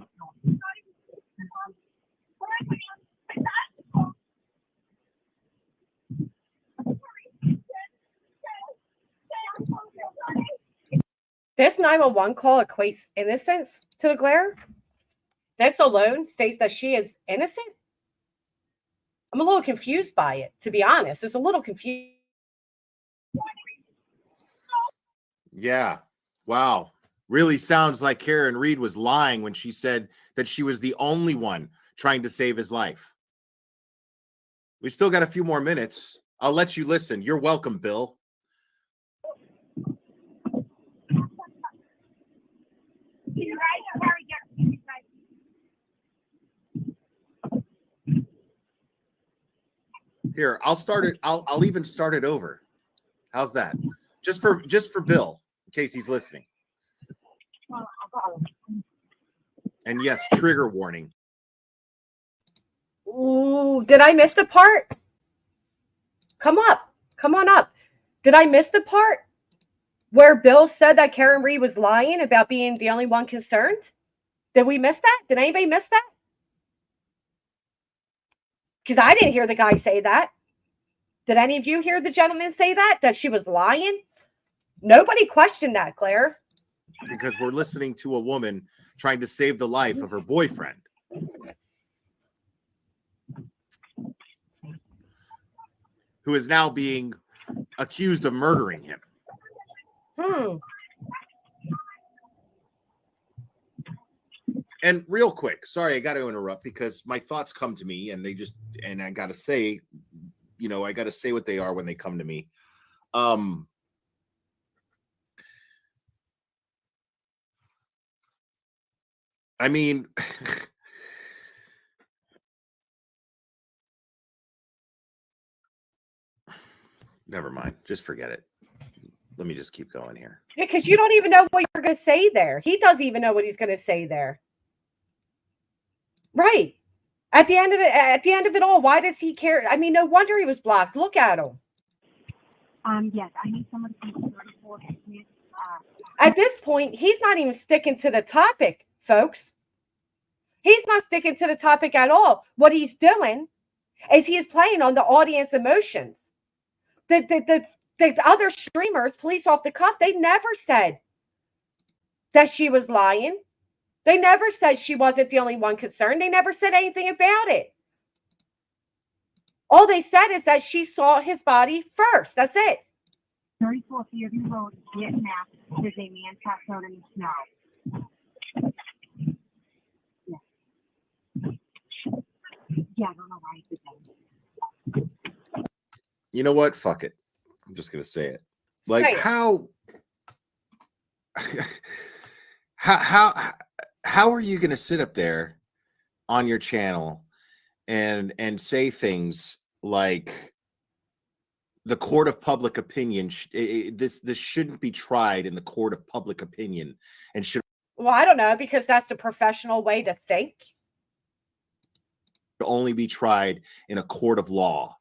This 911 call equates innocence to the Glare. This alone states that she is innocent. I'm a little confused by it, to be honest. It's a little confused. Yeah. Wow. Really sounds like Karen Reed was lying when she said that she was the only one trying to save his life. We still got a few more minutes. I'll let you listen. You're welcome, Bill. Here, I'll start it. I'll even start it over. How's that? Just for Bill, in case he's listening. And yes, trigger warning. Ooh, did I miss the part? Come on up. Did I miss the part where Bill said that Karen Reed was lying about being the only one concerned? Did we miss that? Did anybody miss that? Because I didn't hear the guy say that. Did any of you hear the gentleman say that she was lying? Nobody questioned that, Claire. Because we're listening to a woman trying to save the life of her boyfriend. Who is now being accused of murdering him. And real quick, sorry, I got to interrupt because my thoughts come to me and I got to say, I got to say what they are when they come to me. I mean, never mind. Just forget it. Let me just keep going here. Because you don't even know what you're going to say there. He doesn't even know what he's going to say there. Right. At the end of it all, why does he care? I mean, no wonder he was blocked. Look at him. Yes, I need someone to come 34. At this point, he's not even sticking to the topic, folks. He's not sticking to the topic at all. What he's doing is he is playing on the audience emotions. The other streamers, police off the cuff, they never said that she was lying. They never said she wasn't the only one concerned. They never said anything about it. All they said is that she saw his body first. That's it. 34 Fairview Road, Vietnam. There's a man passed out in the snow. Yeah, I don't know why he did that. You know what? Fuck it. I'm just gonna say it. Like Say it. how are you gonna sit up there on your channel and say things like the court of public opinion? This shouldn't be tried in the court of public opinion, and should Well, I don't know, because that's the professional way to think. only be tried in a court of law.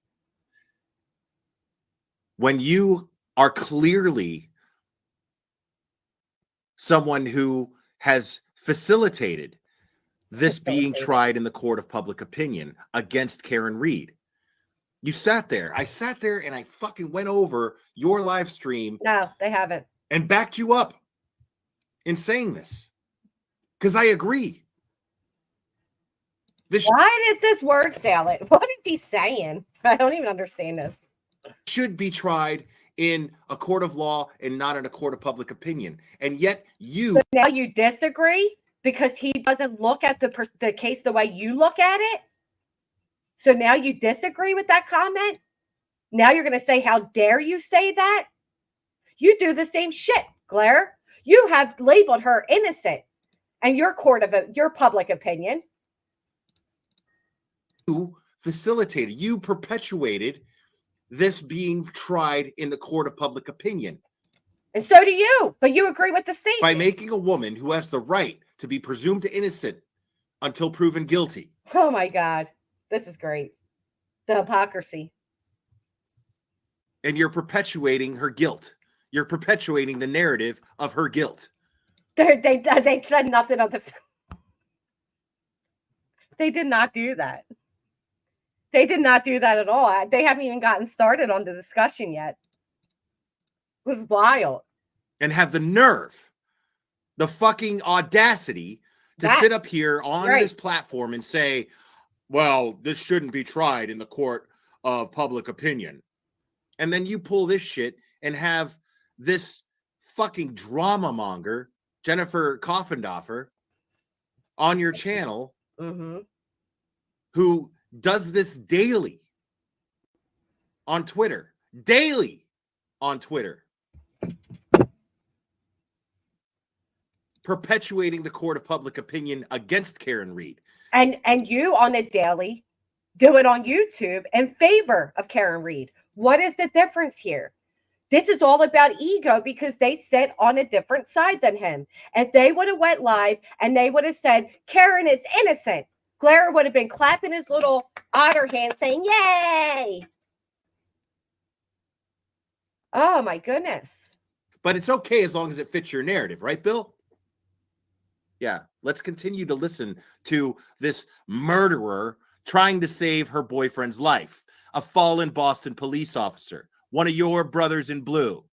When you are clearly someone who has facilitated this being tried in the court of public opinion against Karen Reed. You sat there. I sat there and I fucking went over your live stream. No, they haven't. And backed you up in saying this. Because I agree. Why does this word salad? What is he saying? I don't even understand this. Should be tried in a court of law and not in a court of public opinion. And yet you... So now you disagree because he doesn't look at the case the way you look at it? So now you disagree with that comment? Now you're going to say, how dare you say that? You do the same shit, Claire. You have labeled her innocent and your public opinion. You facilitated, you perpetuated this being tried in the court of public opinion. And so do you, but you agree with the statement. By making a woman who has the right to be presumed innocent until proven guilty. Oh my God. This is great. The hypocrisy. And you're perpetuating her guilt. You're perpetuating the narrative of her guilt. They said nothing of the... They did not do that. They did not do that at all. They haven't even gotten started on the discussion yet. It was wild. And have the nerve, the fucking audacity to sit up here on this platform and say, well, this shouldn't be tried in the court of public opinion. And then you pull this shit and have this fucking drama monger, Jennifer Coffendorfer, on your channel, who does this daily on Twitter. Daily on Twitter. Perpetuating the court of public opinion against Karen Reed. And you on a daily do it on YouTube in favor of Karen Reed. What is the difference here? This is all about ego because they sit on a different side than him. If they would have went live and they would have said, Karen is innocent, Claire would have been clapping his little otter hand saying, yay. Oh my goodness. But it's okay as long as it fits your narrative, right, Bill? Yeah, let's continue to listen to this murderer trying to save her boyfriend's life. A fallen Boston police officer. One of your brothers in blue.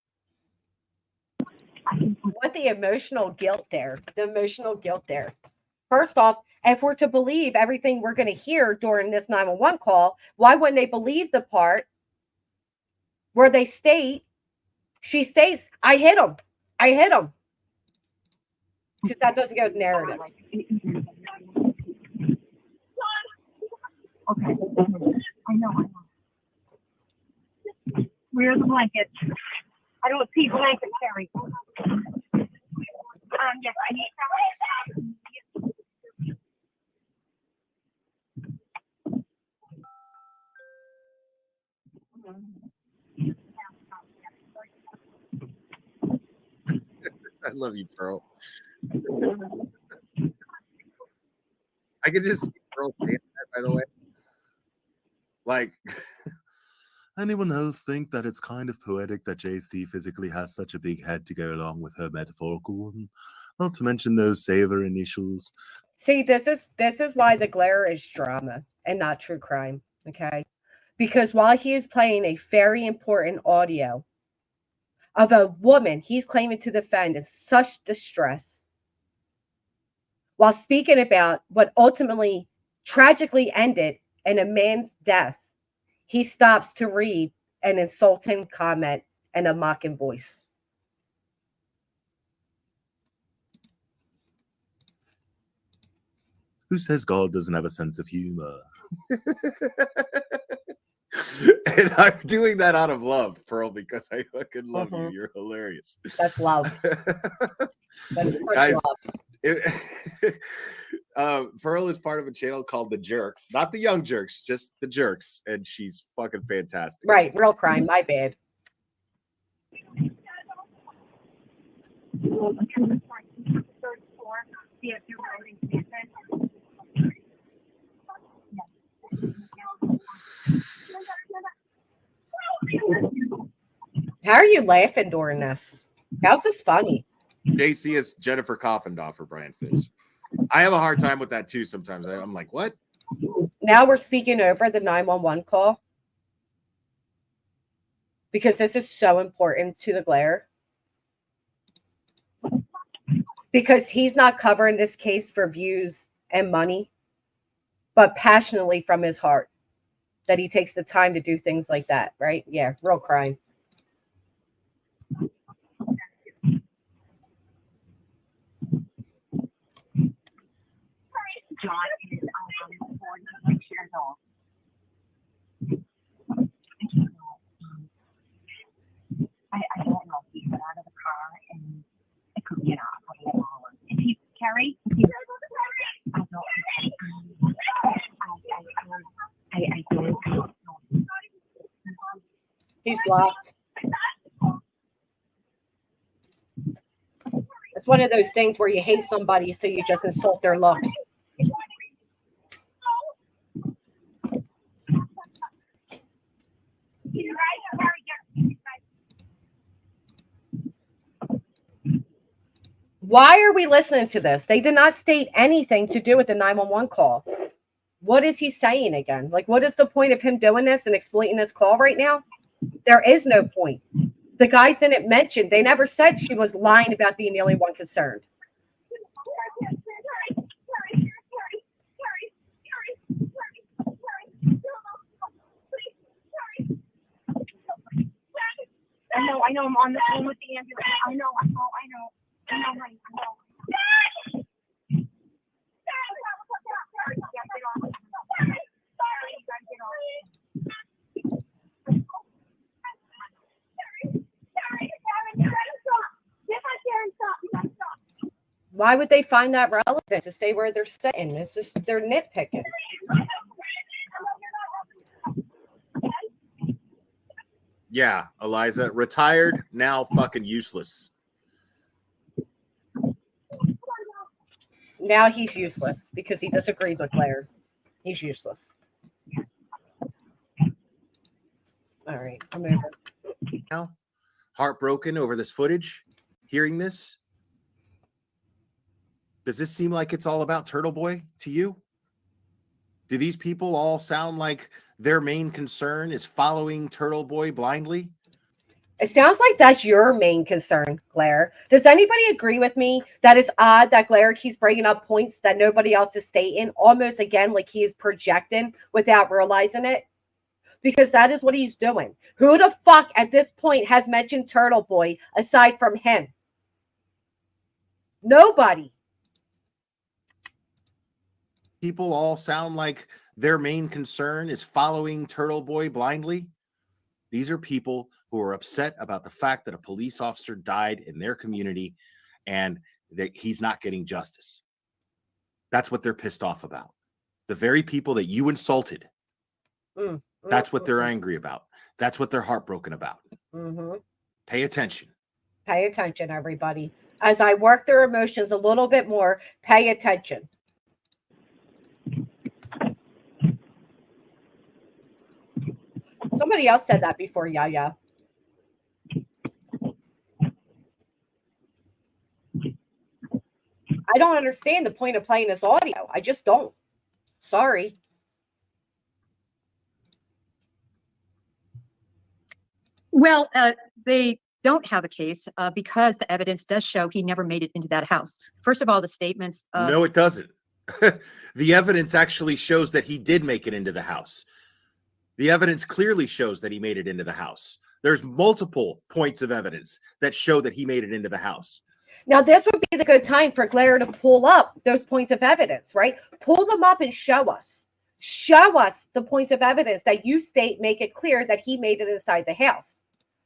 What the emotional guilt there. The emotional guilt there. First off, if we're to believe everything we're going to hear during this 911 call, why wouldn't they believe the part where they state, she states, I hit him. I hit him. Because that doesn't go with narrative. Okay. I know. Where are the blankets? I don't see blankets, Carrie. Yes, I need some. I love you, Pearl. I could just see Pearl saying that, by the way. Like, anyone else think that it's kind of poetic that JC physically has such a big head to go along with her metaphorical one? Not to mention those saver initials. See, this is why the glare is drama and not true crime, okay? Because while he is playing a very important audio of a woman he's claiming to defend in such distress, while speaking about what ultimately tragically ended in a man's death, he stops to read an insulting comment in a mocking voice. Who says God doesn't have a sense of humor? And I'm doing that out of love, Pearl, because I fucking love you. Mhm. You're hilarious. That's love. That is such Guys, love. Pearl is part of a channel called The Jerks, not the Young Jerks, just The Jerks, and she's fucking fantastic. Right, real crime. My bad. How are you laughing during this? How's this funny? JC is Jennifer Coffendorfer, Brian Fitz. I have a hard time with that too sometimes. I'm like, what? Now we're speaking over the 911 call because this is so important to the glare. Because he's not covering this case for views and money, but passionately from his heart that he takes the time to do things like that, right? Yeah, real crime. John is 46 years old. I don't know if he got out of the car and it could be an hour. If he, Carrie, if he, I don't know. He's blocked. It's one of those things where you hate somebody, so you just insult their looks. Why are we listening to this? They did not state anything to do with the 911 call. What is he saying again? Like, what is the point of him doing this and exploiting this call right now? There is no point. The guys didn't mention, they never said she was lying about being the only one concerned. I know, I'm on the phone with the ambulance. I know, honey, Why would they find that relevant to say where they're sitting? This is, they're nitpicking. Yeah, Eliza, retired, now fucking useless. Now he's useless because he disagrees with Claire. He's useless. All right, I'm over. Now, heartbroken over this footage, hearing this. Does this seem like it's all about Turtle Boy to you? Do these people all sound like their main concern is following Turtle Boy blindly? It sounds like that's your main concern, Claire. Does anybody agree with me that it's odd that Claire keeps bringing up points that nobody else is stating, almost again like he is projecting without realizing it? Because that is what he's doing. Who the fuck at this point has mentioned Turtle Boy aside from him? Nobody. People all sound like their main concern is following Turtle Boy blindly. These are people who are upset about the fact that a police officer died in their community and that he's not getting justice. That's what they're pissed off about. The very people that you insulted. That's what they're angry about. That's what they're heartbroken about. Pay attention. Pay attention, everybody. As I work their emotions a little bit more, pay attention. Somebody else said that before, Yaya. I don't understand the point of playing this audio. I just don't. Sorry. Well, they don't have a case because the evidence does show he never made it into that house. First of all, the statements. No, it doesn't. The evidence actually shows that he did make it into the house. The evidence clearly shows that he made it into the house. There's multiple points of evidence that show that he made it into the house. Now, this would be the good time for Claire to pull up those points of evidence, right? Pull them up and show us. Show us the points of evidence that you state make it clear that he made it inside the house.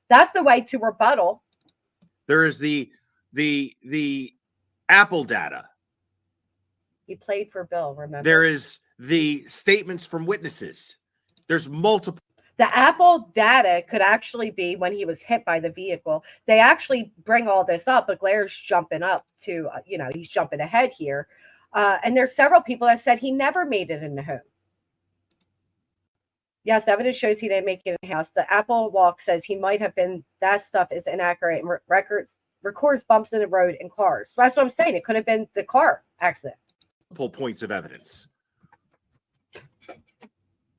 That's the way to rebuttal. There is the Apple data. He played for Bill, remember? There is the statements from witnesses. There's multiple. The Apple data could actually be when he was hit by the vehicle. They actually bring all this up, but Blair's jumping up to, he's jumping ahead here. And there's several people that said he never made it in the home. Yes, evidence shows he didn't make it in the house. The Apple walk says he might have been. That stuff is inaccurate and records bumps in the road and cars. So that's what I'm saying. It could have been the car accident. Multiple points of evidence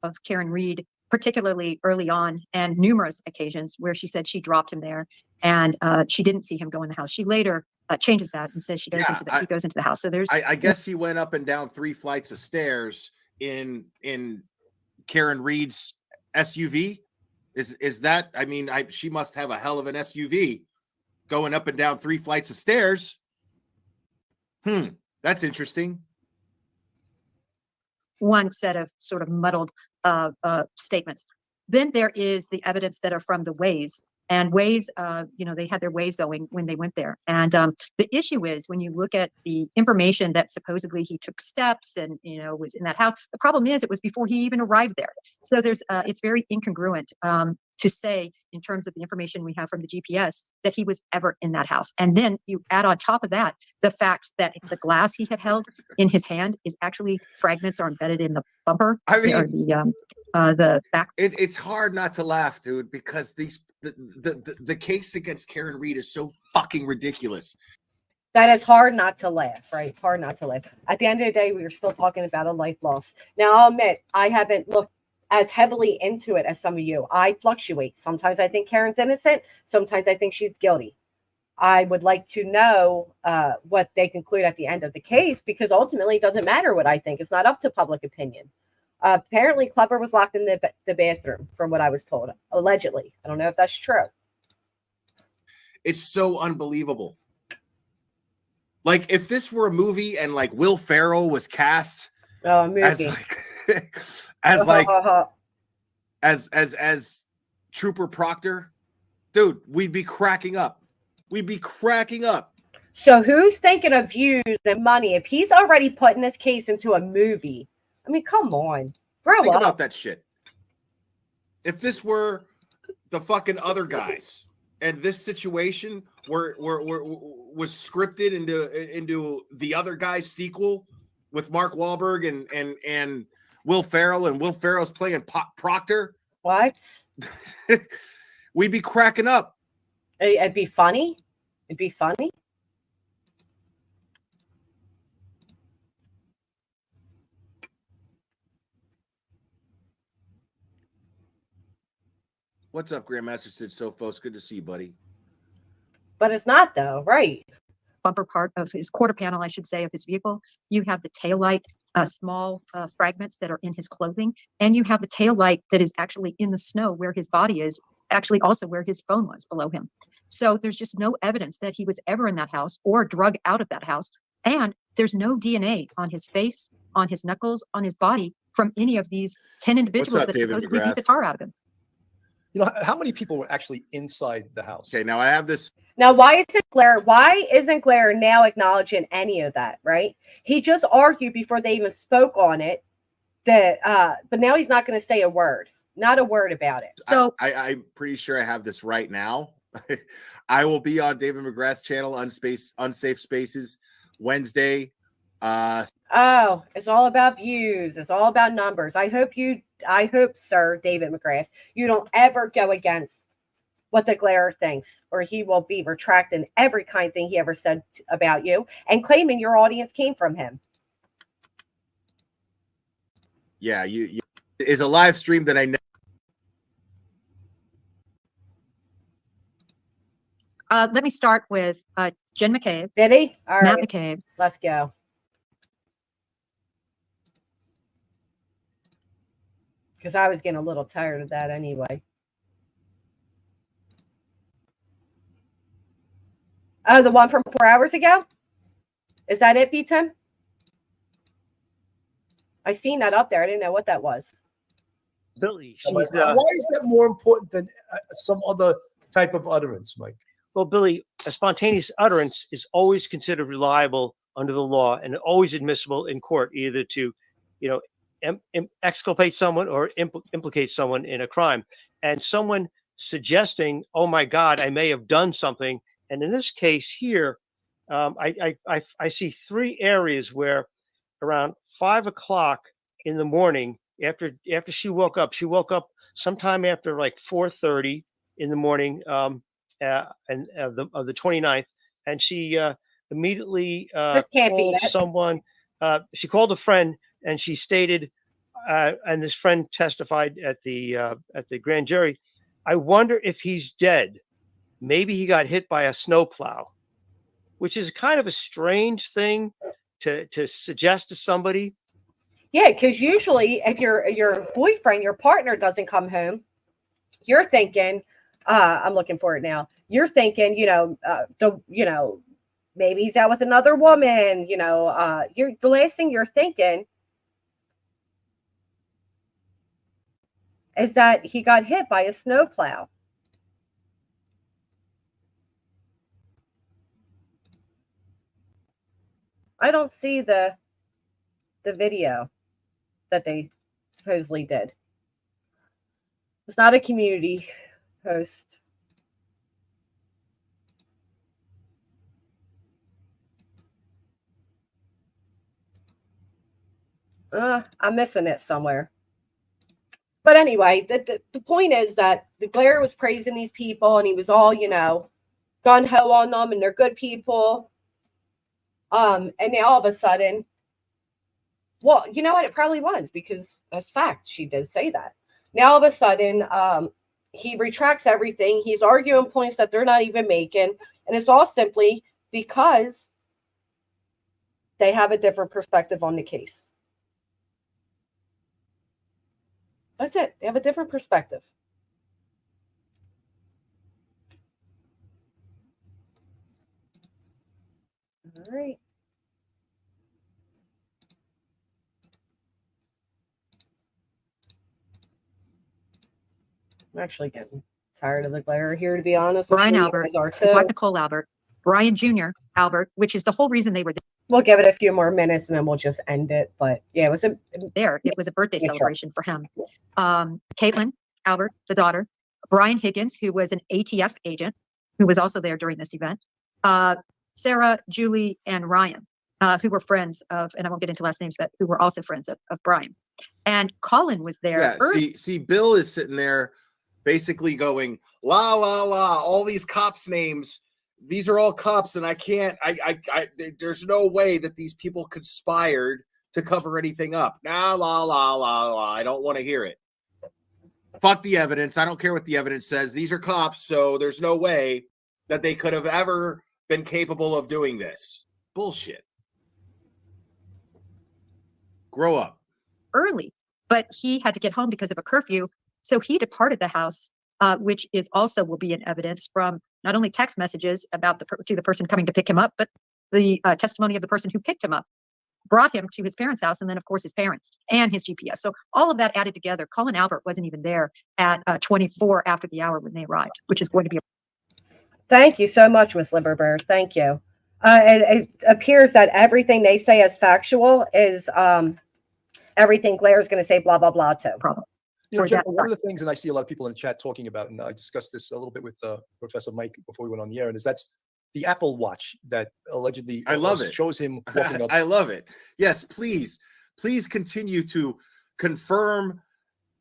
Of Karen Reed, particularly early on, and numerous occasions where she said she dropped him there and she didn't see him go in the house. She later changes that and says he goes into the house. So there's, I guess he went up and down 3 flights of stairs in Karen Reed's SUV. Is that? I mean, she must have a hell of an SUV going up and down 3 flights of stairs. That's interesting. one set of sort of muddled statements. Then there is the evidence that are from the ways. And ways, they had their ways going when they went there. And the issue is when you look at the information that supposedly he took steps and, was in that house, the problem is it was before he even arrived there. So it's very incongruent to say in terms of the information we have from the GPS that he was ever in that house. And then you add on top of that, the fact that the glass he had held in his hand is actually fragments are embedded in the bumper. I mean, or the back. It's hard not to laugh, dude, because the case against Karen Reed is so fucking ridiculous. That is hard not to laugh, right? It's hard not to laugh. At the end of the day, we are still talking about a life loss. Now, I'll admit, I haven't looked as heavily into it as some of you. I fluctuate. Sometimes I think Karen's innocent. Sometimes I think she's guilty. I would like to know what they conclude at the end of the case, because ultimately it doesn't matter what I think. It's not up to public opinion. Apparently, Clubber was locked in the bathroom, from what I was told, allegedly. I don't know if that's true. It's so unbelievable. Like, if this were a movie and like Will Ferrell was cast as Trooper Proctor, dude, we'd be cracking up. We'd be cracking up. So who's thinking of views and money? If he's already putting this case into a movie, I mean, come on, Think about that shit. If this were the fucking other guys, and this situation was scripted into the other guy's sequel with Mark Wahlberg and Will Ferrell, and Will Ferrell's playing Proctor. What? We'd be cracking up. It'd be funny. It'd be funny. What's up, Grandmaster Sid Sophos? Good to see you, buddy. But it's not, though, right? Bumper part of his quarter panel, I should say, of his vehicle. You have the taillight, small fragments that are in his clothing, and you have the taillight that is actually in the snow where his body is, actually also where his phone was below him. So there's just no evidence that he was ever in that house or drug out of that house. And there's no DNA on his face, on his knuckles, on his body from any of these 10 individuals that supposedly beat the tar out of him. How many people were actually inside the house? Okay, now I have this. Now, why isn't Blair now acknowledging any of that, right? He just argued before they even spoke on it that, but now he's not going to say a word, not a word about it. So I'm pretty sure I have this right now. I will be on David McGrath's channel, Unsafe Spaces, Wednesday. It's all about views. It's all about numbers. I hope, sir, David McGrath, you don't ever go against what the Glare thinks, or he will be retracting every kind thing he ever said about you and claiming your audience came from him. Yeah, you is a live stream that I know. Let me start with Jen McCabe. Did he? All right. Matt McCabe. Let's go. Because I was getting a little tired of that anyway. Oh, the one from 4 hours ago? Is that it, B-Tim? I seen that up there. I didn't know what that was. Billy, Why she's, is that more important than some other type of utterance, Mike? well, Billy, a spontaneous utterance is always considered reliable under the law and always admissible in court, either to, exculpate someone or implicate someone in a crime. And someone suggesting, "Oh my God, I may have done something," and in this case here, I see 3 areas where around 5 o'clock in the morning, after she woke up sometime after like 4:30 in the morning, and of the 29th, and she immediately This can't be called it. someone. She called a friend, and she stated, and this friend testified at the grand jury, "I wonder if he's dead. Maybe he got hit by a snowplow," which is kind of a strange thing to suggest to somebody. Yeah, because usually if your boyfriend, your partner doesn't come home, you're thinking, I'm looking for it now. You're thinking, maybe he's out with another woman. The last thing you're thinking is that he got hit by a snowplow. I don't see the video that they supposedly did. It's not a community post. I'm missing it somewhere. But anyway, the point is that the Glare was praising these people, and he was all, gun-ho on them, and they're good people. And now all of a sudden, well, you know what? It probably was, because that's fact. She did say that. Now all of a sudden, he retracts everything. He's arguing points that they're not even making. And it's all simply because they have a different perspective on the case. That's it. They have a different perspective. All right. I'm actually getting tired of the glare here, to be honest. Brian Albert, his wife Nicole Albert, Brian Jr. Albert, which is the whole reason they were We'll give it a few more minutes and then we'll just end it. But yeah, it was there. It was a birthday celebration for him. Caitlin Albert, the daughter, Brian Higgins, who was an ATF agent, who was also there during this event, Sarah, Julie, and Ryan, who were friends of, and I won't get into last names, but who were also friends of Brian. And Colin was there. Yeah, see, Bill is sitting there basically going, la, la, la, all these cops' names. These are all cops, and I can't, there's no way that these people conspired to cover anything up. Nah, la, la, la, la. I don't want to hear it. Fuck the evidence. I don't care what the evidence says. These are cops, so there's no way that they could have ever been capable of doing this. Bullshit. Grow up. Early, but he had to get home because of a curfew. So he departed the house, which is also will be in evidence from not only text messages about to the person coming to pick him up, but the testimony of the person who picked him up, brought him to his parents' house, and then of course his parents and his GPS. So all of that added together, Colin Albert wasn't even there at 24 after the hour when they arrived, which is going to be. Thank you so much, Ms. Liberberg. Thank you. It appears that everything they say as factual is everything Claire is going to say blah, blah, blah, too. Problem. You know, Jennifer, one of the things, and I see a lot of people in the chat talking about, and I discussed this a little bit with Professor Mike before we went on the air, and that's the Apple Watch that allegedly I love it. Shows him walking up. I love it. Yes, please continue to confirm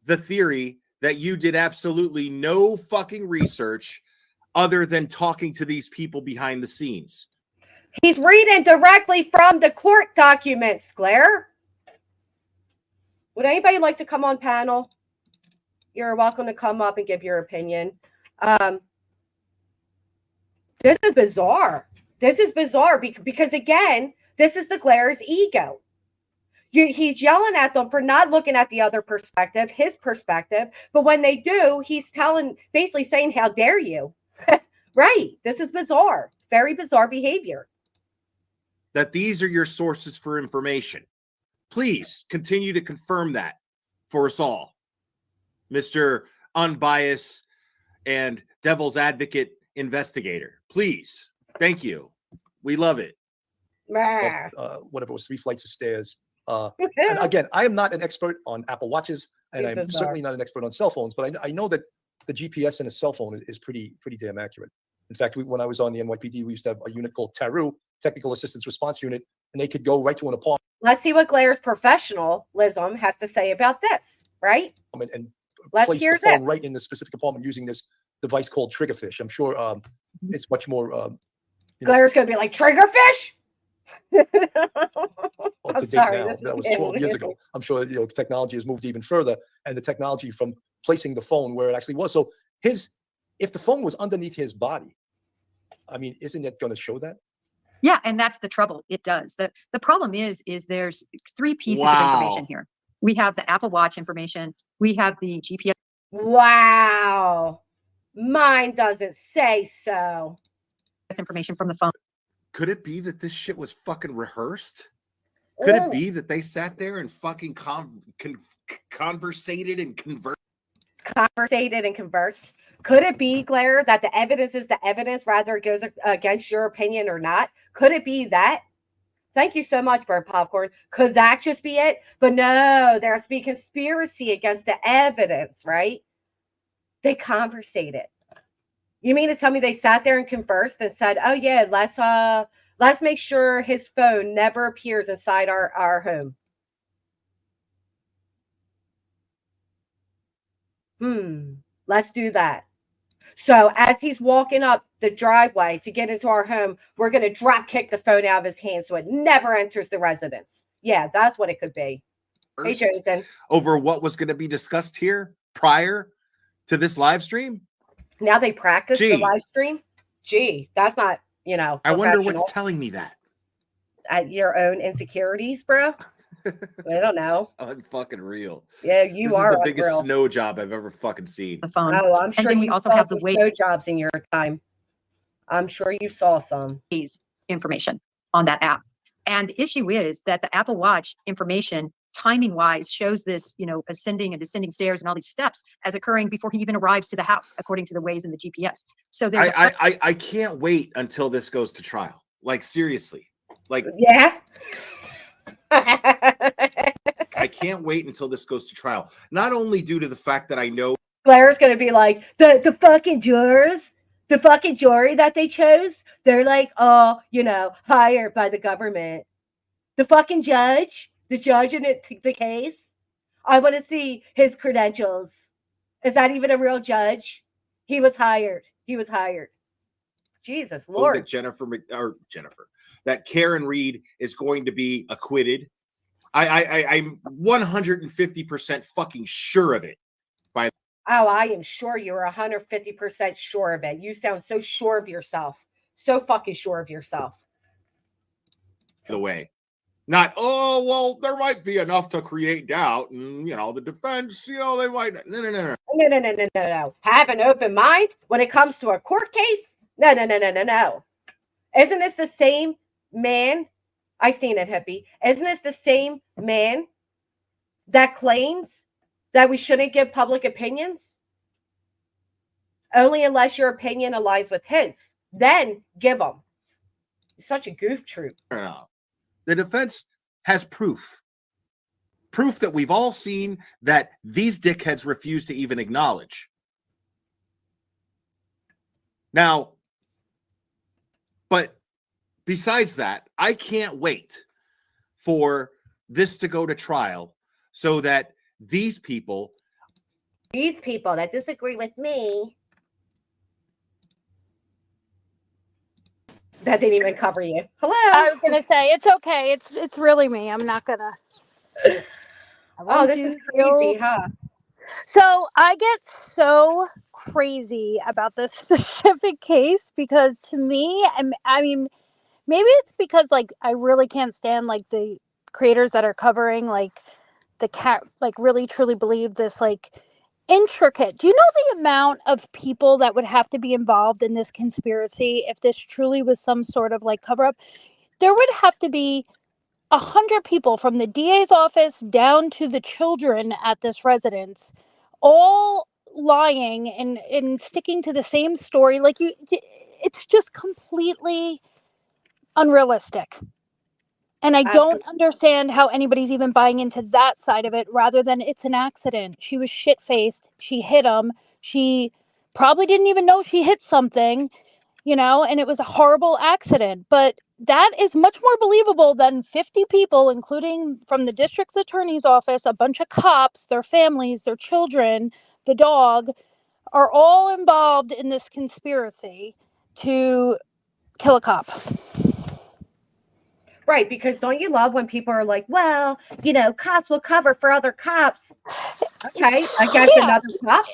the theory that you did absolutely no fucking research other than talking to these people behind the scenes. He's reading directly from the court documents, Claire. Would anybody like to come on panel? You're welcome to come up and give your opinion. This is bizarre. This is bizarre because again, this is the Glaire's ego. He's yelling at them for not looking at the other perspective, his perspective. But when they do, he's basically saying, how dare you? Right. This is bizarre. Very bizarre behavior. That these are your sources for information. Please continue to confirm that for us all, Mr. Unbiased and Devil's Advocate investigator. Please. Thank you. We love it. Whatever it was, 3 flights of stairs. And again, I am not an expert on Apple Watches, and I'm certainly not an expert on cell phones, but I know that the GPS in a cell phone is pretty damn accurate. In fact, when I was on the NYPD, we used to have a unit called TARU, Technical Assistance Response Unit, and they could go right to an apartment. Let's see what Glaire's professionalism has to say about this, right? And Let's place hear the phone this. right in the specific apartment using this device called Triggerfish. I'm sure it's much more. Glaire's going to be like, Triggerfish? I'm sorry, now. That was 12 years ago. I'm sure technology has moved even further, and the technology from placing the phone where it actually was. So if the phone was underneath his body, I mean, isn't it going to show that? Yeah, and that's the trouble. It does. The problem is there's 3 pieces of information here. We have the Apple Watch information. We have the GPS. Wow. Mine doesn't say so. Information from the phone. Could it be that this shit was fucking rehearsed? Could it be that they sat there and fucking conversated and conversed? Could it be, Glaire, that the evidence is the evidence, rather it goes against your opinion or not? Could it be that? Thank you so much, Bird Popcorn. Could that just be it? But no, there's be conspiracy against the evidence, right? They conversated. You mean to tell me they sat there and conversed and said, "Oh yeah, let's make sure his phone never appears inside our home." Let's do that. So as he's walking up the driveway to get into our home, we're going to drop kick the phone out of his hand so it never enters the residence. Yeah, that's what it could be. Hey, Jason. Over what was going to be discussed here prior to this live stream? Now they practice the live stream? Gee, that's not, I wonder what's telling me that. Your own insecurities, bro? I don't know. Unfucking real. Yeah, this is the biggest snow job I've ever fucking seen. The phone. Oh, I'm sure. And then we also have the snow jobs in your time. I'm sure you saw some information on that app. And the issue is that the Apple Watch information, timing wise, shows this, ascending and descending stairs and all these steps as occurring before he even arrives to the house, according to the Waze and the GPS. So I can't wait until this goes to trial. Like, seriously. Like, yeah. I can't wait until this goes to trial. Not only due to the fact that I know Claire's gonna be like, the fucking jurors, the fucking jury that they chose, they're like, hired by the government. The fucking judge, the judge in the case, I want to see his credentials. Is that even a real judge? He was hired. Jesus Lord. That Karen Reed is going to be acquitted. I'm 150% fucking sure of it. I am sure you're 150% sure of it. You sound so sure of yourself. So fucking sure of yourself. The way. Not, there might be enough to create doubt. And, the defense, they might. No. Have an open mind when it comes to a court case? No. Isn't this the same man? I seen it, hippie. Isn't this the same man that claims that we shouldn't give public opinions? Only unless your opinion aligns with his. Then give them. It's such a goof troop. The defense has proof that we've all seen that these dickheads refuse to even acknowledge. Now, but besides that, I can't wait for this to go to trial so that these people that disagree with me, that didn't even cover you. Hello. I was gonna say it's okay. It's really me. I'm not gonna. This is crazy, huh? So I get so crazy about this specific case because to me, I mean, maybe it's because I really can't stand the creators that are covering the cat, really truly believe this intricate. Do you know the amount of people that would have to be involved in this conspiracy if this truly was some sort of cover up? There would have to be 100 people from the DA's office down to the children at this residence, all lying and sticking to the same story. Like it's just completely unrealistic. And I don't Absolutely. understand how anybody's even buying into that side of it rather than it's an accident. She was shit faced. She hit him. She probably didn't even know she hit something, and it was a horrible accident. But that is much more believable than 50 people, including from the district's attorney's office, a bunch of cops, their families, their children, the dog, are all involved in this conspiracy to kill a cop. Right, because don't you love when people are like, well, cops will cover for other cops. Okay, I guess Yeah. another cop.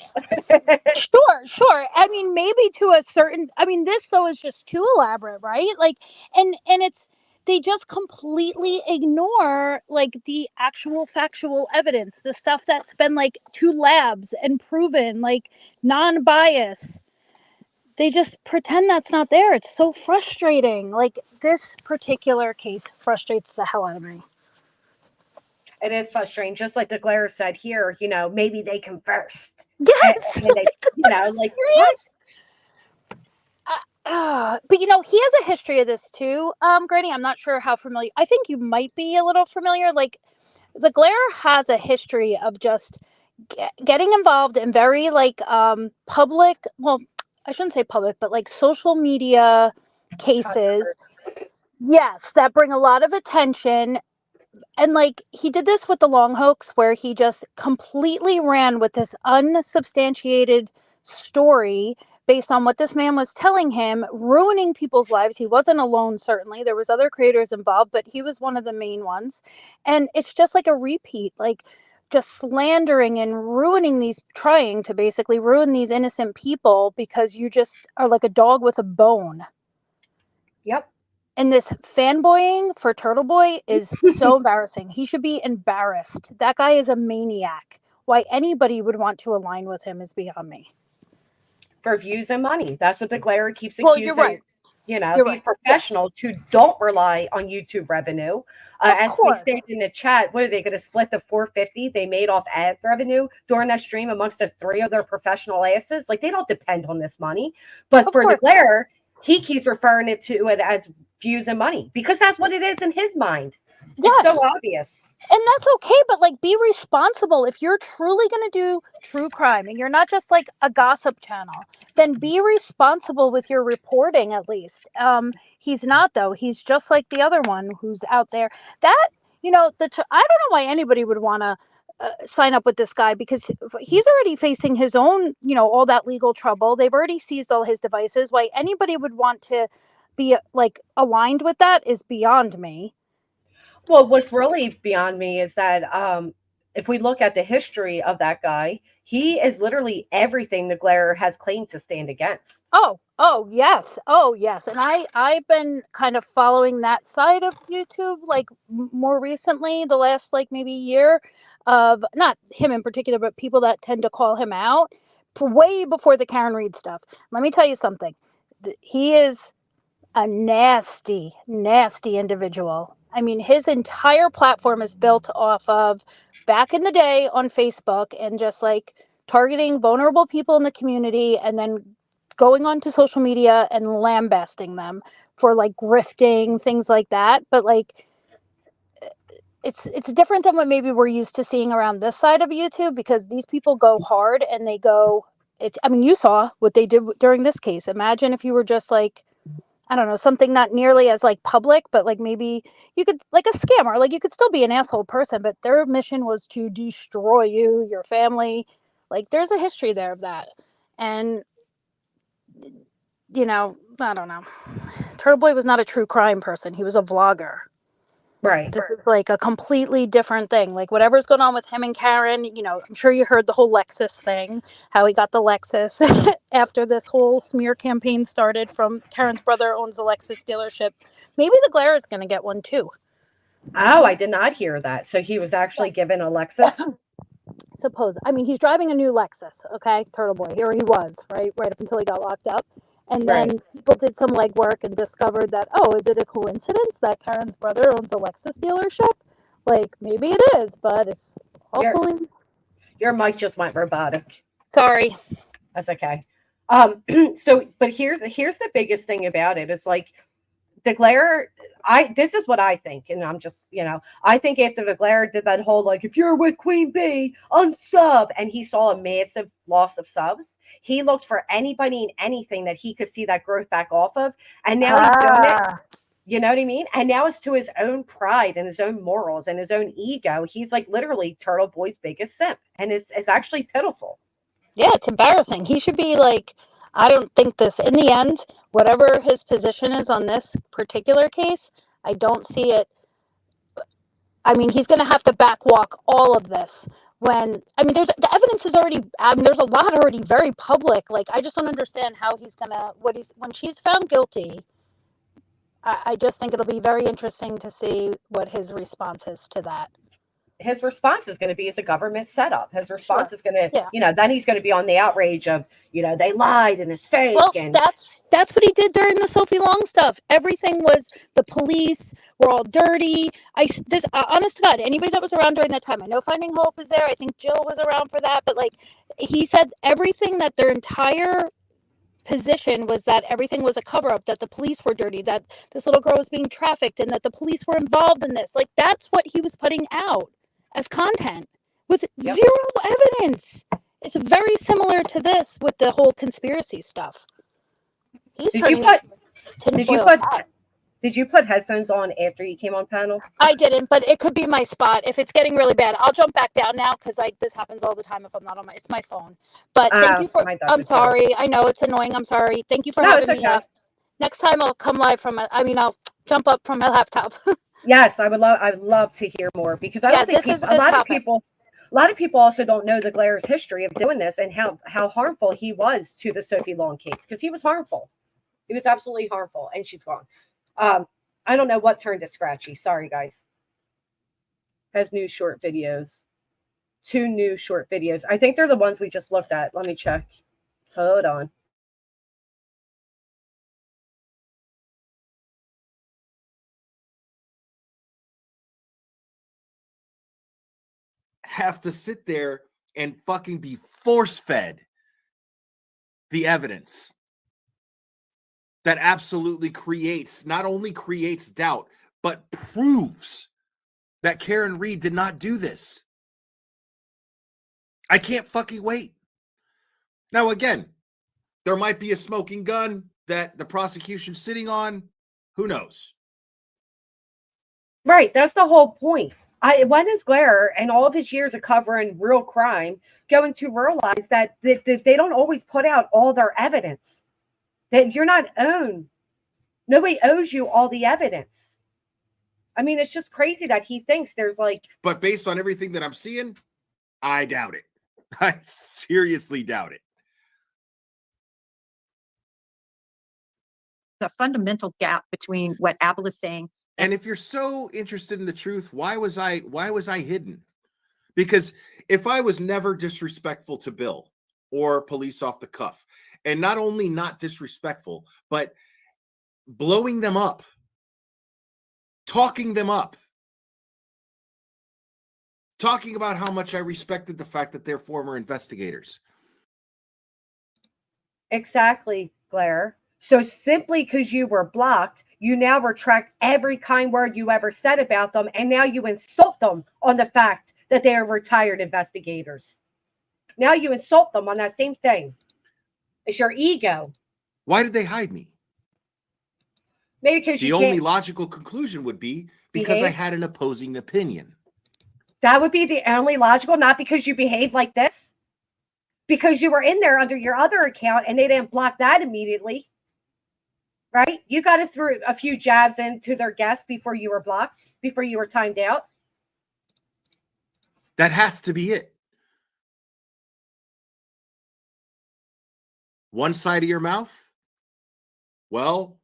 Sure. I mean, maybe to a certain. I mean, this though is just too elaborate, right? Like, and it's they just completely ignore like the actual factual evidence, the stuff that's been like to labs and proven, like non-bias. They just pretend that's not there. It's so frustrating. Like this particular case frustrates the hell out of me. It is frustrating, just like the Glare said here. Maybe they conversed, and, Yes, and they, I'm like what? serious. But he has a history of this too, Granny. I'm not sure how familiar. I think you might be a little familiar. Like the Glare has a history of just getting involved in very like public. Well, I shouldn't say public, but like social media cases. Yes, that bring a lot of attention. And like he did this with the long hoax where he just completely ran with this unsubstantiated story based on what this man was telling him, ruining people's lives. He wasn't alone, certainly there was other creators involved, but he was one of the main ones. And it's just like a repeat, like just slandering and ruining these, trying to basically ruin these innocent people because you just are like a dog with a bone. Yep. And this fanboying for Turtle Boy is so embarrassing. He should be embarrassed. That guy is a maniac. Why anybody would want to align with him is beyond me. For views and money. That's what the Glare keeps Well, accusing. you're right. You're You're these right. professionals who don't rely on YouTube revenue. Of As we course. stated in the chat, what are they going to split the 450 they made off ad revenue during that stream amongst the three of their professional asses? Like they don't depend on this money. But Of for the course not. Glare, he keeps referring to it as views and money because that's what it is in his mind. It's so Yes. obvious. And that's okay, but like be responsible. If you're truly going to do true crime and you're not just like a gossip channel, then be responsible with your reporting at least. He's not though. He's just like the other one who's out there. That, I don't know why anybody would want to sign up with this guy because he's already facing his own, all that legal trouble. They've already seized all his devices. Why anybody would want to be like aligned with that is beyond me. Well, what's really beyond me is that if we look at the history of that guy, he is literally everything the Glare has claimed to stand against. Oh yes. And I've been kind of following that side of YouTube like more recently, the last like maybe year, of not him in particular, but people that tend to call him out way before the Karen Reed stuff. Let me tell you something. He is a nasty, nasty individual. I mean, his entire platform is built off of back in the day on Facebook and just like targeting vulnerable people in the community and then going onto social media and lambasting them for like grifting, things like that. But like it's different than what maybe we're used to seeing around this side of YouTube because these people go hard and they go I mean, you saw what they did during this case. Imagine if you were just like, I don't know, something not nearly as like public, but like maybe you could like a scammer, like you could still be an asshole person, but their mission was to destroy you, your family. Like there's a history there of that. And I don't know. Turtle Boy was not a true crime person. He was a vlogger. Right. This is like a completely different thing. Like whatever's going on with him and Karen, I'm sure you heard the whole Lexus thing, how he got the Lexus after this whole smear campaign started from Karen's brother owns the Lexus dealership. Maybe the Glare is going to get one too. Oh, I did not hear that. So he was actually given a Lexus? I mean, he's driving a new Lexus, okay? Turtle Boy. Here he was, right up until he got locked up. And then people did some legwork and discovered that, oh, is it a coincidence that Karen's brother owns a Lexus dealership? Like, maybe it is, but it's hopefully. Your mic just went robotic. Sorry. That's okay. So, but here's the biggest thing about it is like the glare. This is what I think, and I'm just, I think after the glare did that whole like, if you're with Queen Bee, unsub, and he saw a massive loss of subs, he looked for anybody and anything that he could see that growth back off of, and now he's doing it. You know what I mean? And now it's to his own pride and his own morals and his own ego. He's like literally Turtle Boy's biggest simp, and it's actually pitiful. Yeah, it's embarrassing. He should be like, I don't think this, in the end, whatever his position is on this particular case, I don't see it. I mean, he's going to have to backwalk all of this when, I mean, the evidence is already, there's a lot already very public. Like, I just don't understand how he's going to, when she's found guilty, I just think it'll be very interesting to see what his response is to that. His response is going to be, it's a government setup. His response is going to, Yeah. Then he's going to be on the outrage of, they lied and it's fake. Well, and that's what he did during the Sophie Long stuff. Everything was, the police were all dirty. Honest to God, anybody that was around during that time, I know Finding Hope was there. I think Jill was around for that. But like, he said everything, that their entire position was that everything was a cover-up, that the police were dirty, that this little girl was being trafficked, and that the police were involved in this. Like, that's what he was putting out as content with zero evidence. It's very similar to this with the whole conspiracy stuff. Did you put headphones on after you came on panel? I didn't, but it could be my spot. If it's getting really bad, I'll jump back down now because this happens all the time if I'm not on it's my phone. But thank you for, I'm sorry. I know it's annoying. I'm sorry. Thank you for having me up. Next time I'll come live I'll jump up from my laptop. Yes, I'd love to hear more, because I don't think a lot of people also don't know the Glaire's history of doing this and how harmful he was to the Sophie Long case, because he was harmful. He was absolutely harmful, and she's gone. I don't know what turned it scratchy. Sorry, guys. Has new short videos. 2 new short videos. I think they're the ones we just looked at. Let me check. Hold on. Have to sit there and fucking be force-fed the evidence that absolutely not only creates doubt, but proves that Karen Read did not do this. I can't fucking wait. Now, again, there might be a smoking gun that the prosecution's sitting on. Who knows? Right. That's the whole point. When is Glare and all of his years of covering real crime going to realize that they don't always put out all their evidence? That you're not owned. Nobody owes you all the evidence. I mean, it's just crazy that he thinks there's like... But based on everything that I'm seeing, I doubt it. I seriously doubt it. The fundamental gap between what Apple is saying. And if you're so interested in the truth, why was I hidden? Because if I was never disrespectful to Bill or police off the cuff, and not only not disrespectful, but blowing them up, talking them up, talking about how much I respected the fact that they're former investigators. Exactly, Glare. So simply because you were blocked, you now retract every kind word you ever said about them, and now you insult them on the fact that they are retired investigators. Now you insult them on that same thing. It's your ego. Why did they hide me? Maybe because the only logical conclusion would be because I had an opposing opinion. That would be the only logical, not because you behaved like this. Because you were in there under your other account and they didn't block that immediately. Right? You got to throw a few jabs into their guests before you were blocked, before you were timed out. That has to be it. One side of your mouth? Well,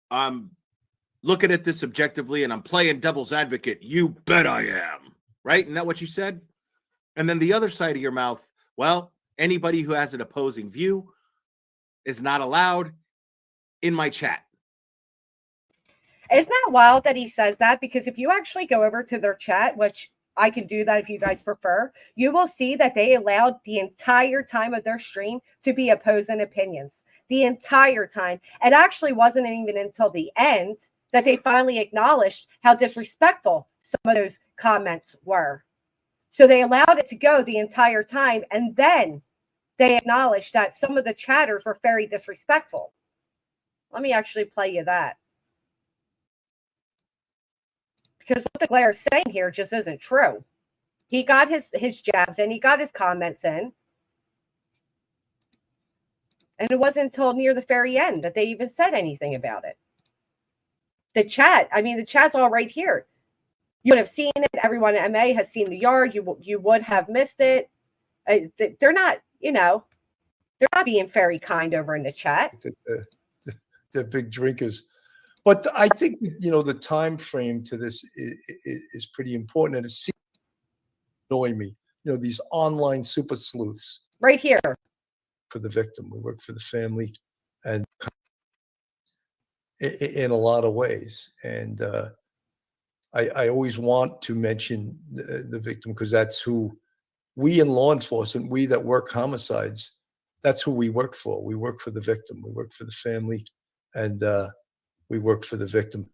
I'm looking at this objectively and I'm playing devil's advocate. You bet I am. Right? Isn't that what you said? And then the other side of your mouth, well, anybody who has an opposing view is not allowed in my chat. Isn't that wild that he says that? Because if you actually go over to their chat, which I can do that if you guys prefer, you will see that they allowed the entire time of their stream to be opposing opinions. The entire time. It actually wasn't even until the end that they finally acknowledged how disrespectful some of those comments were. So they allowed it to go the entire time, and then they acknowledged that some of the chatters were very disrespectful. Let me actually play you that. Because what the Glare is saying here just isn't true. He got his jabs in, he got his comments in. And it wasn't until near the very end that they even said anything about it. The chat, I mean, the chat's all right here. You would have seen it. Everyone at MA has seen the yard. You would have missed it. They're not, you know, they're not being very kind over in the chat. They're big drinkers. But I think, you know, the time frame to this is pretty important. And it seems to annoy me. You know, these online super sleuths. Right here. For the victim. We work for the family and in a lot of ways. And I always want to mention the victim because that's who we in law enforcement, we that work homicides, that's who we work for. We work for the victim. We work for the family. And we work for the victim.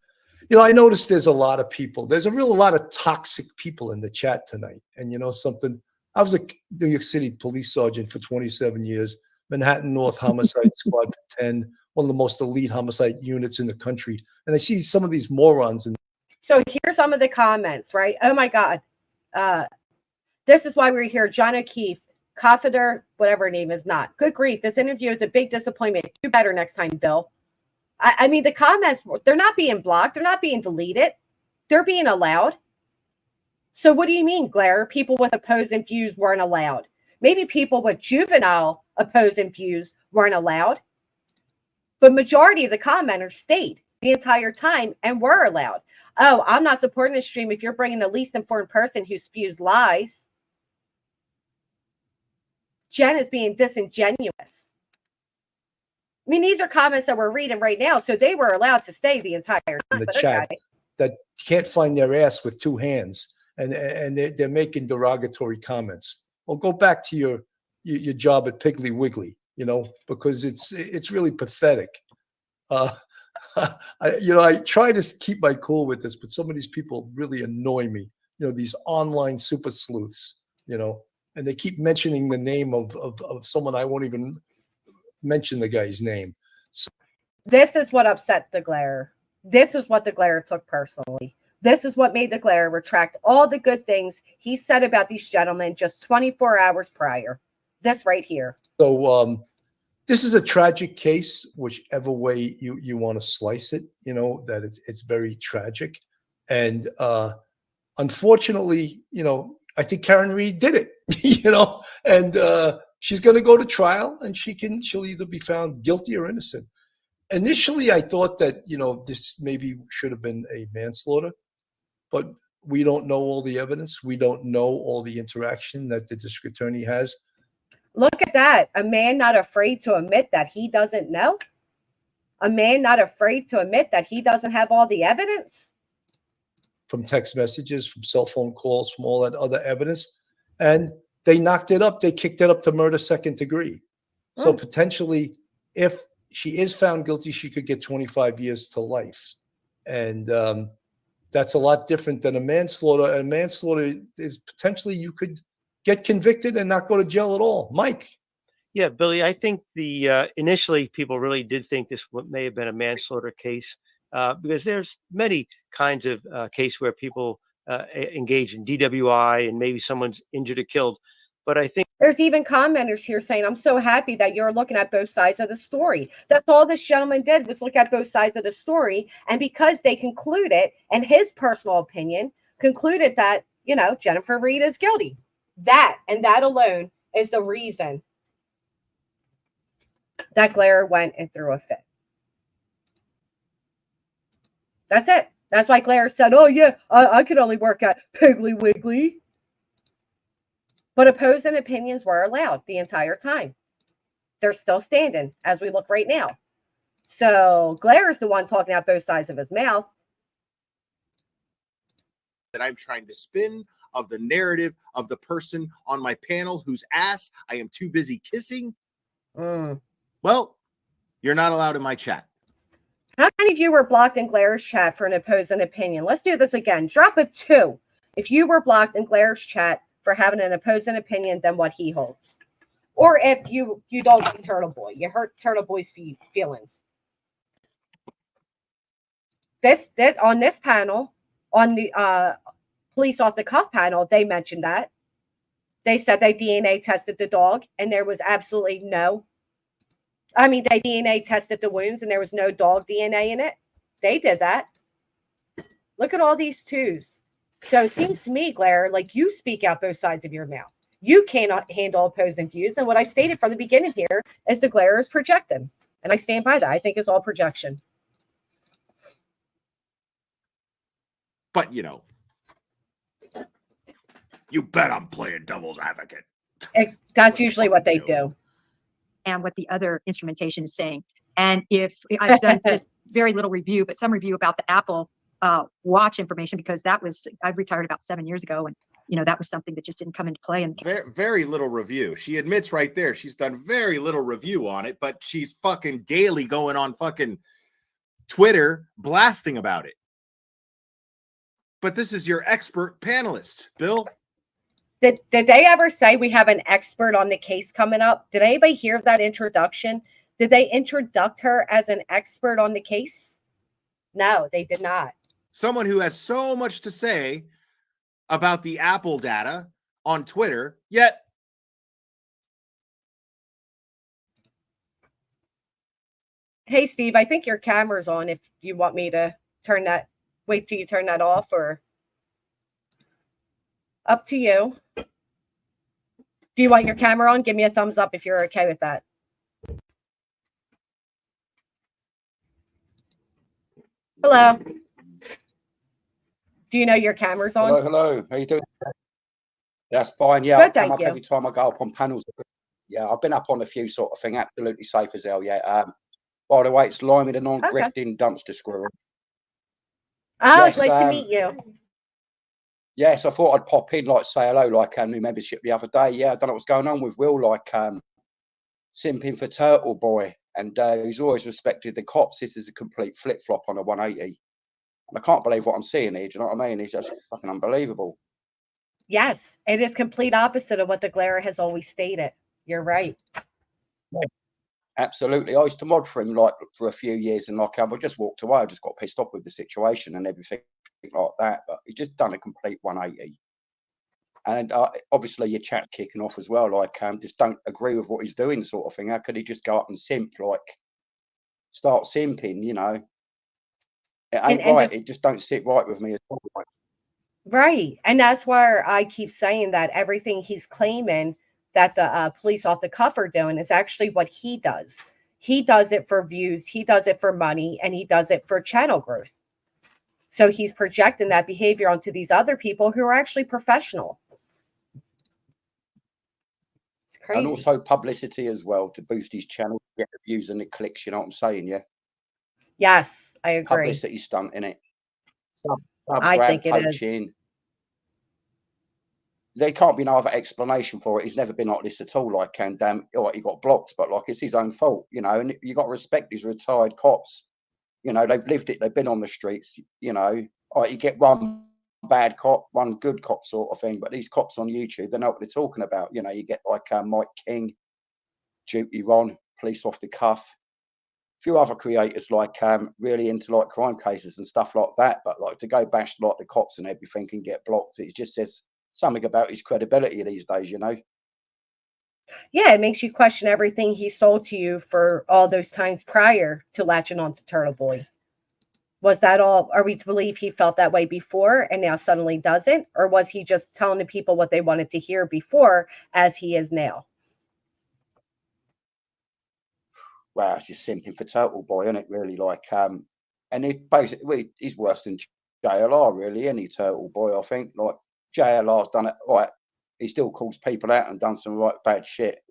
You know, I noticed there's a lot of people. There's a lot of toxic people in the chat tonight. And you know something? I was a New York City police sergeant for 27 years, Manhattan North Homicide Squad 10, one of the most elite homicide units in the country. And I see some of these morons. So here's some of the comments, right? Oh my God. This is why we're here. John O'Keefe, Coffeder, whatever her name is not. Good grief. This interview is a big disappointment. Do better next time, Bill. I mean, the comments, they're not being blocked. They're not being deleted. They're being allowed. So what do you mean, Glare? People with opposing views weren't allowed. Maybe people with juvenile opposing views weren't allowed. But majority of the commenters stayed the entire time and were allowed. Oh, I'm not supporting this stream if you're bringing the least informed person who spews lies. Jen is being disingenuous. I mean, these are comments that we're reading right now, so they were allowed to stay the entire time. In the chat that can't find their ass with two hands, and they're making derogatory comments. Well, go back to your job at Piggly Wiggly, you know, because it's really pathetic. I try to keep my cool with this, but some of these people really annoy me. You know, these online super sleuths, you know, and they keep mentioning the name of someone I won't even mention the guy's name. So this is what upset the Glare. This is what the Glare took personally. This is what made the Glare retract all the good things he said about these gentlemen just 24 hours prior. This right here. So this is a tragic case, whichever way you want to slice it, you know, that it's very tragic. And unfortunately, you know, I think Karen Reed did it, you know, and she's going to go to trial and she'll either be found guilty or innocent. Initially, I thought that, you know, this maybe should have been a manslaughter, but we don't know all the evidence. We don't know all the interaction that the district attorney has. Look at that. A man not afraid to admit that he doesn't know. A man not afraid to admit that he doesn't have all the evidence. From text messages, from cell phone calls, from all that other evidence. And they knocked it up. They kicked it up to murder second degree. So potentially, if she is found guilty, she could get 25 years to life. And that's a lot different than a manslaughter. And manslaughter is potentially you could get convicted and not go to jail at all. Mike. Yeah, Billy, I think the initially people really did think this may have been a manslaughter case because there's many kinds of case where people engage in DWI and maybe someone's injured or killed. But I think there's even commenters here saying, I'm so happy that you're looking at both sides of the story. That's all this gentleman did was look at both sides of the story. And because they concluded, and his personal opinion concluded that, you know, Jennifer Reed is guilty. That and that alone is the reason that Glare went and threw a fit. That's it. That's why Glare said, oh, yeah, I could only work at Piggly Wiggly. But opposing opinions were allowed the entire time. They're still standing as we look right now. So Glare is the one talking out both sides of his mouth. That I'm trying to spin of the narrative of the person on my panel whose ass I am too busy kissing. Well, you're not allowed in my chat. How many of you were blocked in Glare's chat for an opposing opinion? Let's do this again. Drop a 2 if you were blocked in Glare's chat for having an opposing opinion than what he holds. Or if you don't like Turtle Boy. You hurt Turtle Boy's feelings. That on this panel, on the police off the cuff panel, they mentioned that. They said they DNA tested the dog and there was absolutely no. I mean, they DNA tested the wounds and there was no dog DNA in it. They did that. Look at all these 2s. So it seems to me, Glare, like you speak out both sides of your mouth. You cannot handle opposing views. And what I've stated from the beginning here is the Glare is projecting. And I stand by that. I think it's all projection. But, you know, you bet I'm playing devil's advocate. That's usually what they do. And what the other instrumentation is saying. And if I've done just very little review, but some review about the Apple Watch information, because I've retired about 7 years ago. And, you know, that was something that just didn't come into play. And very, very little review. She admits right there, she's done very little review on it, but she's fucking daily going on fucking Twitter blasting about it. But this is your expert panelist, Bill. Did they ever say we have an expert on the case coming up? Did anybody hear that introduction? Did they introduce her as an expert on the case? No, they did not. Someone who has so much to say about the Apple data on Twitter, yet hey, Steve, I think your camera's on if you want me to turn that. Wait till you turn that off, or up to you. Do you want your camera on? Give me a thumbs up if you're okay with that. Hello. Do you know your camera's on? Hello. How you doing? That's fine. Yeah, Good, I come thank up you. every time I go up on panels. Yeah, I've been up on a few sort of thing, absolutely safe as hell. Yeah. By the way, it's Limey the non-grifting dumpster squirrel. Oh, Yes, it's nice to meet you. Yes, I thought I'd pop in, like, say hello, like new membership the other day. Yeah, I don't know what's going on with Will, like simping for Turtle Boy, and he's always respected the cops. This is a complete flip-flop on a 180. And I can't believe what I'm seeing here. Do you know what I mean? It's just fucking unbelievable. Yes, it is complete opposite of what the Glare has always stated. You're right. Yeah. Absolutely. I used to mod for him like for a few years, and like I just walked away. I just got pissed off with the situation and everything like that. But he's just done a complete 180. And obviously your chat kicking off as well, like just don't agree with what he's doing, sort of thing. How could he just go up and simp, like start simping, you know? It ain't right. It just don't sit right with me at all. Right. And that's why I keep saying that everything he's claiming that the police off the cuff are doing is actually what he does. He does it for views, he does it for money, and he does it for channel growth. So he's projecting that behavior onto these other people who are actually professional. It's crazy. And also publicity as well to boost his channel, get the views and the clicks, you know what I'm saying? Yeah. Yes, I agree. Publicity stunt in it. I think it is. There can't be no other explanation for it. He's never been like this at all. Like, and he got blocked, but like it's his own fault, you know. And you got to respect these retired cops. You know, they've lived it. They've been on the streets. You know, you get one bad cop, one good cop, sort of thing. But these cops on YouTube, they know what they're talking about. You know, you get like Mike King, Duty Ron, Police Off the Cuff, a few other creators like really into like crime cases and stuff like that. But like to go bash like the cops and everything and get blocked, it just says something about his credibility these days, you know. Yeah, it makes you question everything he sold to you for all those times prior to latching on to Turtle Boy. Was that all? Are we to believe he felt that way before and now suddenly doesn't? Or was he just telling the people what they wanted to hear before as he is now? Well, it's just simping for Turtle Boy, isn't it? Really, like, and it basically he's worse than JLR, really, any Turtle Boy. I think like JLR's done it right. He still calls people out and done some right bad shit.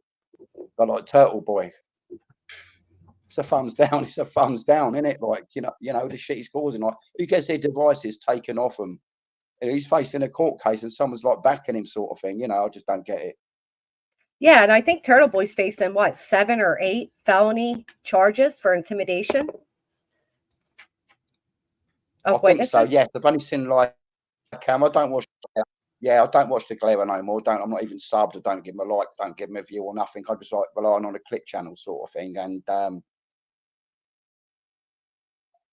But like Turtle Boy, it's a thumbs down. It's a thumbs down, isn't it? Like, you know, the shit he's causing. Like, who gets their devices taken off him? And he's facing a court case and someone's like backing him, sort of thing. You know, I just don't get it. Yeah, and I think Turtle Boy's facing what, 7 or 8 felony charges for intimidation of witnesses. I think so. Yes, I've only seen like I don't watch. Yeah, I don't watch the Glare no more. I'm not even subbed. I don't give him a like. Don't give him a view or nothing. I just like relying on a click channel sort of thing. And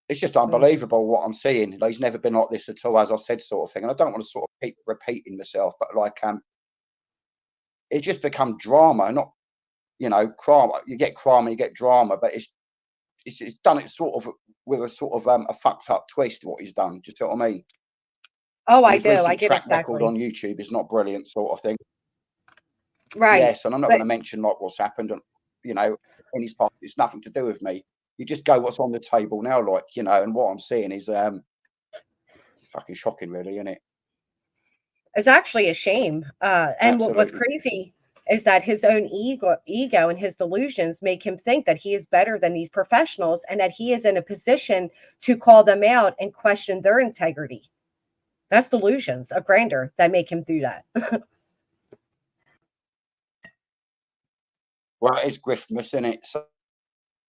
it's just unbelievable what I'm seeing. Like, he's never been like this at all, as I said, sort of thing. And I don't want to sort of keep repeating myself, but like it just become drama, not, you know, crime. You get crime, you get drama, but it's done it sort of with a sort of a fucked up twist. What he's done, do you see what I mean? Oh, I His do. recent I get track exactly. record on YouTube is not brilliant, sort of thing. Right. Yes, and I'm not going to mention like what's happened, you know, in his past. It's nothing to do with me. You just go what's on the table now, like, you know, and what I'm seeing is fucking shocking, really, isn't it? It's actually a shame. And what was Absolutely. crazy is that his own ego and his delusions make him think that he is better than these professionals and that he is in a position to call them out and question their integrity. That's delusions of grandeur that make him do that. Well, it's griftmas, isn't it? So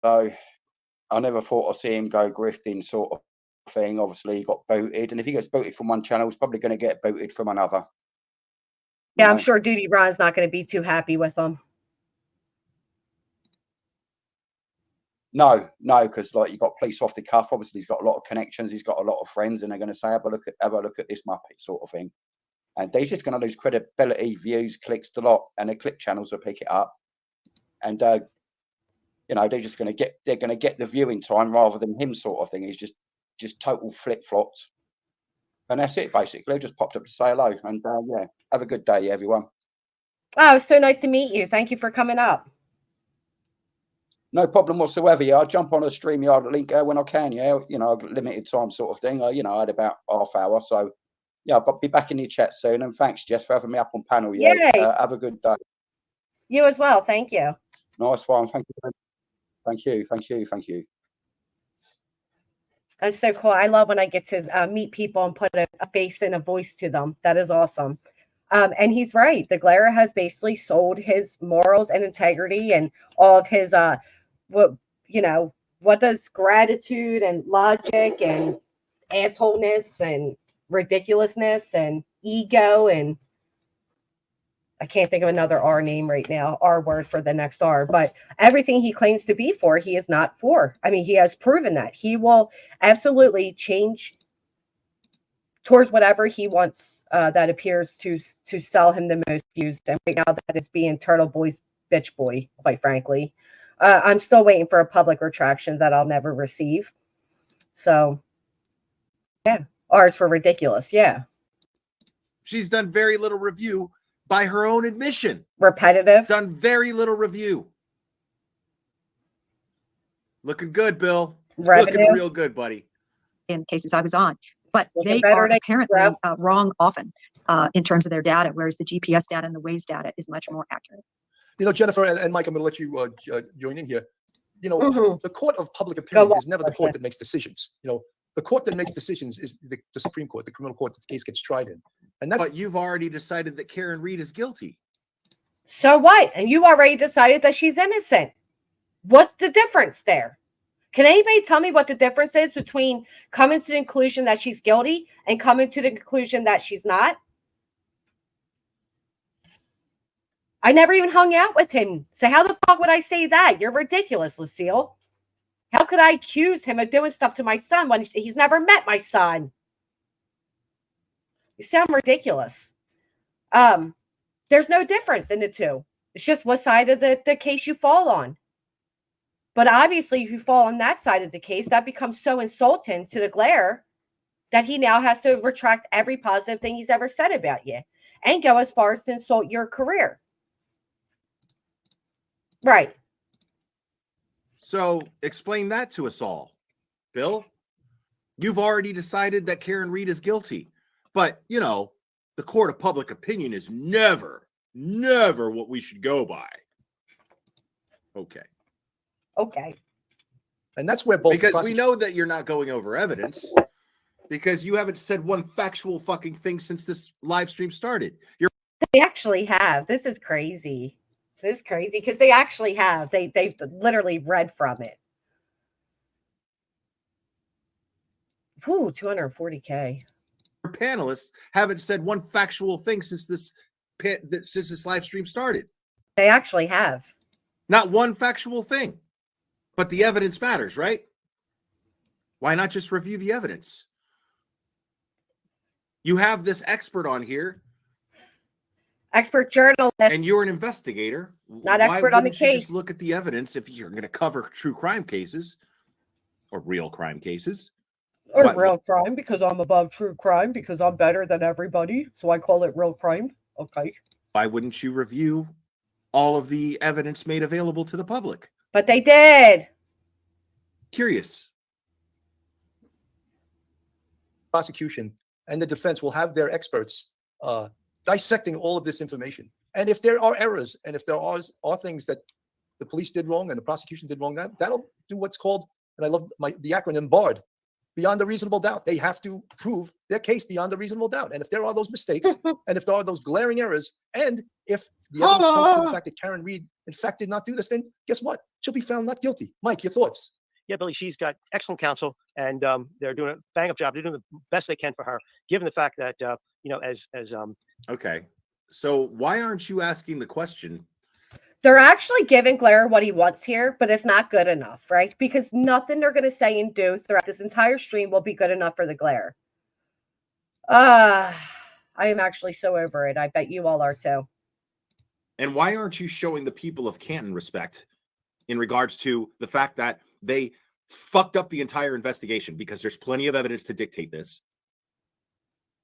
I never thought I'd see him go grifting, sort of thing. Obviously, he got booted, and if he gets booted from one channel, he's probably going to get booted from another. Yeah, I'm sure Duty Ron's not going to be too happy with him. No, because like, you've got police off the cuff. Obviously, he's got a lot of connections. He's got a lot of friends, and they're going to say, have a look at this Muppet, sort of thing. And he's just going to lose credibility, views, clicks, a lot, and the click channels will pick it up. And you know, they're going to get the viewing time rather than him, sort of thing. He's just total flip flopped, and that's it basically. Just popped up to say hello, and yeah, have a good day, everyone. Oh, so nice to meet you. Thank you for coming up. No problem whatsoever. Yeah, I'll jump on a StreamYard link when I can. Yeah, you know, limited time sort of thing. You know, I had about half hour, so yeah, I'll be back in your chat soon. And thanks, Jess, for having me up on panel. Yeah, have a good day. You as well. Thank you. Nice one. Thank you. Thank you. Thank you. Thank you. That's so cool. I love when I get to meet people and put a face and a voice to them. That is awesome. And he's right. The Glare has basically sold his morals and integrity and all of his what does gratitude and logic and assholeness and ridiculousness and ego, and I can't think of another R name right now, R word for the next R, but everything he claims to be for, he is not for. I mean, he has proven that he will absolutely change towards whatever he wants that appears to sell him the most views. And right now that is being Turtle Boy's bitch boy, quite frankly. I'm still waiting for a public retraction that I'll never receive. So, yeah. R's for ridiculous. Yeah. She's done very little review by her own admission. Repetitive. Done very little review. Looking good, Bill. Revenue. Looking real good, buddy. In cases I was on. But Looking they better are than apparently Rob. wrong often in terms of their data, whereas the GPS data and the Waze data is much more accurate. You know, Jennifer and Mike, I'm going to let you join in here. You know, the court of public opinion is never the court that makes decisions. You know, the court that makes decisions is the Supreme Court, the criminal court that the case gets tried in. And that's, but you've already decided that Karen Reed is guilty. So what? And you already decided that she's innocent. What's the difference there? Can anybody tell me what the difference is between coming to the conclusion that she's guilty and coming to the conclusion that she's not? I never even hung out with him. So how the fuck would I say that? You're ridiculous, Lucille. How could I accuse him of doing stuff to my son when he's never met my son? You sound ridiculous. There's no difference in the two. It's just what side of the case you fall on. But obviously, if you fall on that side of the case, that becomes so insulting to the Glare that he now has to retract every positive thing he's ever said about you and go as far as to insult your career. Right. So explain that to us all, Bill. You've already decided that Karen Reed is guilty. But, you know, the court of public opinion is never what we should go by. Okay. Okay. And that's where both because we know that you're not going over evidence because you haven't said one factual fucking thing since this live stream started. They actually have. This is crazy. This is crazy because they actually have. They've literally read from it. Whew, 240K. Your panelists haven't said one factual thing since this live stream started. They actually have. Not one factual thing. But the evidence matters, right? Why not just review the evidence? You have this expert on here. Expert journalist. And you're an investigator. Not expert on the case. Just look at the evidence if you're going to cover true crime cases or real crime cases. Or real crime because I'm above true crime because I'm better than everybody. So I call it real crime. Okay. Why wouldn't you review all of the evidence made available to the public? But they did. Curious. Prosecution and the defense will have their experts dissecting all of this information. And if there are errors and if there are things that the police did wrong and the prosecution did wrong, that'll do what's called, and I love the acronym BARD, beyond a reasonable doubt. They have to prove their case beyond a reasonable doubt. And if there are those mistakes and if there are those glaring errors, and if the evidence points to the fact that Karen Reed, in fact, did not do this, then guess what? She'll be found not guilty. Mike, your thoughts? Yeah, Billy, she's got excellent counsel, and they're doing a bang-up job. They're doing the best they can for her, given the fact that, Okay, so why aren't you asking the question? They're actually giving Glare what he wants here, but it's not good enough, right? Because nothing they're going to say and do throughout this entire stream will be good enough for the Glare. I am actually so over it. I bet you all are too. And why aren't you showing the people of Canton respect in regards to the fact that they fucked up the entire investigation? Because there's plenty of evidence to dictate this.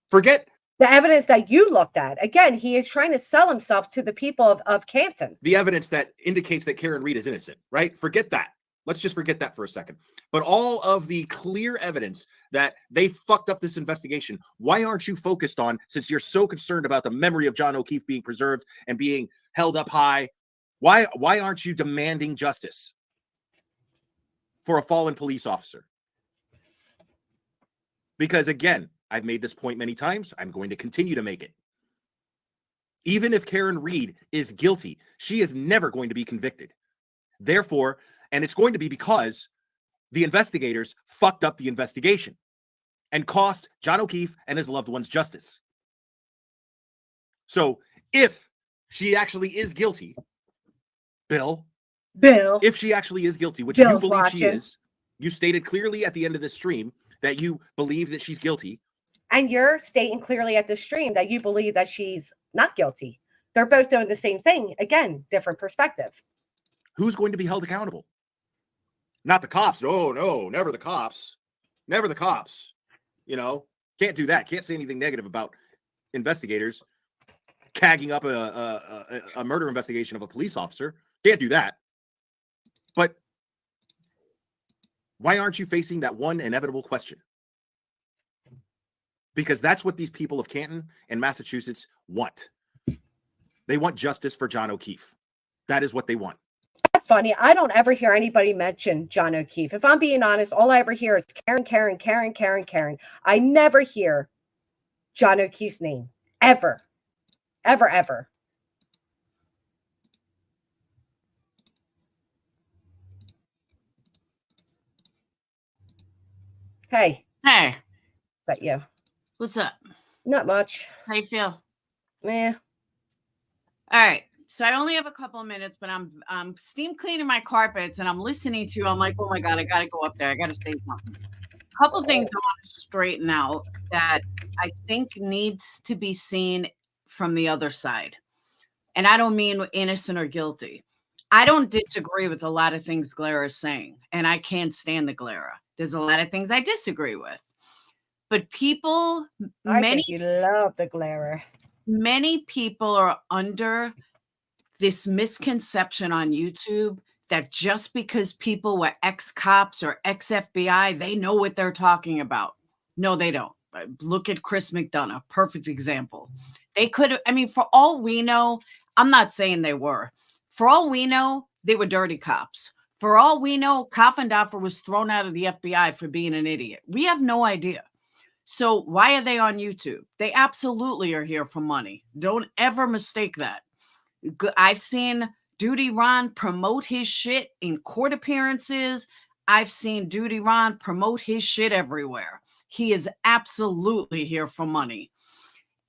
Forget the evidence that you looked at. Again, he is trying to sell himself to the people of Canton. The evidence that indicates that Karen Reed is innocent, right? Forget that. Let's just forget that for a second. But all of the clear evidence that they fucked up this investigation, why aren't you focused on, since you're so concerned about the memory of John O'Keefe being preserved and being held up high, why aren't you demanding justice for a fallen police officer? Because again, I've made this point many times. I'm going to continue to make it. Even if Karen Reed is guilty, she is never going to be convicted. Therefore, and it's going to be because the investigators fucked up the investigation and cost John O'Keefe and his loved ones justice. So if she actually is guilty, Bill, if she actually is guilty, which you believe she is, you stated clearly at the end of this stream that you believe that she's guilty. And you're stating clearly at the stream that you believe that she's not guilty. They're both doing the same thing. Again, different perspective. Who's going to be held accountable? Not the cops. No, never the cops. Never the cops. You know, can't do that. Can't say anything negative about investigators cagging up a murder investigation of a police officer. Can't do that. But why aren't you facing that one inevitable question? Because that's what these people of Canton and Massachusetts want. They want justice for John O'Keefe. That is what they want. That's funny. I don't ever hear anybody mention John O'Keefe. If I'm being honest, all I ever hear is Karen. I never hear John O'Keefe's name. Ever. Ever. Hey. Hey. Is that you? What's up? Not much. How you feel? Meh. All right. So I only have a couple of minutes, but I'm steam cleaning my carpets and I'm listening to you. I'm like, oh my God, I got to go up there. I got to say something. A couple of things I want to straighten out that I think needs to be seen from the other side. And I don't mean innocent or guilty. I don't disagree with a lot of things Glera is saying, and I can't stand the Glera. There's a lot of things I disagree with. But people, I think you love the Glera. Many people are under this misconception on YouTube that just because people were ex-cops or ex-FBI, they know what they're talking about. No, they don't. Look at Chris McDonough, perfect example. They could have, I mean, for all we know, I'm not saying they were. For all we know, they were dirty cops. For all we know, Coffindoffer was thrown out of the FBI for being an idiot. We have no idea. So why are they on YouTube? They absolutely are here for money. Don't ever mistake that. I've seen Duty Ron promote his shit in court appearances. I've seen Duty Ron promote his shit everywhere. He is absolutely here for money.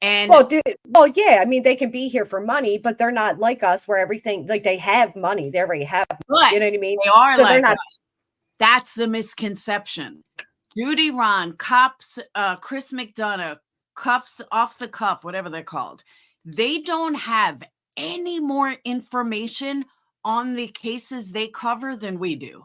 And well, yeah, I mean, they can be here for money, but they're not like us where everything, like, they have money. They already have money, you know what I mean? They are so like they're not us. That's the misconception. Duty Ron, cops, Chris McDonough, cuffs off the cuff, whatever they're called. They don't have any more information on the cases they cover than we do.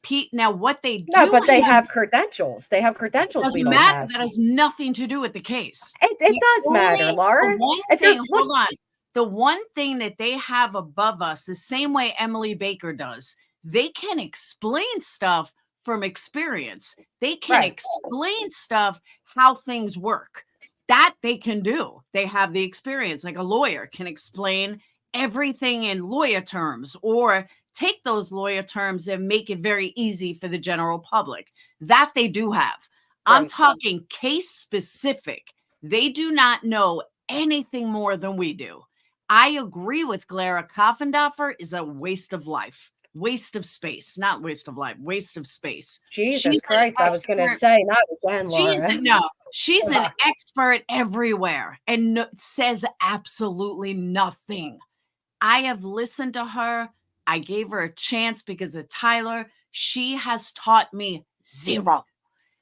Pete, now what they do, no, but they have credentials. They have credentials. Doesn't We don't matter. have. That has nothing to do with the case. It does matter, Laura. Hold on. The one thing that they have above us, the same way Emily Baker does, they can explain stuff from experience. They can explain stuff, how things work. That they can do. They have the experience. Like a lawyer can explain everything in lawyer terms, or take those lawyer terms and make it very easy for the general public. That they do have. I'm talking case specific. They do not know anything more than we do. I agree with Clara. Coffindoffer is a waste of life, waste of space, not waste of life, waste of space. Jesus Christ, I was going to say, not again, Laura. She's an expert everywhere and says absolutely nothing. I have listened to her. I gave her a chance because of Tyler. She has taught me zero.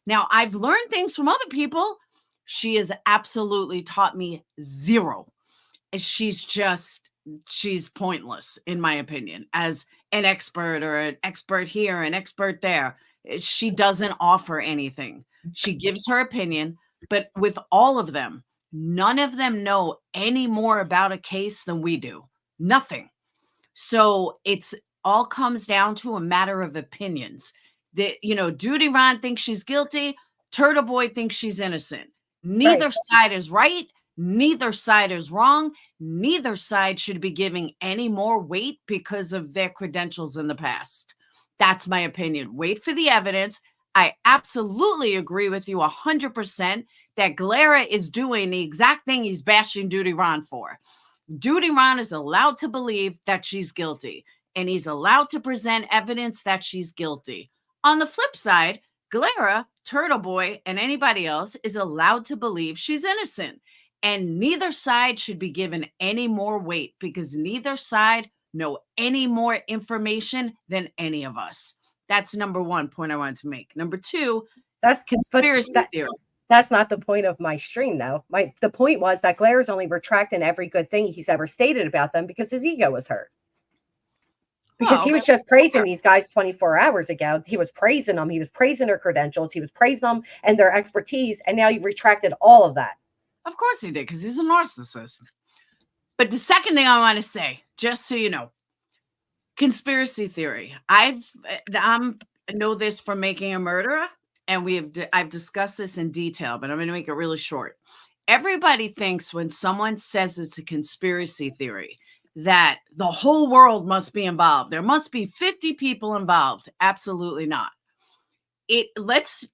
Now, I've learned things from other people. She has absolutely taught me zero. She's pointless, in my opinion, as an expert, or an expert here, an expert there. She doesn't offer anything. She gives her opinion, but with all of them, none of them know any more about a case than we do. Nothing. So it's all comes down to a matter of opinions. That, Duty Ron thinks she's guilty. Turtle Boy thinks she's innocent. Neither side is right. Neither side is wrong. Neither side should be giving any more weight because of their credentials in the past. That's my opinion. Wait for the evidence. I absolutely agree with you 100% that Clara is doing the exact thing he's bashing Duty Ron for. Duty Ron is allowed to believe that she's guilty, and he's allowed to present evidence that she's guilty. On the flip side, Clara, Turtle Boy, and anybody else is allowed to believe she's innocent. And neither side should be given any more weight because neither side know any more information than any of us. That's number one point I wanted to make. Number two, that's conspiracy theory. That's not the point of my stream, though. The point was that Claire's only retracting every good thing he's ever stated about them because his ego was hurt. Because he was just praising these guys 24 hours ago. He was praising them. He was praising their credentials. He was praising them and their expertise. And now you've retracted all of that. Of course he did, because he's a narcissist. But the second thing I want to say, just so you know, conspiracy theory. I know this from Making a Murderer, and I've discussed this in detail, but I'm going to make it really short. Everybody thinks when someone says it's a conspiracy theory that the whole world must be involved. There must be 50 people involved. Absolutely not. Let's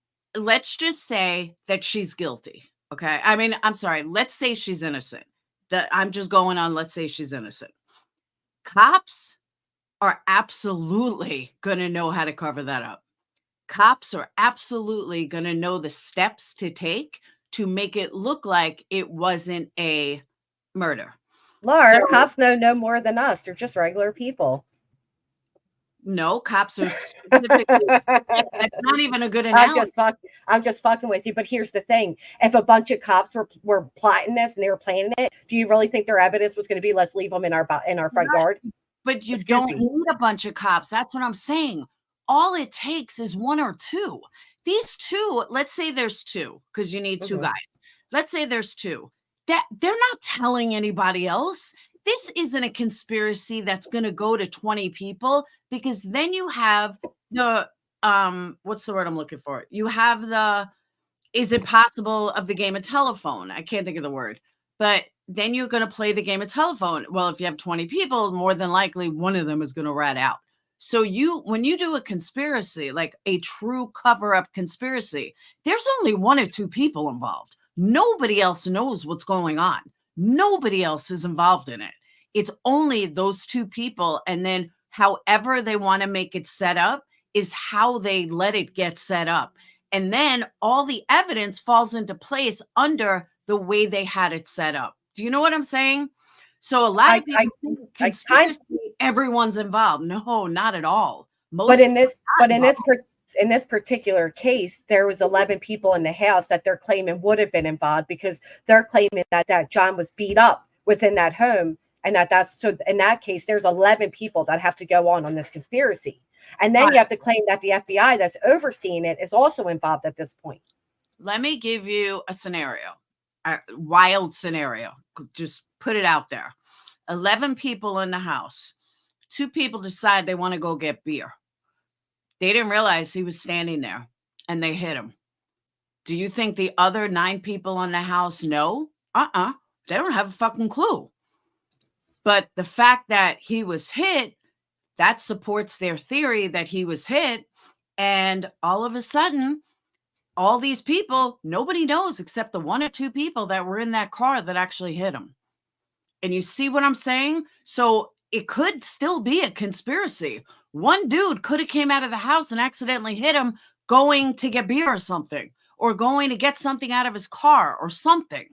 just say that she's guilty. Okay. I mean, I'm sorry. Let's say she's innocent. I'm just going on. Let's say she's innocent. Cops are absolutely going to know how to cover that up. Cops are absolutely going to know the steps to take to make it look like it wasn't a murder. Laura, cops know no more than us. They're just regular people. No, cops are specifically. That's not even a good analogy. I'm just fucking with you. But here's the thing: if a bunch of cops were plotting this and they were planning it, do you really think their evidence was going to be let's leave them in our front yard? But you don't need a bunch of cops. That's what I'm saying. All it takes is one or two. These two, let's say there's two, because you need two guys. Let's say there's two. That they're not telling anybody else. This isn't a conspiracy that's going to go to 20 people, because then you have the, what's the word I'm looking for? You have the, is it possible of the game of telephone? I can't think of the word, but then you're going to play the game of telephone. Well, if you have 20 people, more than likely one of them is going to rat out. So when you do a conspiracy, like a true cover-up conspiracy, there's only one or two people involved. Nobody else knows what's going on. Nobody else is involved in it. It's only those two people. And then however they want to make it set up is how they let it get set up. And then all the evidence falls into place under the way they had it set up. Do you know what I'm saying? So a lot of people think conspiracy, everyone's involved. No, not at all. But in this particular case, there was 11 people in the house that they're claiming would have been involved, because they're claiming that John was beat up within that home, and that's so. In that case, there's 11 people that have to go on this conspiracy, and then you have to claim that the FBI that's overseeing it is also involved at this point. Let me give you a scenario, a wild scenario. Just put it out there. 11 people in the house. 2 people decide they want to go get beer. They didn't realize he was standing there, and they hit him. Do you think the other 9 people in the house know? They don't have a fucking clue. But the fact that he was hit, that supports their theory that he was hit. And all of a sudden, all these people, nobody knows except the 1 or 2 people that were in that car that actually hit him. And you see what I'm saying? So it could still be a conspiracy. One dude could have came out of the house and accidentally hit him going to get beer or something, or going to get something out of his car or something.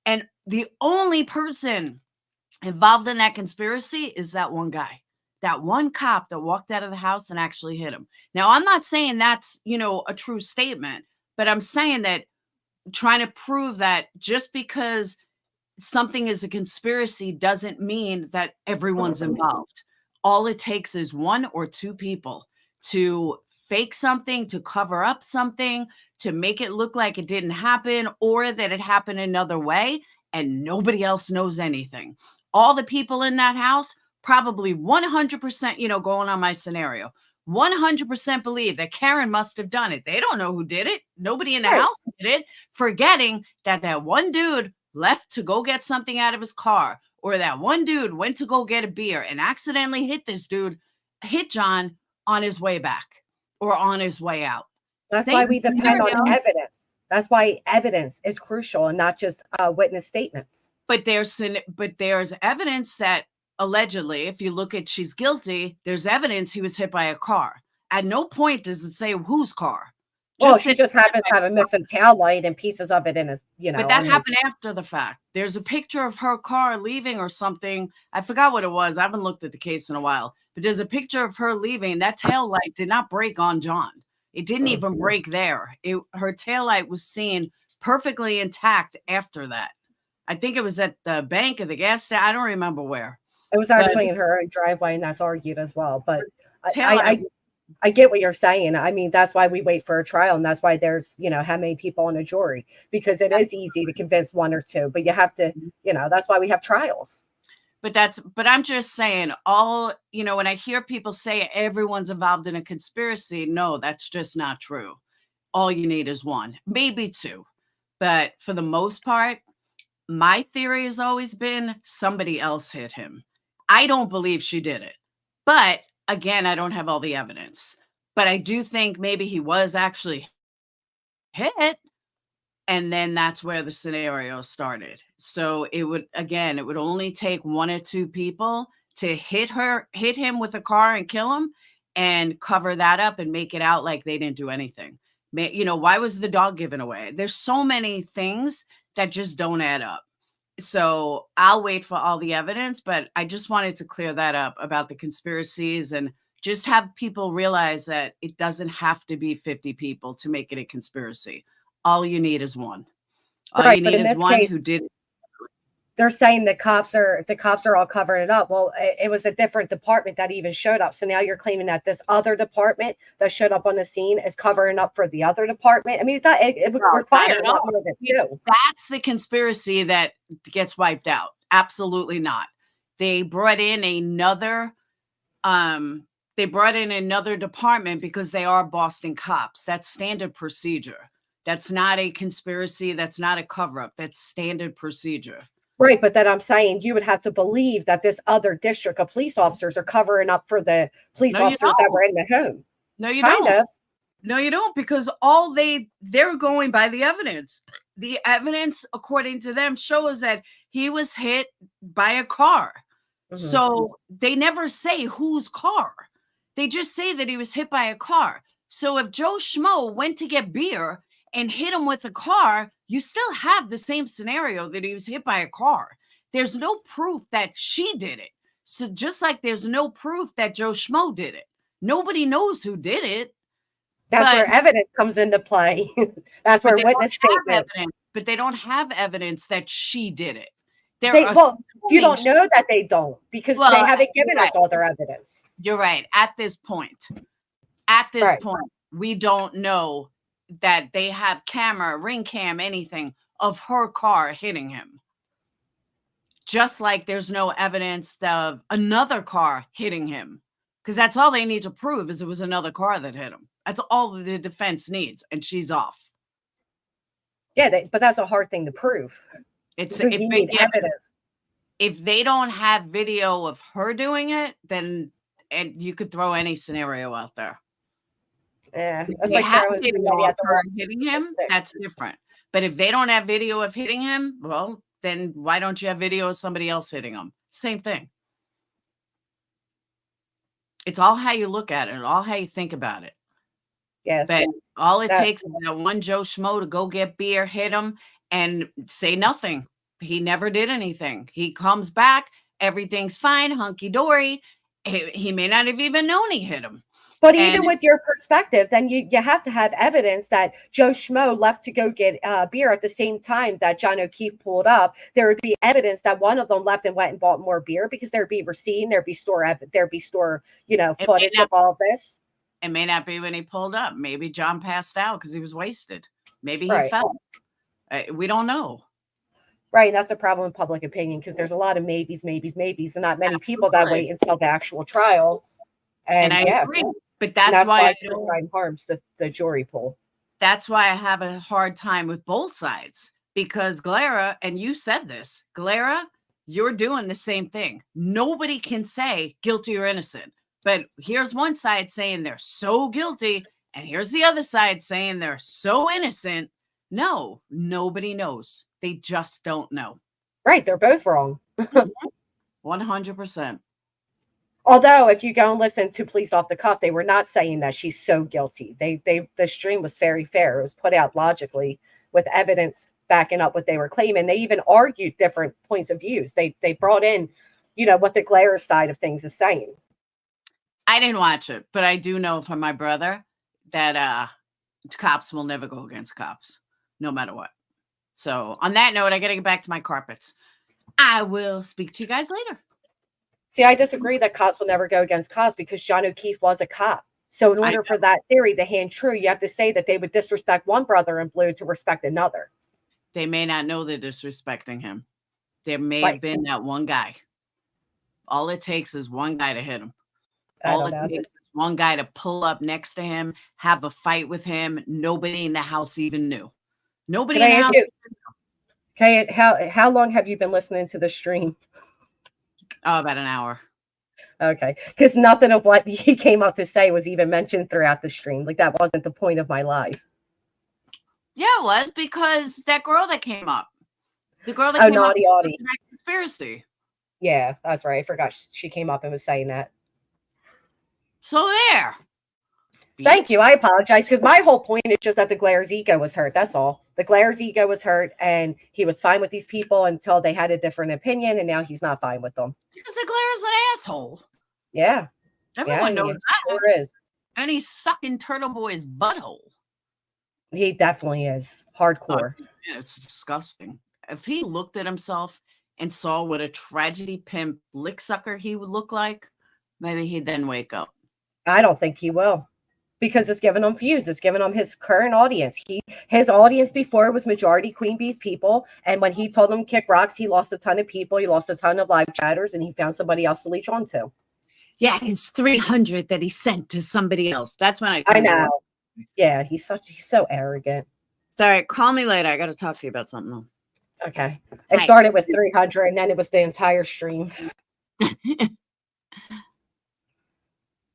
And the only person involved in that conspiracy is that one guy, that one cop that walked out of the house and actually hit him. Now, I'm not saying that's, a true statement, but I'm saying that trying to prove that just because something is a conspiracy doesn't mean that everyone's involved. All it takes is 1 or 2 people to fake something, to cover up something, to make it look like it didn't happen, or that it happened another way, and nobody else knows anything. All the people in that house probably 100%, going on my scenario, 100% believe that Karen must have done it. They don't know who did it. Nobody in the house did it, forgetting that one dude left to go get something out of his car, or that one dude went to go get a beer and accidentally hit John on his way back or on his way out. That's why we depend on evidence. That's why evidence is crucial, and not just witness statements. But there's evidence that allegedly, if you look at she's guilty, there's evidence he was hit by a car. At no point does it say whose car. She just happens to have a missing tail light and pieces of it in his, But that happened after the fact. There's a picture of her car leaving or something. I forgot what it was. I haven't looked at the case in a while. But there's a picture of her leaving. That tail light did not break on John. It didn't even break there. Her tail light was seen perfectly intact after that. I think it was at the bank or the gas station. I don't remember where. It was actually in her own driveway, and that's argued as well. But I get what you're saying. I mean, that's why we wait for a trial, and that's why there's, how many people on a jury, because it is easy to convince 1 or 2, but you have to, that's why we have trials. But I'm just saying, when I hear people say everyone's involved in a conspiracy, no, that's just not true. All you need is 1, maybe 2. But for the most part, my theory has always been somebody else hit him. I don't believe she did it. But again, I don't have all the evidence. But I do think maybe he was actually hit. And then that's where the scenario started. So it would only take 1 or 2 people to hit him with a car and kill him, and cover that up and make it out like they didn't do anything. Why was the dog given away? There's so many things that just don't add up. So I'll wait for all the evidence, but I just wanted to clear that up about the conspiracies, and just have people realize that it doesn't have to be 50 people to make it a conspiracy. All you need is 1. All you need is 1 who did it. They're saying the cops are all covering it up. Well, it was a different department that even showed up. So now you're claiming that this other department that showed up on the scene is covering up for the other department. I mean, it would require a lot more than 2. That's the conspiracy that gets wiped out. Absolutely not. They brought in another department because they are Boston cops. That's standard procedure. That's not a conspiracy. That's not a cover-up. That's standard procedure. Right, but then I'm saying you would have to believe that this other district of police officers are covering up for the police No, you officers that don't. were in the home. No, you Kind don't. of. No, you don't, because they're going by the evidence. The evidence, according to them, shows that he was hit by a car. So they never say whose car. They just say that he was hit by a car. So if Joe Schmo went to get beer and hit him with a car, you still have the same scenario that he was hit by a car. There's no proof that she did it. So just like there's no proof that Joe Schmo did it. Nobody knows who did it. That's But- where evidence comes into play. That's where But they don't witness have statements. evidence, but they don't have evidence that she did it. Well, you don't assuming know that they don't because Well, they haven't you're given us right. all their evidence. You're right. At this point, Right. we don't know that they have camera, ring cam, anything of her car hitting him. Just like there's no evidence of another car hitting him, because that's all they need to prove is it was another car that hit him. That's all the defense needs, and she's off. Yeah, but that's a hard thing to prove. It's You need evidence. If they don't have video of her doing it, then and you could throw any scenario out there. Yeah, If that's they like have throwing video somebody of at the her wall. hitting him, that's different. But if they don't have video of hitting him, well, then why don't you have video of somebody else hitting him? Same thing. It's all how you look at it, all how you think about it. Yeah. But all it that- takes is that one Joe Schmo to go get beer, hit him, and say nothing. He never did anything. He comes back, everything's fine, hunky dory. He may not have even known he hit him. But even And- with your perspective, then you have to have evidence that Joe Schmo left to go get beer at the same time that John O'Keefe pulled up. There would be evidence that one of them left and went and bought more beer because there'd be receipt, there'd be store, footage of all of this. It may not be when he pulled up. Maybe John passed out because he was wasted. Maybe he Right. fell. We don't know. Right, and that's the problem with public opinion because there's a lot of maybes, and not many people that wait until the actual trial. And I yeah, agree. But and that's why I true don't. crime harms the jury pool. That's why I have a hard time with both sides, because Glera, and you said this, Glera, you're doing the same thing. Nobody can say guilty or innocent, but here's one side saying they're so guilty, and here's the other side saying they're so innocent. No, nobody knows. They just don't know. Right, they're both wrong. 100%. Although, if you go and listen to Police Off the Cuff, they were not saying that she's so guilty. The stream was very fair. It was put out logically with evidence backing up what they were claiming. They even argued different points of views. They brought in, what the Glare side of things is saying. I didn't watch it, but I do know from my brother that cops will never go against cops, no matter what. So on that note, I got to get back to my carpets. I will speak to you guys later. See, I disagree that cops will never go against cops because John O'Keefe was a cop. So in order for that theory to hand true, you have to say that they would disrespect one brother in blue to respect another. They may not know they're disrespecting him. There may have been that one guy. All it takes is one guy to hit him. All it takes is one guy to pull up next to him, have a fight with him. Nobody in the house even knew. Nobody in the house. Okay, how long have you been listening to the stream? Oh, about an hour. Okay, because nothing of what he came up to say was even mentioned throughout the stream. Like that wasn't the point of my live. Yeah, it was because that girl that came up. The girl that came up Naughty Audie. with the conspiracy. Yeah, that's right. I forgot she came up and was saying that. So there. Thank you. I apologize because my whole point is just that the Glare's ego was hurt. That's all. The Glare's ego was hurt, and he was fine with these people until they had a different opinion, and now he's not fine with them. Because the Glare's an asshole. Yeah. Everyone knows he that. sure is. And he's sucking Turtle Boy's butthole. He definitely is. Hardcore. Oh, man, it's disgusting. If he looked at himself and saw what a tragedy pimp lick sucker he would look like, maybe he'd then wake up. I don't think he will. Because it's giving him views. It's giving him his current audience. His audience before was majority Queen Bee's people. And when he told them kick rocks, he lost a ton of people. He lost a ton of live chatters, and he found somebody else to leech onto. Yeah, his 300 that he sent to somebody else. That's when I know. Yeah, he's so arrogant. Sorry, call me later. I got to talk to you about something though. Okay. It Hi. started with 300 and then it was the entire stream.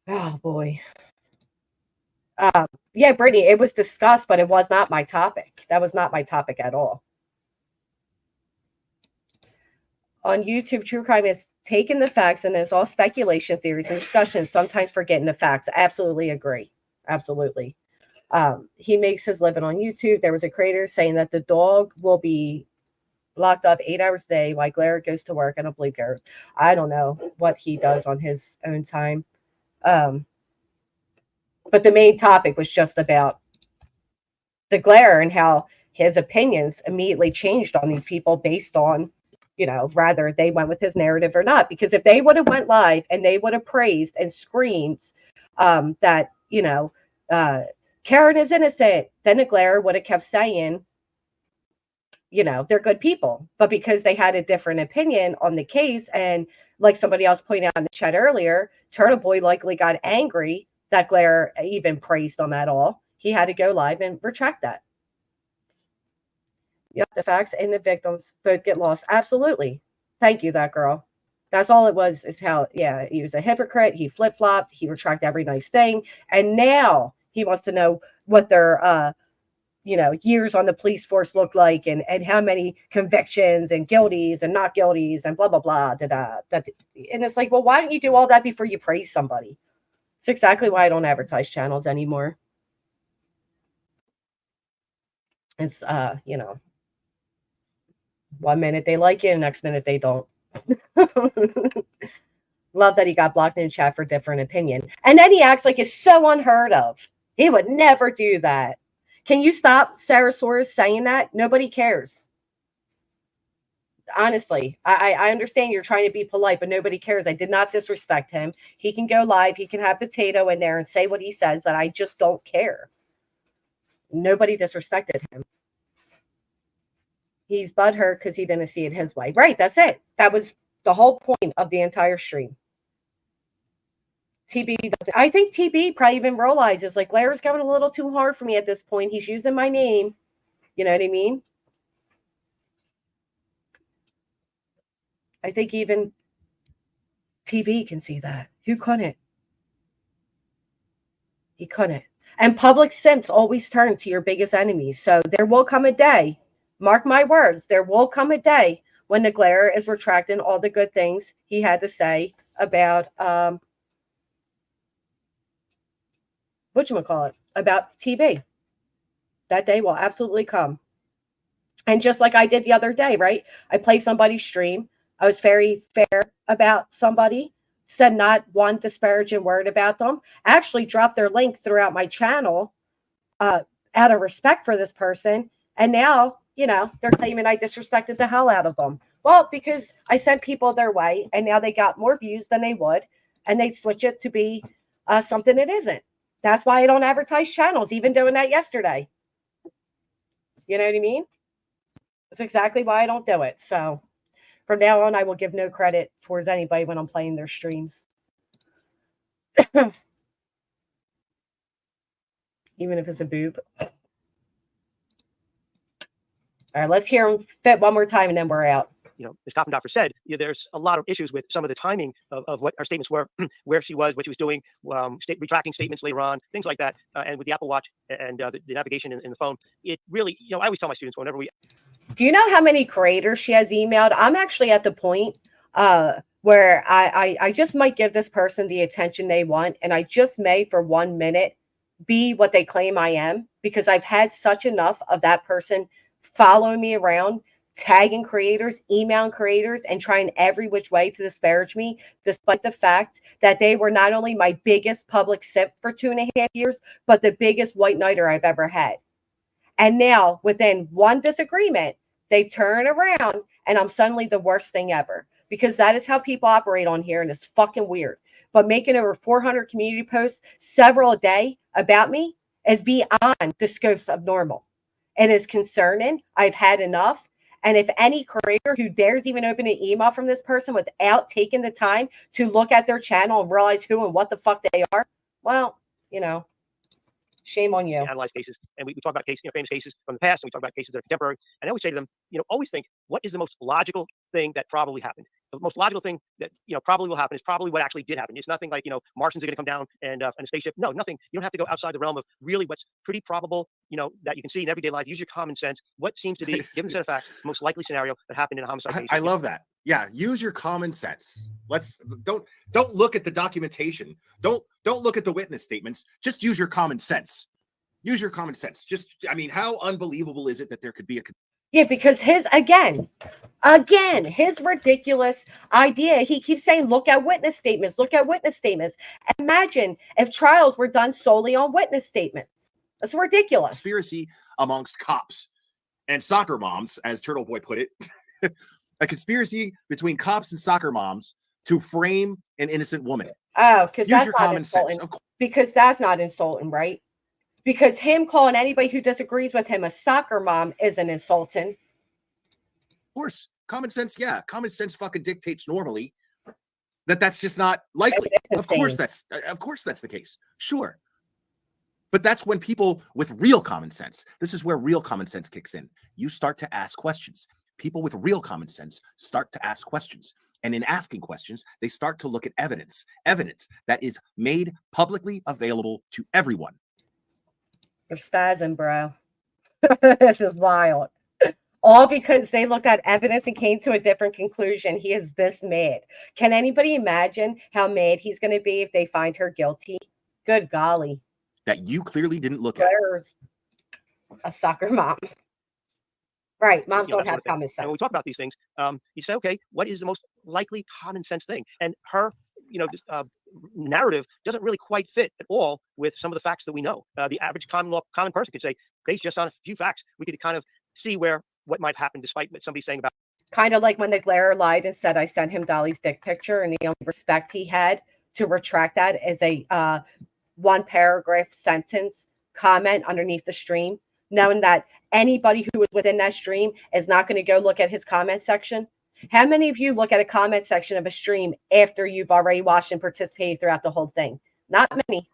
Oh boy. Yeah, Brittany, it was discussed, but it was not my topic. That was not my topic at all. On YouTube, true crime is taking the facts and it's all speculation, theories, and discussions, sometimes forgetting the facts. Absolutely agree. Absolutely. He makes his living on YouTube. There was a creator saying that the dog will be locked up 8 hours a day while Glare goes to work on a blinker. I don't know what he does on his own time. But the main topic was just about the Glare and how his opinions immediately changed on these people based on, rather they went with his narrative or not. Because if they would have went live and they would have praised and screamed that, Karen is innocent, then the Glare would have kept saying, they're good people. But because they had a different opinion on the case, and like somebody else pointed out in the chat earlier, Turtle Boy likely got angry that Glare even praised them at all. He had to go live and retract that. Yep, the facts and the victims both get lost. Absolutely. Thank you, that girl. That's all it was, is how, he was a hypocrite. He flip-flopped. He retracted every nice thing. And now he wants to know what their, years on the police force look like, and how many convictions and guilties and not guilties and blah, blah, blah. And it's like, well, why don't you do all that before you praise somebody? It's exactly why I don't advertise channels anymore. It's, 1 minute they like you, and next minute they don't. Love that he got blocked in the chat for different opinion. And then he acts like it's so unheard of. He would never do that. Can you stop Sarasaurus saying that? Nobody cares. Honestly, I understand you're trying to be polite, but nobody cares. I did not disrespect him. He can go live. He can have Potato in there and say what he says, but I just don't care. Nobody disrespected him. He's butthurt because he didn't see it his way. Right, that's it. That was the whole point of the entire stream. TB doesn't. I think TB probably even realizes, like, Glaire's going a little too hard for me at this point. He's using my name. You know what I mean? I think even TB can see that. Who couldn't? He couldn't. And public simps always turn to your biggest enemies. So there will come a day, mark my words, there will come a day when the Glare is retracting all the good things he had to say about whatchamacallit, about TB. That day will absolutely come. And just like I did the other day, right? I played somebody's stream. I was very fair about somebody, said not one disparaging word about them. Actually dropped their link throughout my channel out of respect for this person. And now, they're claiming I disrespected the hell out of them. Well, because I sent people their way, and now they got more views than they would, and they switch it to be something it isn't. That's why I don't advertise channels, even doing that yesterday. You know what I mean? That's exactly why I don't do it. So from now on, I will give no credit towards anybody when I'm playing their streams. Even if it's a boob. All right, let's hear him fit one more time, and then we're out. As Coffin Doctor said, there's a lot of issues with some of the timing of what our statements were, where she was, what she was doing, retracting statements later on, things like that. And with the Apple Watch and the navigation in the phone, it really, I always tell my students whenever we... Do you know how many creators she has emailed? I'm actually at the point where I just might give this person the attention they want, and I just may, for 1 minute, be what they claim I am, because I've had such enough of that person following me around, tagging creators, emailing creators, and trying every which way to disparage me, despite the fact that they were not only my biggest public simp for 2.5 years, but the biggest white knighter I've ever had. And now, within one disagreement, they turn around and I'm suddenly the worst thing ever, because that is how people operate on here, and it's fucking weird. But making over 400 community posts, several a day, about me is beyond the scopes of normal. It is concerning. I've had enough. And if any creator who dares even open an email from this person without taking the time to look at their channel and realize who and what the fuck they are, well, Shame on you. Analyze cases, and we talk about cases, famous cases from the past, and we talk about cases that are contemporary. And I always say to them, always think, what is the most logical thing that probably happened? The most logical thing that probably will happen is probably what actually did happen. It's nothing like Martians are going to come down and a spaceship. No, nothing. You don't have to go outside the realm of really what's pretty probable. That you can see in everyday life. Use your common sense. What seems to be, given set of facts, the most likely scenario that happened in a homicide case. I love that. Yeah, use your common sense. Don't look at the documentation. Don't look at the witness statements. Just use your common sense. Use your common sense. How unbelievable is it that there could be a... Yeah, because his ridiculous idea, he keeps saying, look at witness statements, look at witness statements. Imagine if trials were done solely on witness statements. That's ridiculous. Conspiracy amongst cops and soccer moms, as Turtle Boy put it. A conspiracy between cops and soccer moms to frame an innocent woman. Oh, because use that's your not common insulting. sense. Because that's not insulting, right? Because him calling anybody who disagrees with him a soccer mom isn't insulting. Of course, common sense. Yeah, common sense fucking dictates normally that's just not likely. Of course that's the case. Sure. But that's when people with real common sense, this is where real common sense kicks in. You start to ask questions. People with real common sense start to ask questions. And in asking questions, they start to look at evidence that is made publicly available to everyone. You're spazzing, bro. This is wild. All because they looked at evidence and came to a different conclusion. He is this mad. Can anybody imagine how mad he's going to be if they find her guilty? Good golly. That you clearly didn't look at. There's a soccer mom. Right. Moms don't have common sense. And when we talk about these things, you say, okay, what is the most likely common sense thing? And her, narrative doesn't really quite fit at all with some of the facts that we know. The average common person could say, based just on a few facts, we could kind of see what might happen despite what somebody's saying about. Kind of like when the Glare lied and said, I sent him Dolly's dick picture, and the only respect he had to retract that is a one paragraph sentence comment underneath the stream, knowing that anybody who was within that stream is not going to go look at his comment section. How many of you look at a comment section of a stream after you've already watched and participated throughout the whole thing? Not many.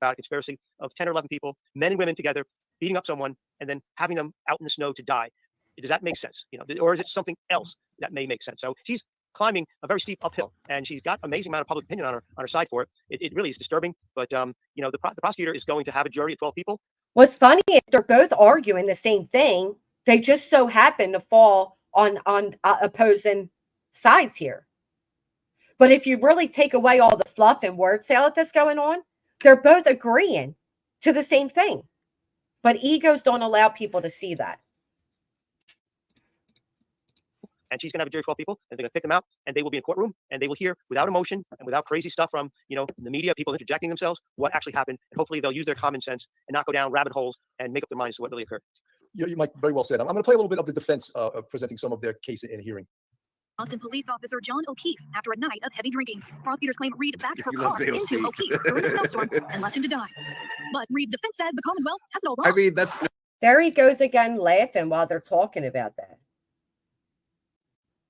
About a conspiracy of 10 or 11 people, men and women together, beating up someone and then having them out in the snow to die. Does that make sense? Or is it something else that may make sense? So she's climbing a very steep uphill, and she's got an amazing amount of public opinion on her side for it. It really is disturbing, but the prosecutor is going to have a jury of 12 people. What's funny is they're both arguing the same thing. They just so happen to fall on opposing sides here. But if you really take away all the fluff and word salad that's going on, they're both agreeing to the same thing. But egos don't allow people to see that. And she's going to have a jury of 12 people, and they're going to pick them out, and they will be in a courtroom, and they will hear without emotion and without crazy stuff from, the media, people interjecting themselves, what actually happened. And hopefully they'll use their common sense and not go down rabbit holes and make up their minds to what really occurred. You might very well said. I'm going to play a little bit of the defense presenting some of their case in hearing. Austin police officer John O'Keefe after a night of heavy drinking. Prosecutors claim Reed backed her He car loves into AOC. O'Keefe during a snowstorm and left him to die. But Reed's defense says the Commonwealth has no wrong. that's... There he goes again laughing while they're talking about that.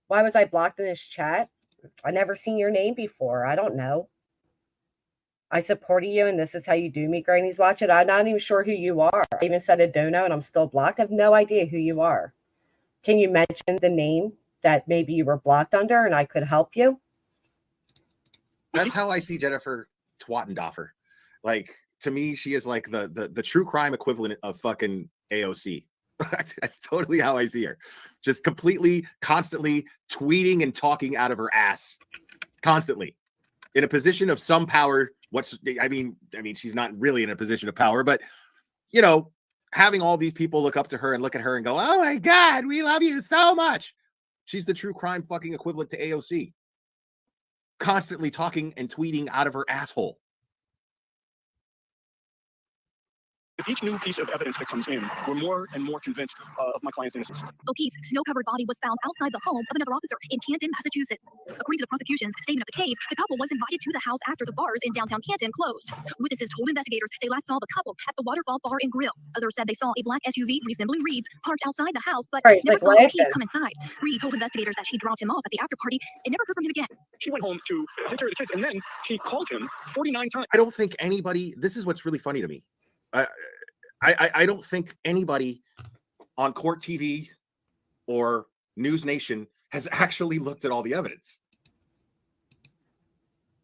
Why was I blocked in his chat? I never seen your name before. I don't know. I supported you, and this is how you do me, Granny's Watch It. I'm not even sure who you are. I even said I don't know, and I'm still blocked. I have no idea who you are. Can you mention the name that maybe you were blocked under and I could help you? That's how I see Jennifer Twattendoffer. Like, to me, she is like the true crime equivalent of fucking AOC. That's totally how I see her. Just completely, constantly tweeting and talking out of her ass. Constantly. In a position of some power. I mean, she's not really in a position of power, but, having all these people look up to her and look at her and go, oh my God, we love you so much. She's the true crime fucking equivalent to AOC. Constantly talking and tweeting out of her asshole. With each new piece of evidence that comes in, we're more and more convinced of my client's innocence. O'Keefe's snow-covered body was found outside the home of another officer in Canton, Massachusetts. According to the prosecution's statement of the case, the couple was invited to the house after the bars in downtown Canton closed. Witnesses told investigators they last saw the couple at the Waterfall Bar and Grill. Others said they saw a black SUV resembling Reed's parked outside the house, but Right, never like saw laughing. O'Keefe come inside. Reed told investigators that she dropped him off at the after party and never heard from him again. She went home to take care of the kids, and then she called him 49 times. I don't think anybody, this is what's really funny to me. I don't think anybody on Court TV or News Nation has actually looked at all the evidence.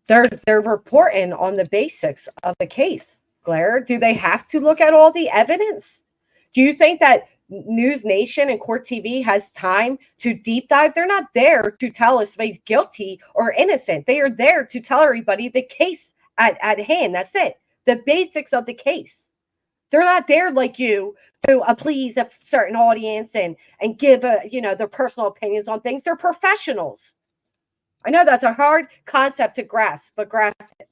They're reporting on the basics of the case. Blair, do they have to look at all the evidence? Do you think that News Nation and Court TV has time to deep dive? They're not there to tell us if he's guilty or innocent. They are there to tell everybody the case at hand. That's it. The basics of the case. They're not there like you to please a certain audience and give their personal opinions on things. They're professionals. I know that's a hard concept to grasp, but grasp it.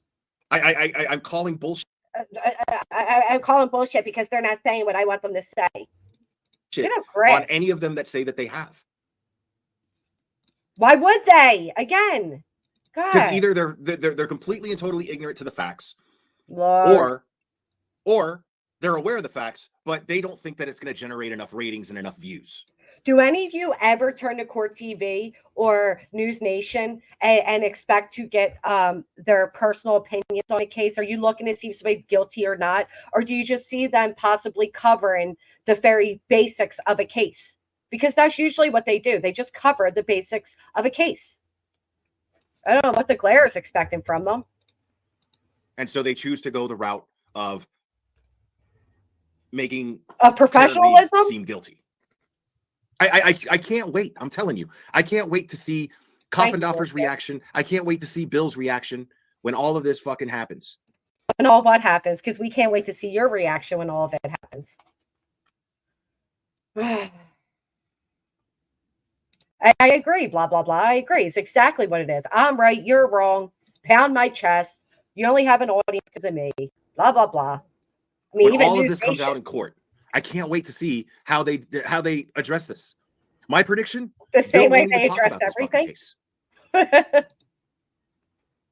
I'm calling bullshit. I'm calling bullshit because they're not saying what I want them to say. Get a grip. On any of them that say that they have. Why would they? Again, because either they're completely and totally ignorant to the facts, Lord. or they're aware of the facts, but they don't think that it's going to generate enough ratings and enough views. Do any of you ever turn to Court TV or News Nation and expect to get their personal opinions on a case? Are you looking to see if somebody's guilty or not? Or do you just see them possibly covering the very basics of a case? Because that's usually what they do. They just cover the basics of a case. I don't know what the glare is expecting from them. And so they choose to go the route of making professionalism seem guilty. I can't wait. I'm telling you, I can't wait to see Coffindoffer's reaction. I can't wait to see Bill's reaction when all of this fucking happens. When all what happens, because we can't wait to see your reaction when all of it happens. I agree. Blah, blah, blah. I agree. It's exactly what it is. I'm right. You're wrong. Pound my chest. You only have an audience because of me. Blah, blah, blah. I mean, when even all of this comes out in court, I can't wait to see how they address this. My prediction: the same way they addressed everything.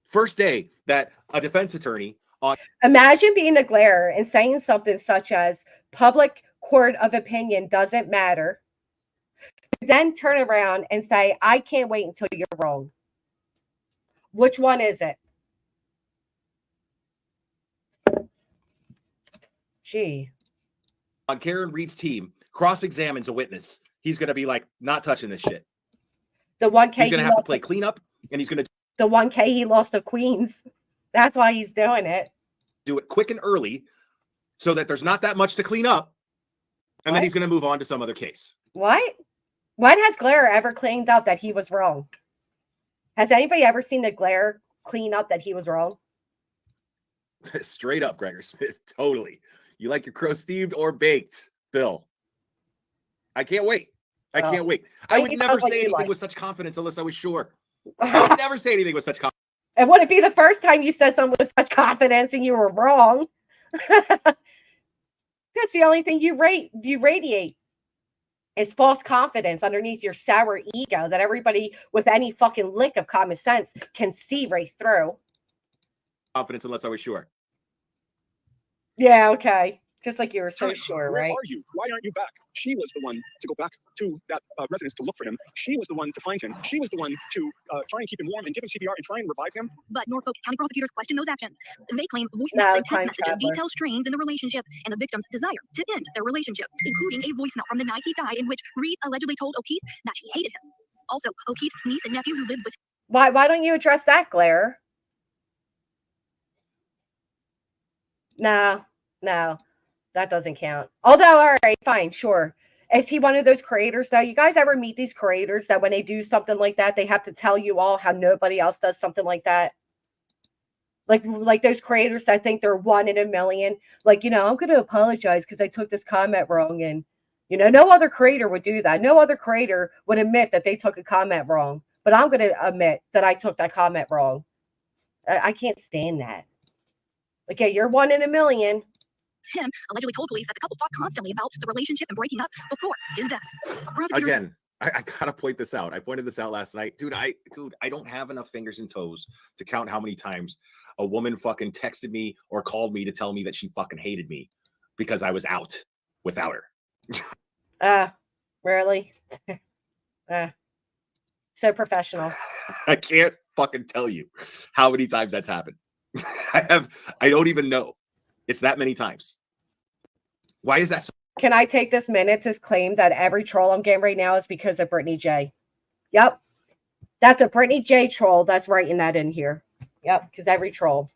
First day that a defense attorney on imagine being a glare and saying something such as public court of opinion doesn't matter, then turn around and say, I can't wait until you're wrong. Which one is it? Gee. On Karen Reed's team, cross-examines a witness. He's going to be like, not touching this shit. The 1K he's going to have to play cleanup, and he's going to the 1K he lost to Queens. That's why he's doing it. Do it quick and early so that there's not that much to clean up. And then he's going to move on to some other case. What? When has Glare ever cleaned up that he was wrong? Has anybody ever seen the Glare clean up that he was wrong? Straight up, Gregor Smith. Totally. You like your crow steamed or baked, Bill? I can't wait. I can't wait. I would never say anything with such confidence unless I was sure. I would never say anything with such confidence. It wouldn't be the first time you said something with such confidence and you were wrong. That's the only thing you radiate is false confidence underneath your sour ego that everybody with any fucking lick of common sense can see right through. Confidence unless I was sure. Yeah, okay. Just like you were so sure, right? Where are you? Why aren't you back? She was the one to go back to that residence to look for him. She was the one to find him. She was the one to try and keep him warm and give him CPR and try and revive him. But Norfolk County prosecutors question those actions. They claim voicemails and text messages detail strains in the relationship and the victim's desire to end their relationship, including a voicemail from the night he died in which Reed allegedly told O'Keefe that she hated him. Also, O'Keefe's niece and nephew who lived with Why don't you address that, Glare? No. That doesn't count. Although, all right, fine, sure. Is he one of those creators, though? You guys ever meet these creators that when they do something like that, they have to tell you all how nobody else does something like that? Like those creators that think they're one in a million. Like, I'm going to apologize because I took this comment wrong. And, no other creator would do that. No other creator would admit that they took a comment wrong. But I'm going to admit that I took that comment wrong. I can't stand that. Like, yeah, you're one in a million. Tim allegedly told police that the couple fought constantly about the relationship and breaking up before his death. Again, I gotta point this out. I pointed this out last night. Dude, I don't have enough fingers and toes to count how many times a woman fucking texted me or called me to tell me that she fucking hated me because I was out without her. Really? So professional. I can't fucking tell you how many times that's happened. I don't even know. It's that many times. Why is that so? Can I take this minute to claim that every troll I'm getting right now is because of Brittany J? Yep. That's a Brittany J troll that's writing that in here. Yep, because every troll.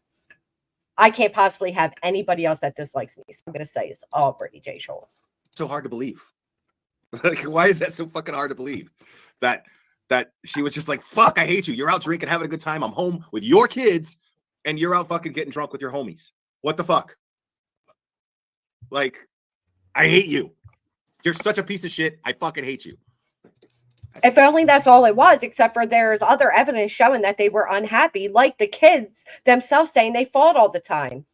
I can't possibly have anybody else that dislikes me. So I'm going to say it's all Brittany J trolls. So hard to believe. Like, why is that so fucking hard to believe? That she was just like, fuck, I hate you. You're out drinking, having a good time. I'm home with your kids, and you're out fucking getting drunk with your homies. What the fuck? Like, I hate you. You're such a piece of shit. I fucking hate you. If only that's all it was, except for there's other evidence showing that they were unhappy, like the kids themselves saying they fought all the time.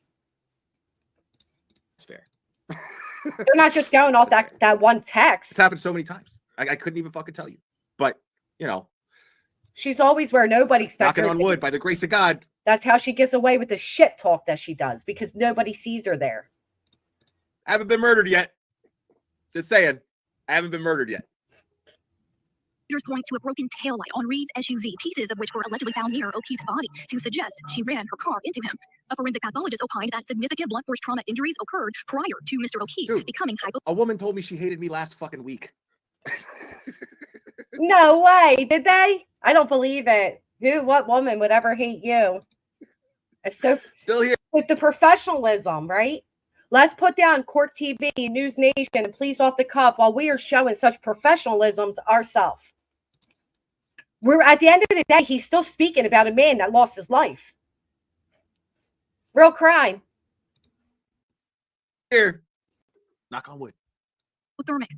It's fair. They're not just going off that one text. It's happened so many times. I couldn't even fucking tell you. But, you know. She's always where nobody expects her. Knocking on wood, by the grace of God. That's how she gets away with the shit talk that she does, because nobody sees her there. I haven't been murdered yet. Just saying. I haven't been murdered yet. Investigators point to a broken taillight on Reed's SUV, pieces of which were allegedly found near O'Keefe's body to suggest she ran her car into him. A forensic pathologist opined that significant blunt force trauma injuries occurred prior to Mr. O'Keefe becoming A woman told me she hated me last fucking week. No way. Did they? I don't believe it. What woman would ever hate you? It's so still here with the professionalism, right? Let's put down Court TV, News Nation, and Police Off the Cuff while we are showing such professionalism ourselves. We're at the end of the day, he's still speaking about a man that lost his life. Real crime. Here. Knock on wood. Thermic.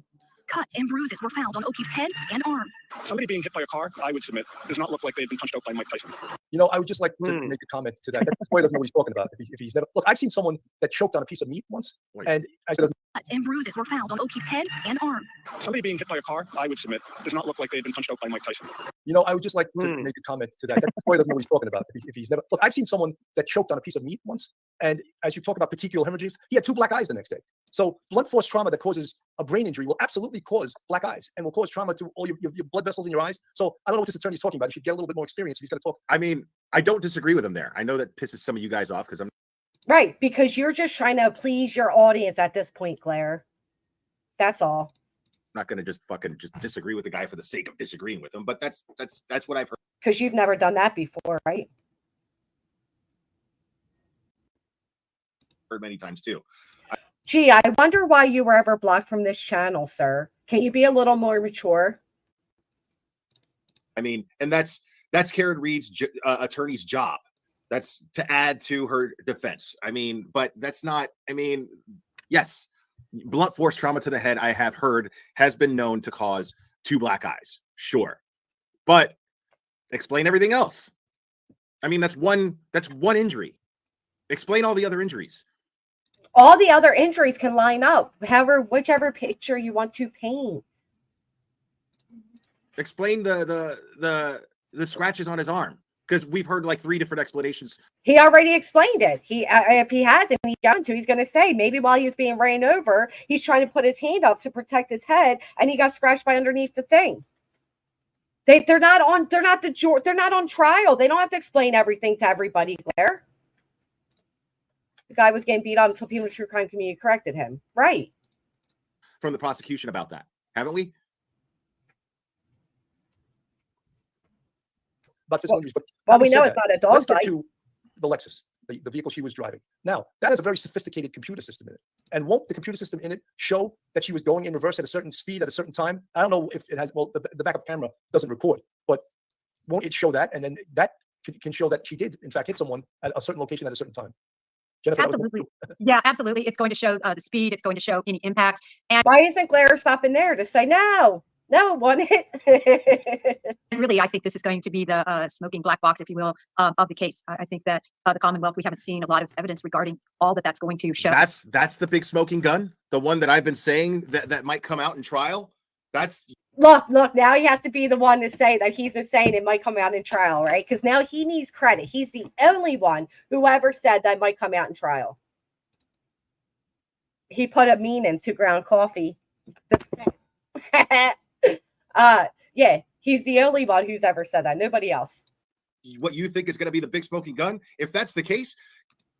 Cuts and bruises were found on O'Keefe's head and arm. Somebody being hit by a car, I would submit, does not look like they've been punched out by Mike Tyson. You know, I would just like to make a comment to that. That boy doesn't know what he's talking about. If he's never look, I've seen someone that choked on a piece of meat once, and cuts and bruises were found on O'Keefe's head and arm. Somebody being hit by a car, I would submit, does not look like they've been punched out by Mike Tyson. You know, I would just like to make a comment to that. That boy doesn't know what he's talking about. If he's never look, I've seen someone that choked on a piece of meat once, and as you talk about petechial hemorrhages, he had 2 black eyes the next day. So blunt force trauma that causes a brain injury will absolutely cause black eyes and will cause trauma to all your blood vessels in your eyes. So I don't know what this attorney is talking about. He should get a little bit more experience if he's going to talk. I mean, I don't disagree with him there. I know that pisses some of you guys off because I'm right, because you're just trying to please your audience at this point, Claire. That's all. not going to just fucking just disagree with the guy for the sake of disagreeing with him, but that's what I've heard. Because you've never done that before, right? Heard many times too. Gee, I wonder why you were ever blocked from this channel, sir. Can you be a little more mature? I mean, and that's Karen Reed's attorney's job. That's to add to her defense. I mean, but that's not, I mean, yes, blunt force trauma to the head, I have heard, has been known to cause 2 black eyes. Sure. But explain everything else. I mean, that's one injury. Explain all the other injuries. All the other injuries can line up, whichever picture you want to paint. Explain the scratches on his arm, because we've heard like 3 different explanations. He already explained it. If he hasn't, he's going to. He's going to say maybe while he was being ran over, he's trying to put his hand up to protect his head, and he got scratched by underneath the thing. They're not on trial. They don't have to explain everything to everybody, Claire. The guy was getting beat up until people in the true crime community corrected him. Right. From the prosecution about that, haven't we? Well, we know it's not a dog Let's fight. get to the Lexus, the vehicle she was driving. Now, that has a very sophisticated computer system in it. And won't the computer system in it show that she was going in reverse at a certain speed at a certain time? I don't know if it has, well, the backup camera doesn't record, but won't it show that? And then that can show that she did, in fact, hit someone at a certain location at a certain time. Jennifer, absolutely. Yeah, absolutely. It's going to show the speed. It's going to show any impacts. And why isn't Claire stopping there to say, no, No, want it. And really, I think this is going to be the smoking black box, if you will, of the case. I think that the Commonwealth, we haven't seen a lot of evidence regarding all that's going to show. That's the big smoking gun, the one that I've been saying that might come out in trial. That's Look, now he has to be the one to say that he's been saying it might come out in trial, right? Because now he needs credit. He's the only one who ever said that might come out in trial. He put a meaning to ground coffee. Yeah, he's the only one who's ever said that. Nobody else. what you think is going to be the big smoking gun. If that's the case,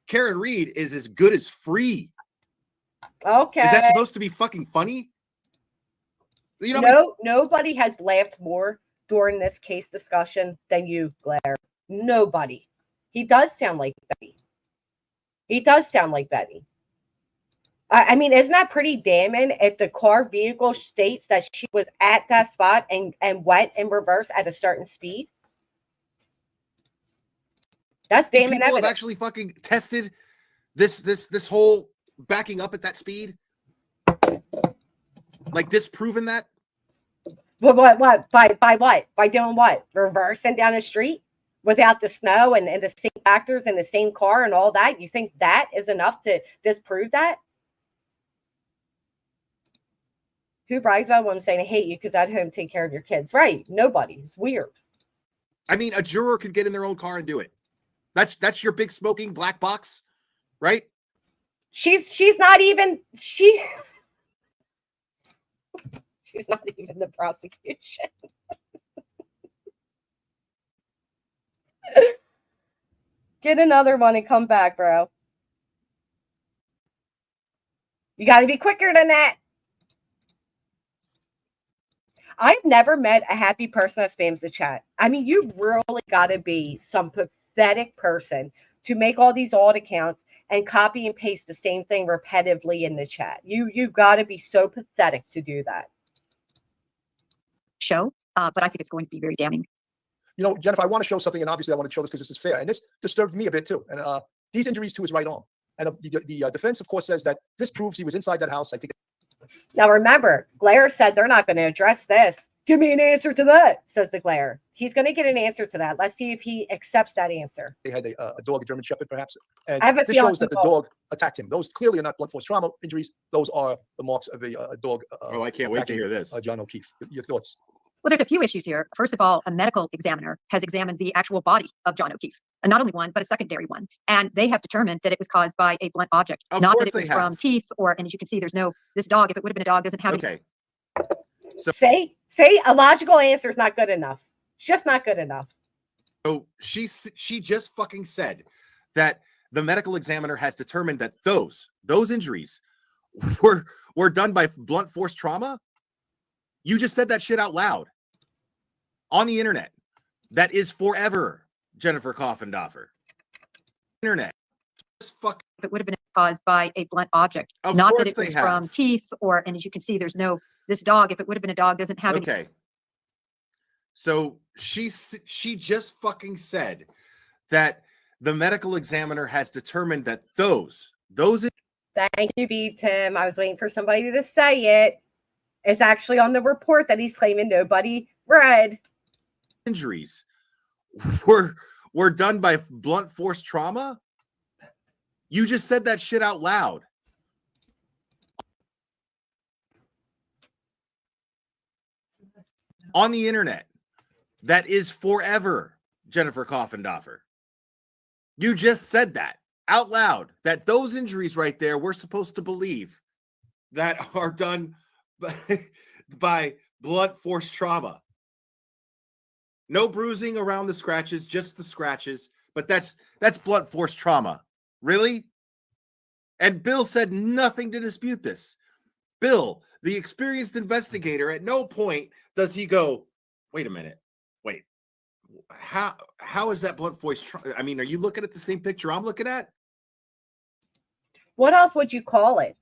Karen Reed is as good as free. Okay. Is that supposed to be fucking funny? You know, nobody has laughed more during this case discussion than you, Blair. Nobody. He does sound like Betty. He does sound like Betty. I mean, isn't that pretty damning if the car vehicle states that she was at that spot and went in reverse at a certain speed? That's damning people evidence. have actually fucking tested this whole backing up at that speed, like disproven that. What? By what? By doing what? Reversing down the street without the snow and the same factors in the same car and all that? You think that is enough to disprove that? Who brags about when I'm saying I hate you because at home take care of your kids? Right. Nobody. It's weird. I mean, a juror could get in their own car and do it. That's your big smoking black box, right? She's not even she's not even the prosecution. Get another one and come back, bro. You got to be quicker than that. I've never met a happy person that spams the chat. I mean, you really got to be some pathetic person to make all these alt accounts and copy and paste the same thing repetitively in the chat. You got to be so pathetic to do that. But I think it's going to be very damning. You know, Jennifer, I want to show something, and obviously I want to show this because this is fair, and this disturbed me a bit too. And these injuries to his right arm, and the defense, of course, says that this proves he was inside that house. I think. Now remember, Glare said they're not going to address this. Give me an answer to that, says the Glare. He's going to get an answer to that. Let's see if he accepts that answer. They had a dog, a German Shepherd, perhaps, and this shows that the dog attacked him. Those clearly are not blunt force trauma injuries. Those are the marks of a dog. I can't wait to hear this. John O'Keefe, your thoughts? Well, there's a few issues here. First of all, a medical examiner has examined the actual body of John O'Keefe, and not only one, but a secondary one. And they have determined that it was caused by a blunt object, not that it was from teeth or, and as you can see, there's no, this dog, if it would have been a dog, doesn't have any. So say a logical answer is not good enough. It's just not good enough. So she just fucking said that the medical examiner has determined that those injuries were done by blunt force trauma. You just said that shit out loud on the internet. That is forever, Jennifer Coffindoffer. Internet. If it would have been caused by a blunt object, not that it was from teeth or, and as you can see, there's no, this dog, if it would have been a dog, doesn't have any. So she just fucking said that the medical examiner has determined that those. Thank you, B. Tim. I was waiting for somebody to say it. It's actually on the report that he's claiming nobody read. Injuries were done by blunt force trauma. You just said that shit out loud. On the internet. That is forever, Jennifer Coffindoffer. You just said that out loud, that those injuries right there, we're supposed to believe that are done by blunt force trauma. No bruising around the scratches, just the scratches. But that's blunt force trauma. Really? And Bill said nothing to dispute this. Bill, the experienced investigator, at no point does he go, wait a minute. Wait. How is that blunt force trauma? I mean, are you looking at the same picture I'm looking at? What else would you call it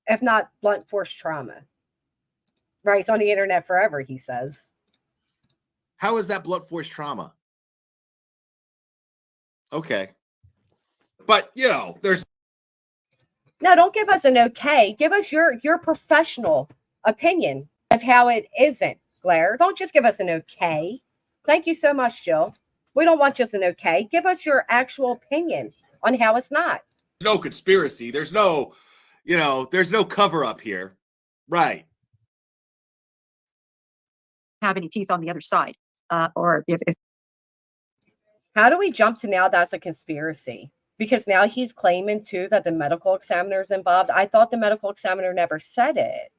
if not blunt force trauma? Right, it's on the internet forever, he says. How is that blunt force trauma? Okay. But, you know, there's... No, don't give us an okay. Give us your professional opinion. If of how it isn't, Blair. Don't just give us an okay. Thank you so much, Jill. We don't want just an okay. Give us your actual opinion on how it's not. There's no conspiracy. There's no, there's no cover up here. Right. Have any teeth on the other side, or if How do we jump to now that's a conspiracy? Because now he's claiming too that the medical examiner is involved. I thought the medical examiner never said it.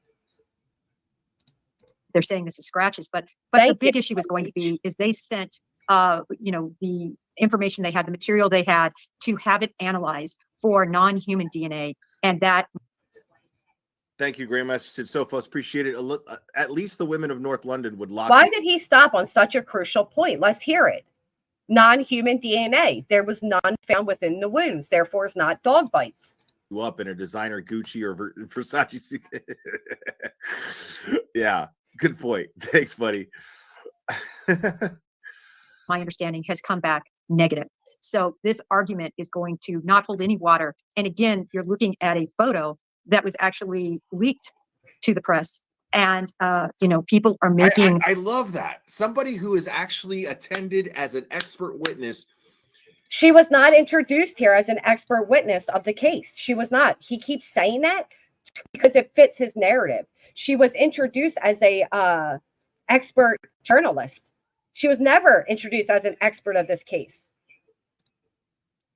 they're saying this is scratches, but Thank the big you. issue is going to be is they sent the information they had, the material they had, to have it analyzed for non-human DNA, and that. Thank you, Grandmaster Sophos. Appreciate it. At least the women of North London would lock. Why did he stop on such a crucial point? Let's hear it. Non-human DNA. There was none found within the wounds. Therefore, it's not dog bites. You up in a designer Gucci or Versace suit. Yeah, good point. Thanks, buddy. My understanding has come back negative. So this argument is going to not hold any water. And again, you're looking at a photo that was actually leaked to the press. And, people are making. I love that. Somebody who is actually attended as an expert witness. She was not introduced here as an expert witness of the case. She was not. He keeps saying that because it fits his narrative. She was introduced as a expert journalist. She was never introduced as an expert of this case.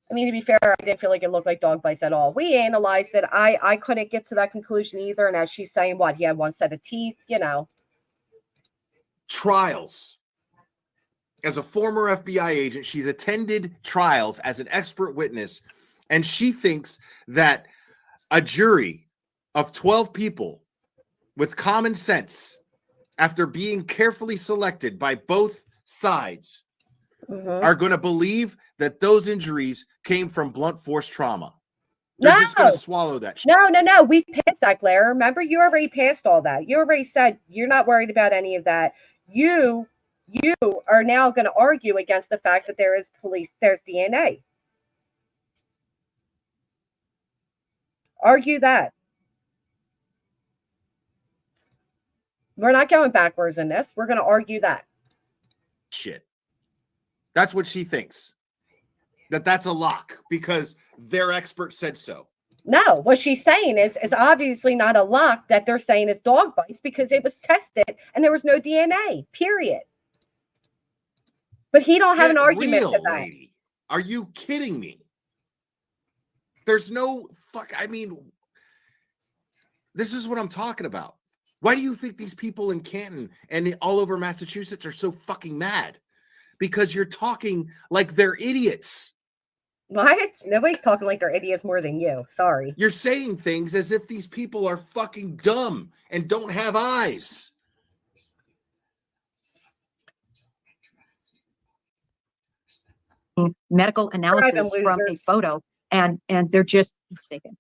I mean, to be fair, I didn't feel like it looked like dog bites at all. We analyzed it. I couldn't get to that conclusion either. And as she's saying, he had one set of teeth, Trials. As a former FBI agent, she's attended trials as an expert witness, and she thinks that a jury of 12 people with common sense, after being carefully selected by both sides, are going to believe that those injuries came from blunt force trauma. They're just going to swallow that shit. No. We passed that, Claire. Remember, you already passed all that. You already said you're not worried about any of that. You are now going to argue against the fact that there's DNA. Argue that. We're not going backwards in this. We're going to argue that. Shit. That's what she thinks. That's a lock because their expert said so. No, what she's saying is obviously not a lock that they're saying is dog bites because it was tested and there was no DNA, period. But he don't have an argument to that. Lady. Are you kidding me? There's no this is what I'm talking about. Why do you think these people in Canton and all over Massachusetts are so fucking mad? Because you're talking like they're idiots. What? Nobody's talking like they're idiots more than you. Sorry. You're saying things as if these people are fucking dumb and don't have eyes. Medical analysis from a photo, and they're just mistaken.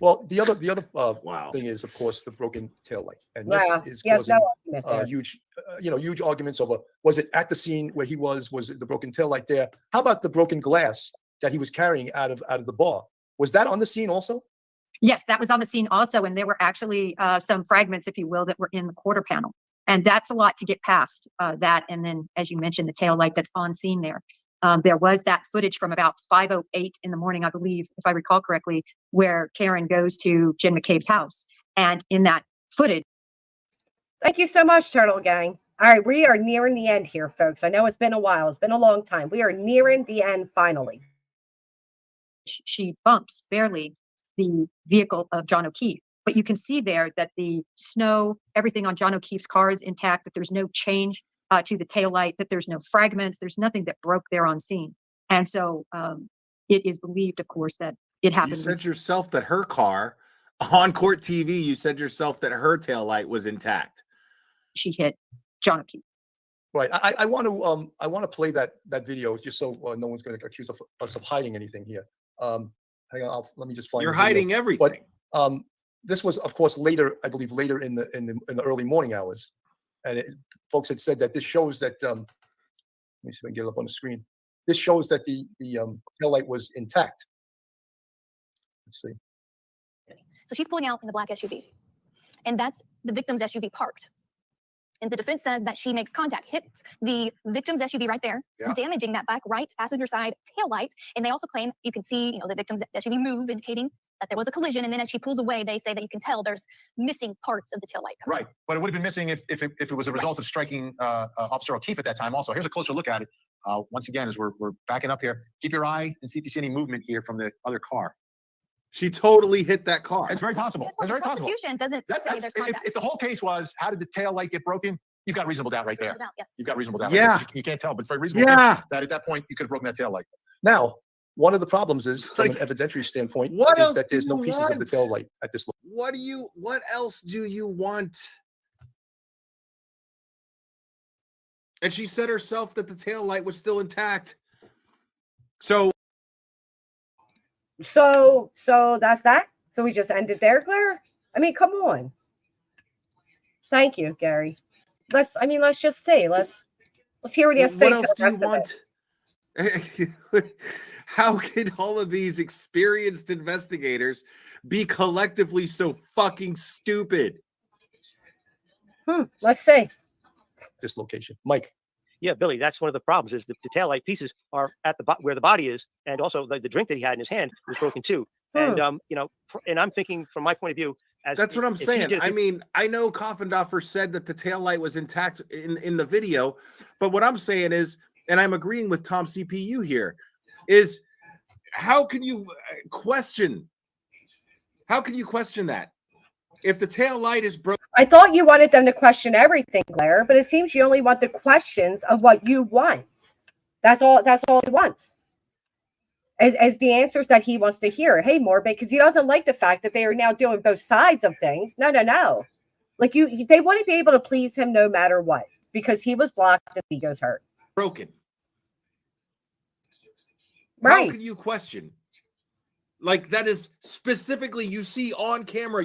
Well, the other thing is, of course, the broken taillight, and this is causing huge arguments over, was it at the scene where he was it the broken taillight there? How about the broken glass that he was carrying out of the bar? Was that on the scene also? Yes, that was on the scene also, and there were actually some fragments, if you will, that were in the quarter panel, and that's a lot to get past that. And then, as you mentioned, the taillight that's on scene there. There was that footage from about 5:08 in the morning, I believe, if I recall correctly, where Karen goes to Jen McCabe's house. And in that footage. Thank you so much, Turtle Gang. All right, we are nearing the end here, folks. I know it's been a while. It's been a long time. We are nearing the end finally. She bumps barely the vehicle of John O'Keefe. But you can see there that the snow, everything on John O'Keefe's car is intact, that there's no change to the taillight, that there's no fragments, there's nothing that broke there on scene. And so it is believed, of course, that it happened. You said yourself that her car, on court TV, you said yourself that her taillight was intact. She hit John O'Keefe. Right. I want to play that video just so no one's going to accuse us of hiding anything here. Hang on, let me just find. You're hiding everything. But this was, of course, later, I believe, later in the early morning hours. And folks had said that this shows that, let me see if I can get it up on the screen. This shows that the taillight was intact. Let's see. So she's pulling out in the black SUV. and that's the victim's SUV parked. And the defense says that she makes contact, hits the victim's SUV right there, damaging that back right passenger side taillight. And they also claim you can see, the victim's SUV move, indicating that there was a collision. And then as she pulls away, they say that you can tell there's missing parts of the taillight. Right, but it would have been missing if it was a result of striking Officer O'Keefe at that time. Also, here's a closer look at it. Once again, as we're backing up here, keep your eye and see if you see any movement here from the other car. She totally hit that car. It's very possible. It's very possible. Prosecution doesn't say there's contact. If the whole case was how did the tail light get broken, you've got reasonable doubt right there. Yes. You've got reasonable doubt. Yeah. Right there. You can't tell, but it's very reasonable. Yeah. That at that point you could have broken that tail light. Now, one of the problems is, from Like, an evidentiary standpoint, what is else that there's do no you pieces of the want? tail light at this level. What else do you want? And she said herself that the tail light was still intact. So that's that. So we just ended there, Claire. I mean, come on. Thank you, Gary. Let's just see. Let's hear what he has to say. what else do you want? How can all of these experienced investigators be collectively so fucking stupid? Let's see. This location, Mike. Yeah, Billy, that's one of the problems is the taillight pieces are at the where the body is, and also the drink that he had in his hand was broken too. And and I'm thinking from my point of view, That's what I'm saying. I mean, I know Coffendorfer said that the taillight was intact in the video, but what I'm saying is, and I'm agreeing with Tom CPU here, is how can you question that? If the tail light is broken. I thought you wanted them to question everything, Claire, but it seems you only want the questions of what you want. That's all he wants. As the answers that he wants to hear. Hey, Morbid, because he doesn't like the fact that they are now doing both sides of things. No. Like they want to be able to please him no matter what, because he was blocked and ego's hurt. Broken. Right. How can you question? Like, that is specifically, you see on camera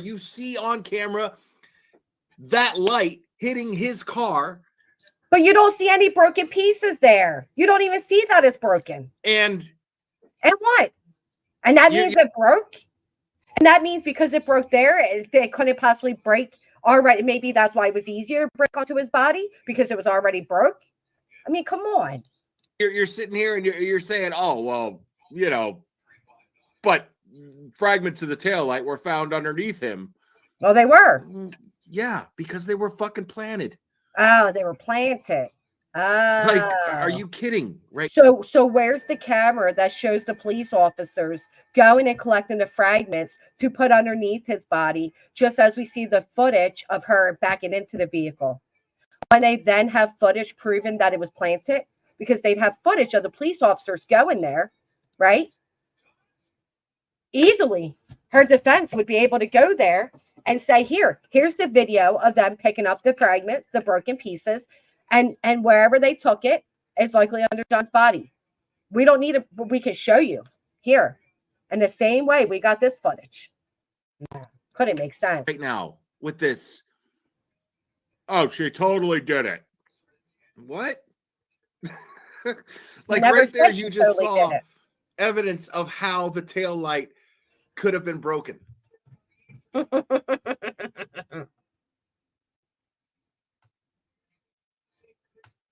that light hitting his car. But you don't see any broken pieces there. You don't even see that it's broken. And what? And that means it broke? And that means because it broke there, it couldn't possibly break. All right, maybe that's why it was easier to break onto his body, because it was already broke. I mean, come on. You're sitting here and you're saying, oh, well, but fragments of the taillight were found underneath him. Well, they were. Yeah, because they were fucking planted. Oh, they were planted. Like, are you kidding? Right. So where's the camera that shows the police officers going and collecting the fragments to put underneath his body, just as we see the footage of her backing into the vehicle? When they then have footage proving that it was planted, because they'd have footage of the police officers going there, right? Easily, her defense would be able to go there and say, here's the video of them picking up the fragments, the broken pieces, and wherever they took it is likely under John's body. We don't need it, but we can show you here. In the same way, we got this footage. Couldn't make sense. Right now, with this, oh, she totally did it. What? Like, right there, you just saw evidence of how the tail light could have been broken.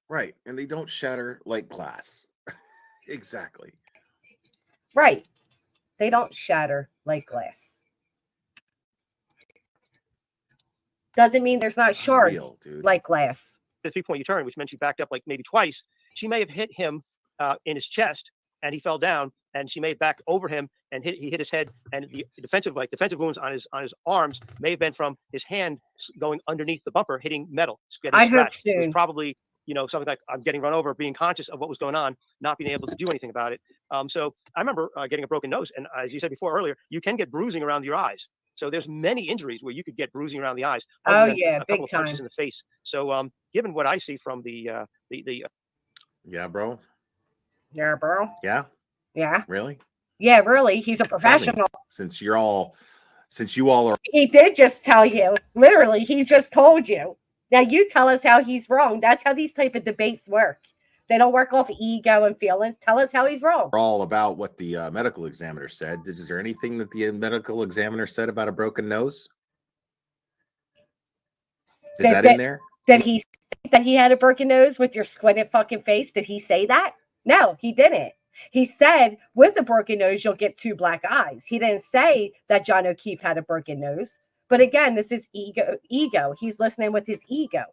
Right. And they don't shatter like glass. Exactly. Right. They don't shatter like glass. Doesn't mean there's not shards like glass. The 3-point U-turn, which meant she backed up like maybe twice, she may have hit him in his chest and he fell down, and she may have backed over him and he hit his head, and the defensive wounds on his arms may have been from his hand going underneath the bumper, hitting metal. I hope soon. It was probably, something like I'm getting run over, being conscious of what was going on, not being able to do anything about it. So I remember getting a broken nose, and as you said before earlier, you can get bruising around your eyes. So there's many injuries where you could get bruising around the eyes. Oh yeah, a big couple of time. punches in the face. So given what I see from the yeah, bro. Yeah, bro. Yeah. Yeah. Really? Yeah, really. He's a professional. Since you all are. He did just tell you. Literally, he just told you. Now you tell us how he's wrong. That's how these type of debates work. They don't work off ego and feelings. Tell us how he's wrong. We're all about what the medical examiner said. Is there anything that the medical examiner said about a broken nose? Is that in there? Did he say that he had a broken nose with your squinted fucking face? Did he say that? No, he didn't. He said with a broken nose, you'll get 2 black eyes. He didn't say that John O'Keefe had a broken nose. But again, this is ego. He's listening with his ego.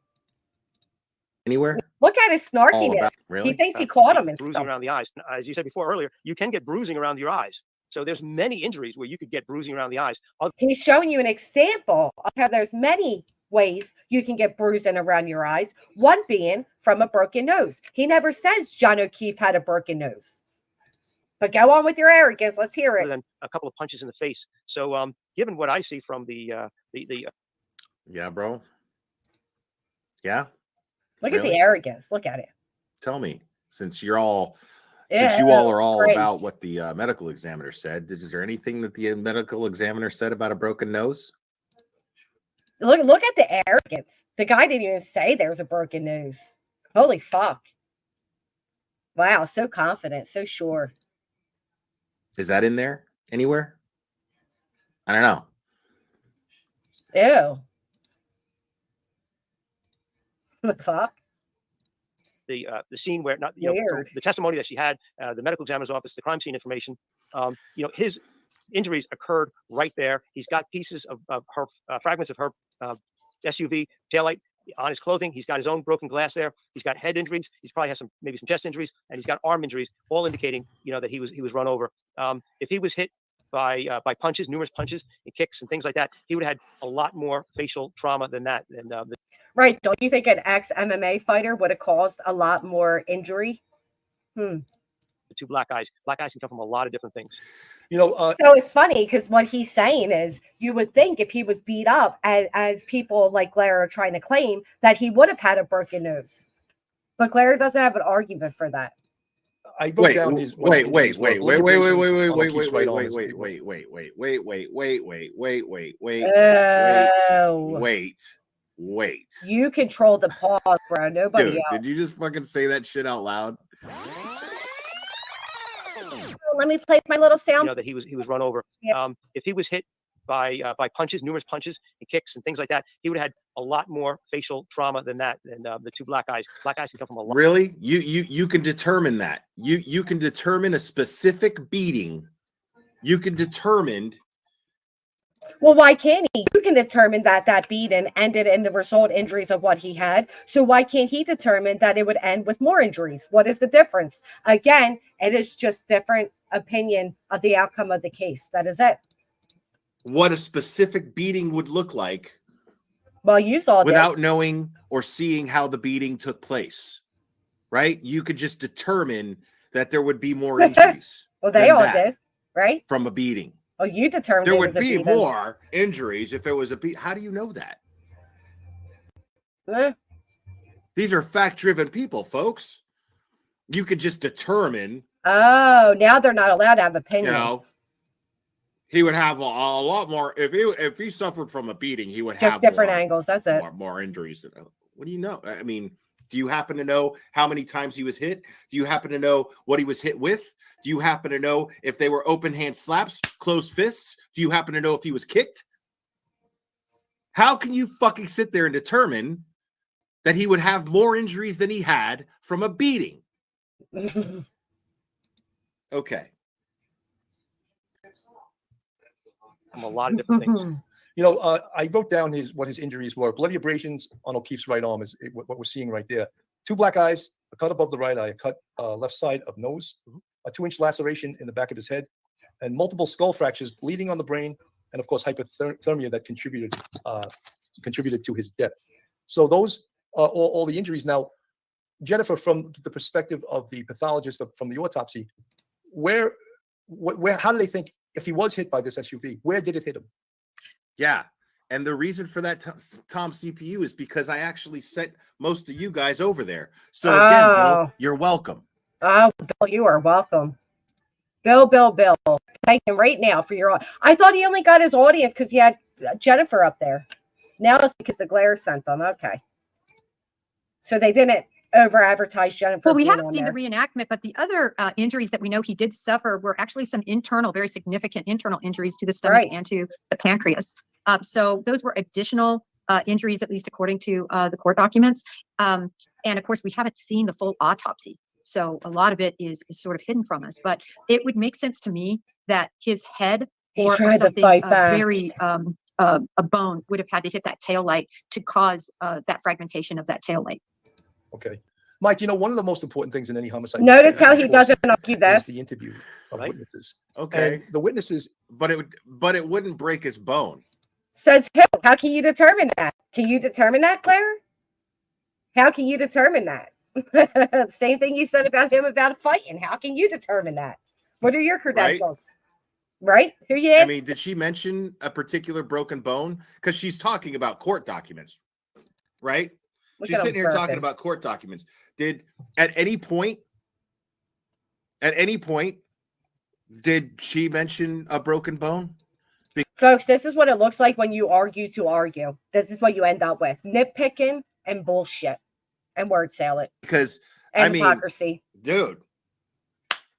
Anywhere? Look at his snarkiness. Really? He thinks he caught him and bruising stuff. around the eyes. As you said before earlier, you can get bruising around your eyes. So there's many injuries where you could get bruising around the eyes. He's showing you an example of how there's many ways you can get bruising around your eyes, one being from a broken nose. He never says John O'Keefe had a broken nose. But go on with your arrogance. Let's hear it. Than a couple of punches in the face. So given what I see from the yeah, bro. Yeah. Look at the arrogance. Look at it. Tell me, since you all are all about what the medical examiner said, is there anything that the medical examiner said about a broken nose? Look at the arrogance. The guy didn't even say there was a broken nose. Holy fuck. Wow, so confident, so sure. Is that in there anywhere? I don't know. Ew. What the fuck? The scene where not the testimony that she had, the medical examiner's office, the crime scene information. His injuries occurred right there. He's got pieces of her fragments of her SUV taillight on his clothing. He's got his own broken glass there. He's got head injuries. He's probably has maybe some chest injuries, and he's got arm injuries, all indicating that he was run over. If he was hit by punches, numerous punches and kicks and things like that, he would have had a lot more facial trauma than that. And right? Don't you think an ex-MMA fighter would have caused a lot more injury? The 2 black eyes. Black eyes can come from a lot of different things. So it's funny because what he's saying is you would think if he was beat up as people like Blair are trying to claim that he would have had a broken nose. But Blair doesn't have an argument for that. Wait. You control the pause, bro. Nobody else. Did you just fucking say that shit out loud? Let me play my little sound. That he was run over. Yeah. If he was hit by punches, numerous punches and kicks and things like that, he would have had a lot more facial trauma than that. And the 2 black eyes. Black eyes can come from a lot. Really? You can determine that. You can determine a specific beating. You can determine. Well, why can't he? You can determine that beating ended in the result injuries of what he had. So why can't he determine that it would end with more injuries? What is the difference? Again, it is just different opinion of the outcome of the case. That is it. What a specific beating would look like. Well, you saw without knowing or seeing how the beating took place, right? You could just determine that there would be more injuries. Well, they all did, right? From a beating. Oh, you determined there would be more injuries if there was a beat. How do you know that? These are fact-driven people, folks. You could just determine. Oh, now they're not allowed to have opinions. He would have a lot more if he suffered from a beating. He would just have different angles. That's it. More injuries. What do you know? I mean, do you happen to know how many times he was hit? Do you happen to know what he was hit with? Do you happen to know if they were open hand slaps, closed fists? Do you happen to know if he was kicked? How can you fucking sit there and determine that he would have more injuries than he had from a beating? Okay. From a lot of different things. I wrote down what his injuries were. Bloody abrasions on O'Keefe's right arm is what we're seeing right there. 2 black eyes, a cut above the right eye, a cut left side of nose, a 2-inch laceration in the back of his head, and multiple skull fractures, bleeding on the brain, and of course hypothermia that contributed to his death. So those are all the injuries. Now, Jennifer, from the perspective of the pathologist from the autopsy, how do they think if he was hit by this SUV, where did it hit him? Yeah. And the reason for that, Tom CPU, is because I actually sent most of you guys over there. So again, Bill, you're welcome. Oh, Bill, you are welcome. Bill. Thank him right now for your. I thought he only got his audience because he had Jennifer up there. Now it's because the glare sent them. Okay. So they didn't over advertise Jennifer. Well, we haven't seen the reenactment, but the other injuries that we know he did suffer were actually some very significant internal injuries to the stomach and to the pancreas. So those were additional injuries, at least according to the court documents. And of course, we haven't seen the full autopsy. So a lot of it is sort of hidden from us. But it would make sense to me that his head or something very a bone would have had to hit that tail light to cause that fragmentation of that tail light. Okay. Mike, one of the most important things in any homicide. Notice how he doesn't argue this. this. The interview of witnesses. Okay. And the witnesses. But it wouldn't break his bone. Says who? How can you determine that? Can you determine that, Claire? How can you determine that? Same thing you said about him about fighting. How can you determine that? What are your credentials? Right? Who you asked? I mean, did she mention a particular broken bone? Because she's talking about court documents, right? She's sitting here talking about court documents. Did at any point, did she mention a broken bone? Folks, this is what it looks like when you argue to argue. This is what you end up with. Nitpicking and bullshit and word salad. Because, and hypocrisy. Dude,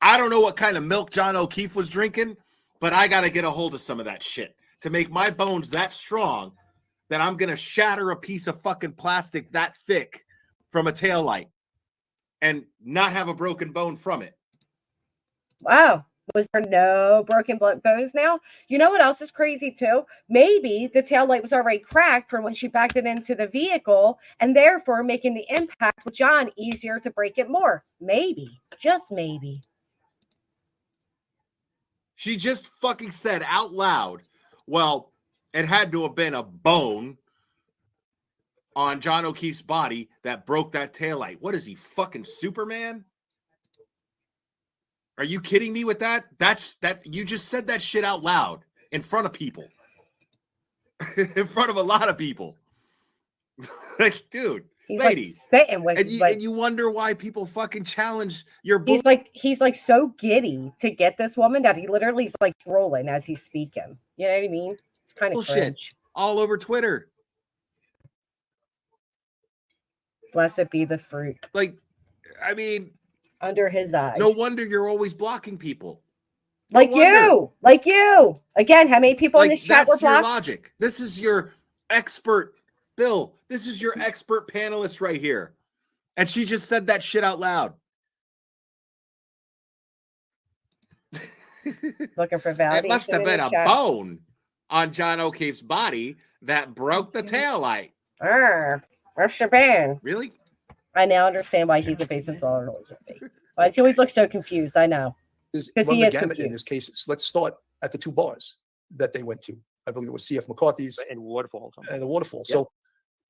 I don't know what kind of milk John O'Keefe was drinking, but I got to get a hold of some of that shit to make my bones that strong that I'm going to shatter a piece of fucking plastic that thick from a taillight and not have a broken bone from it. Wow. Was there no broken bones now? You know what else is crazy too? Maybe the taillight was already cracked from when she backed it into the vehicle and therefore making the impact with John easier to break it more. Maybe. Just maybe. She just fucking said out loud, well, it had to have been a bone on John O'Keefe's body that broke that taillight. What is he, fucking Superman? Are you kidding me with that? You just said that shit out loud in front of people. In front of a lot of people. Like, dude, he's lady. Like spitting with and you wonder why people fucking challenge your he's like so giddy to get this woman that he literally is like drooling as he's speaking. You know what I mean? It's kind of cringe. All over Twitter. Blessed be the fruit. Like, I mean, under his eyes. No wonder you're always blocking people. Like you. Again, how many people in this chat were blocked? That's your logic. This is your expert, Bill. This is your expert panelist right here. And she just said that shit out loud. Looking for validation. It must have been a bone on John O'Keefe's body that broke the taillight. Where's your band? Really? I now understand why he's a basement dweller. Why he always looks so confused. I know. Because he is confused. In this case, let's start at the two bars that they went to. I believe it was C.F. McCarthy's and Waterfall. And the Waterfall. Yep. So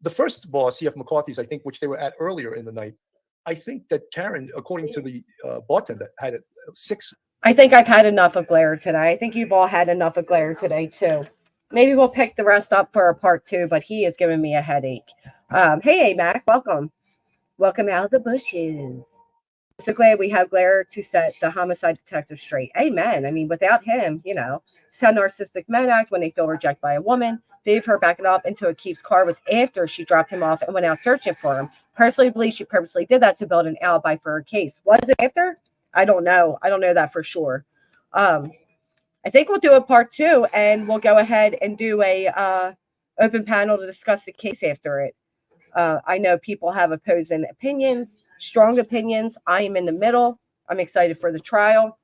the first bar, C.F. McCarthy's, I think, which they were at earlier in the night, I think that Karen, according to the bartender, had 6. I think I've had enough of glare today. I think you've all had enough of glare today, too. Maybe we'll pick the rest up for a part 2, but he is giving me a headache. Hey, Mac, welcome. Welcome out of the bushes. So glad we have Glare to set the homicide detective straight. Amen. I mean, without him, it's how narcissistic men act when they feel rejected by a woman. Dave, her backing up into O'Keefe's car was after she dropped him off and went out searching for him. Personally believe she purposely did that to build an alibi for her case. Was it after? I don't know. I don't know that for sure. I think we'll do a part 2 and we'll go ahead and do a open panel to discuss the case after it. I know people have opposing opinions, strong opinions. I am in the middle. I'm excited for the trial.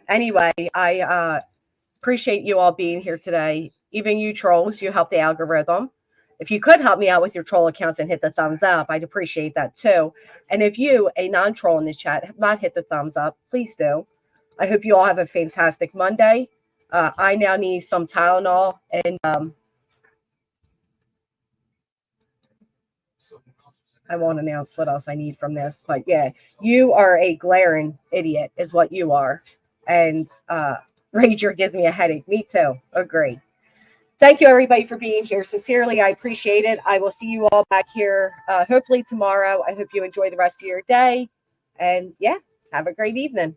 Anyway, I appreciate you all being here today. Even you trolls, you help the algorithm. If you could help me out with your troll accounts and hit the thumbs up, I'd appreciate that too. And if you, a non-troll in the chat, have not hit the thumbs up, please do. I hope you all have a fantastic Monday. I now need some Tylenol and I won't announce what else I need from this, but yeah, you are a glaring idiot is what you are. And Rager gives me a headache. Me too. Agree. Thank you, everybody, for being here. Sincerely, I appreciate it. I will see you all back here hopefully tomorrow. I hope you enjoy the rest of your day. And yeah, have a great evening.